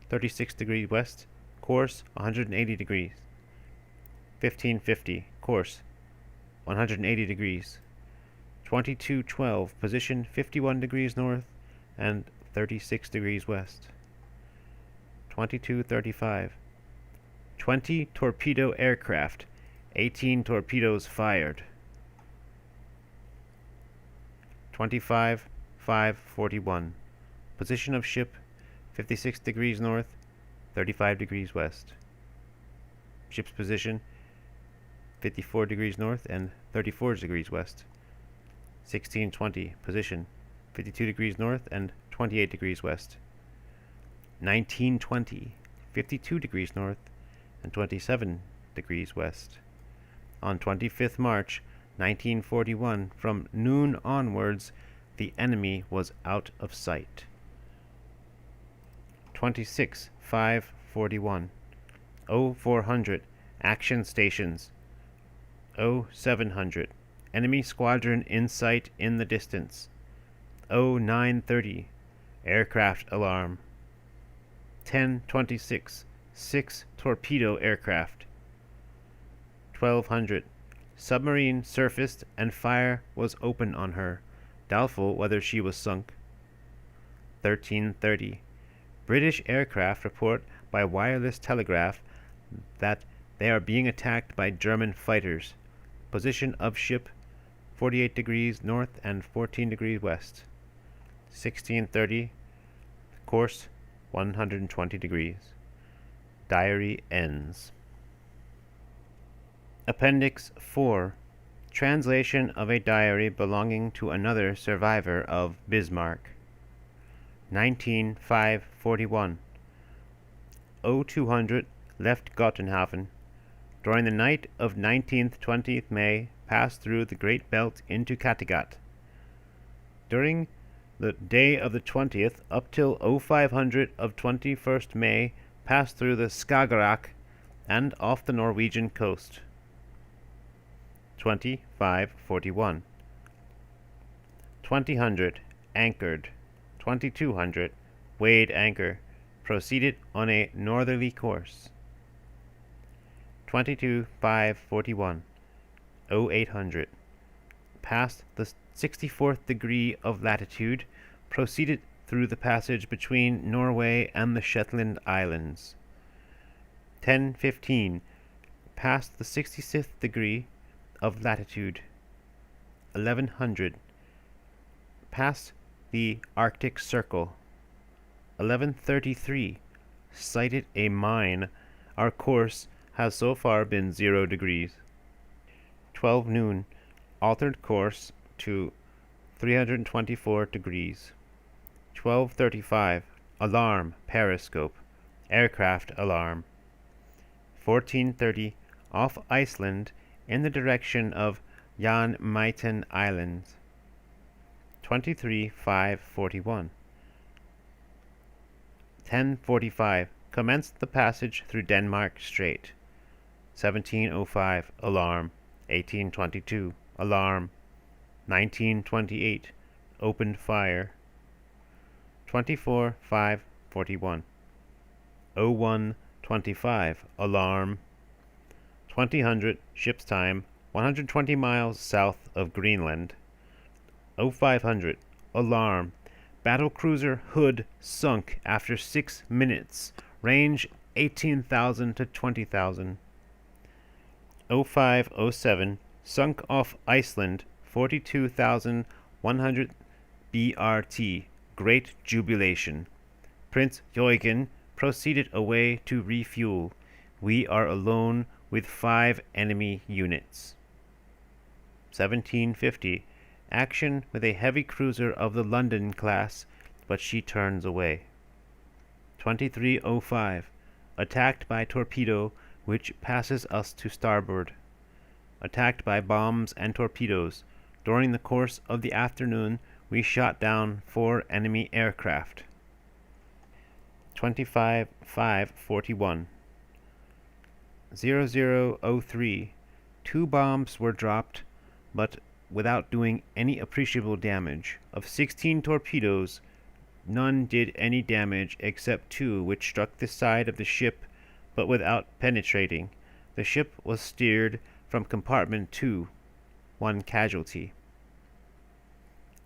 36 degrees west, course 180 degrees. 1550, course 180 degrees. 2212, position 51 degrees north and 36 degrees west. 2235, 20 torpedo aircraft, 18 torpedoes fired. 25:5:41, position of ship 56 degrees north, 35 degrees west. Ship's position 54 degrees north and 34 degrees west. 1620, position 52 degrees north and 28 degrees west. 1920, 52 degrees north and 27 degrees west. On 25th March 1941, from noon onwards, the enemy was out of sight. 26:5:41, 0400, action stations. 0700, enemy squadron in sight in the distance. 0930, aircraft alarm. 10:26, 6 torpedo aircraft. 1200, submarine surfaced and fire was open on her. Doubtful whether she was sunk. 13:30, British aircraft report by wireless telegraph that they are being attacked by German fighters. Position of ship 48 degrees north and 14 degrees west. 16:30, course 120 degrees. Diary ends. Appendix 4. Translation of a diary belonging to another survivor of Bismarck. 19:5:41. 0200, left Gottenhafen. During the night of 19th-20th May, passed through the Great Belt into Kattegat. During the day of the 20th, up till 0500 of 21st May, passed through the Skagerrak and off the Norwegian coast. 20:5:41. 2000, anchored. 2200, weighed anchor. Proceeded on a northerly course. 22:5:41. 0800, passed the 64th degree of latitude. Proceeded through the passage between Norway and the Shetland Islands. 10:15, passed the 66th degree of latitude. 1100, passed the Arctic Circle. 11:33, sighted a mine. Our course has so far been 0 degrees. 12 noon, altered course to 324 degrees. 12:35, alarm, periscope, aircraft alarm. 14:30, off Iceland in the direction of Jan Mayen Islands. 23:5:41. 10:45, commenced the passage through Denmark Strait. 17:05, alarm. 18:22, alarm. 19:28, opened fire. 24:5:41. 01:25, alarm. 2000, ship's time, 120 miles south of Greenland. 0500, alarm. Battlecruiser Hood sunk after 6 minutes. Range 18,000 to 20,000. 0507, sunk off Iceland, 42,100 BRT. Great jubilation. Prince Eugen, proceeded away to refuel. We are alone with 5 enemy units. 1750. Action with a heavy cruiser of the London class, but she turns away. 2305. Attacked by torpedo, which passes us to starboard. Attacked by bombs and torpedoes. During the course of the afternoon, we shot down 4 enemy aircraft. 25-5-41. 0003. 2 bombs were dropped, but without doing any appreciable damage. Of 16 torpedoes, none did any damage except 2 which struck the side of the ship, but without penetrating. The ship was steered from compartment 2. 1 casualty.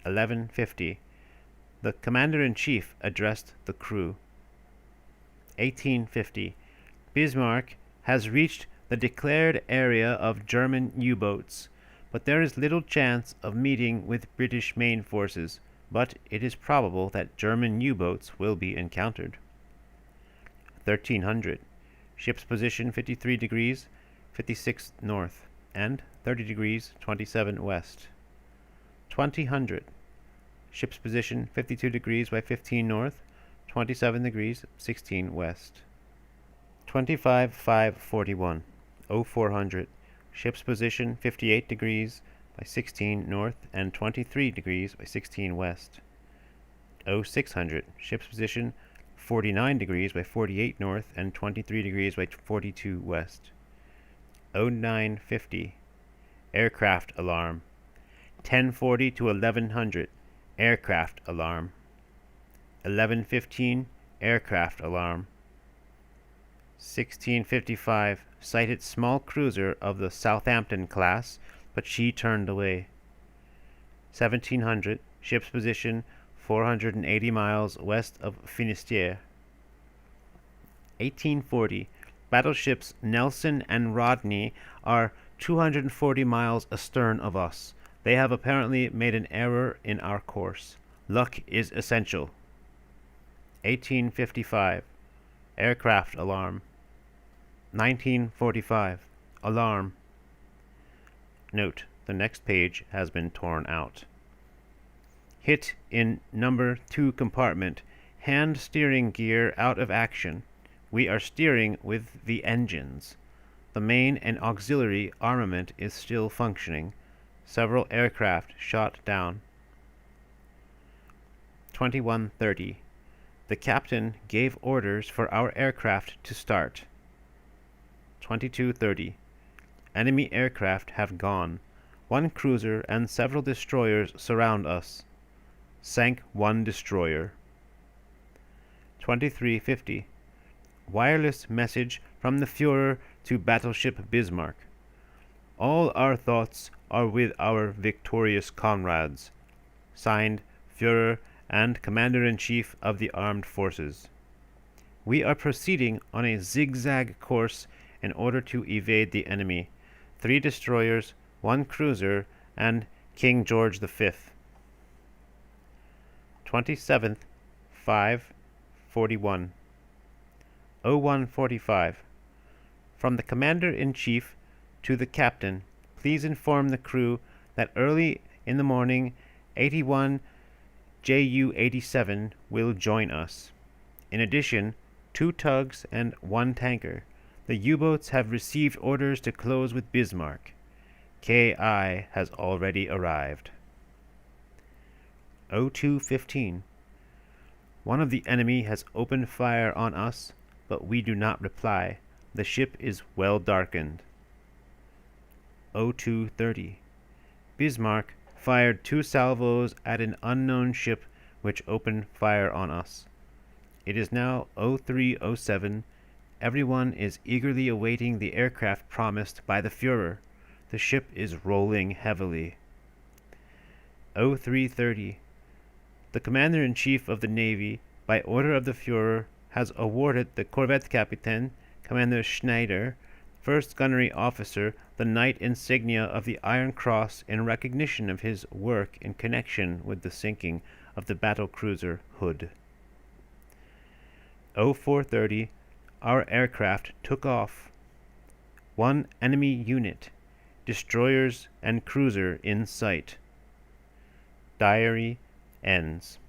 1150. The Commander-in-Chief addressed the crew. 1850. Bismarck has reached the declared area of German U-boats, but there is little chance of meeting with British main forces, but it is probable that German U-boats will be encountered. 1300. Ship's position 53 degrees 56 north and 30 degrees 27 west. 2000. Ship's position 52 degrees by 15 north, 27 degrees 16 west. 25-5-41. 0400. Ship's position 58 degrees by 16 north and 23 degrees by 16 west. 0600. Ship's position 49 degrees by 48 north and 23 degrees by 42 west. 0950. Aircraft alarm. 1040 to 1100. Aircraft alarm. 1115. Aircraft alarm. 1655. Sighted small cruiser of the Southampton class, but she turned away. 1700. Ship's position 480 miles west of Finisterre. 1840. Battleships Nelson and Rodney are 240 miles astern of us. They have apparently made an error in our course. Luck is essential. 1855. Aircraft alarm. 1945. Alarm. Note: the next page has been torn out. Hit in number 2 compartment. Hand steering gear out of action. We are steering with the engines. The main and auxiliary armament is still functioning. Several aircraft shot down. 2130. The captain gave orders for our aircraft to start. 2230. Enemy aircraft have gone. 1 cruiser and several destroyers surround us. Sank 1 destroyer. 2350. Wireless message from the Führer to Battleship Bismarck. All our thoughts are with our victorious comrades. Signed, Führer and Commander-in-Chief of the Armed Forces. We are proceeding on a zigzag course in order to evade the enemy. 3 destroyers, 1 cruiser, and King George V. 27th, 5:41. 0145. From the Commander-in-Chief to the Captain, please inform the crew that early in the morning 81 Ju-87 will join us. In addition, 2 tugs and 1 tanker. The U-boats have received orders to close with Bismarck. K.I. has already arrived. 0215. One of the enemy has opened fire on us, but we do not reply. The ship is well darkened. 0230. Bismarck fired 2 salvos at an unknown ship which opened fire on us. It is now 0307. Everyone is eagerly awaiting the aircraft promised by the Führer. The ship is rolling heavily. 0330. The Commander-in-Chief of the Navy, by order of the Führer, has awarded the corvette captain, Commander Schneider, first gunnery officer, the knight insignia of the Iron Cross in recognition of his work in connection with the sinking of the battle cruiser Hood. 0430, our aircraft took off. One enemy unit, destroyers and cruiser in sight. Diary ends.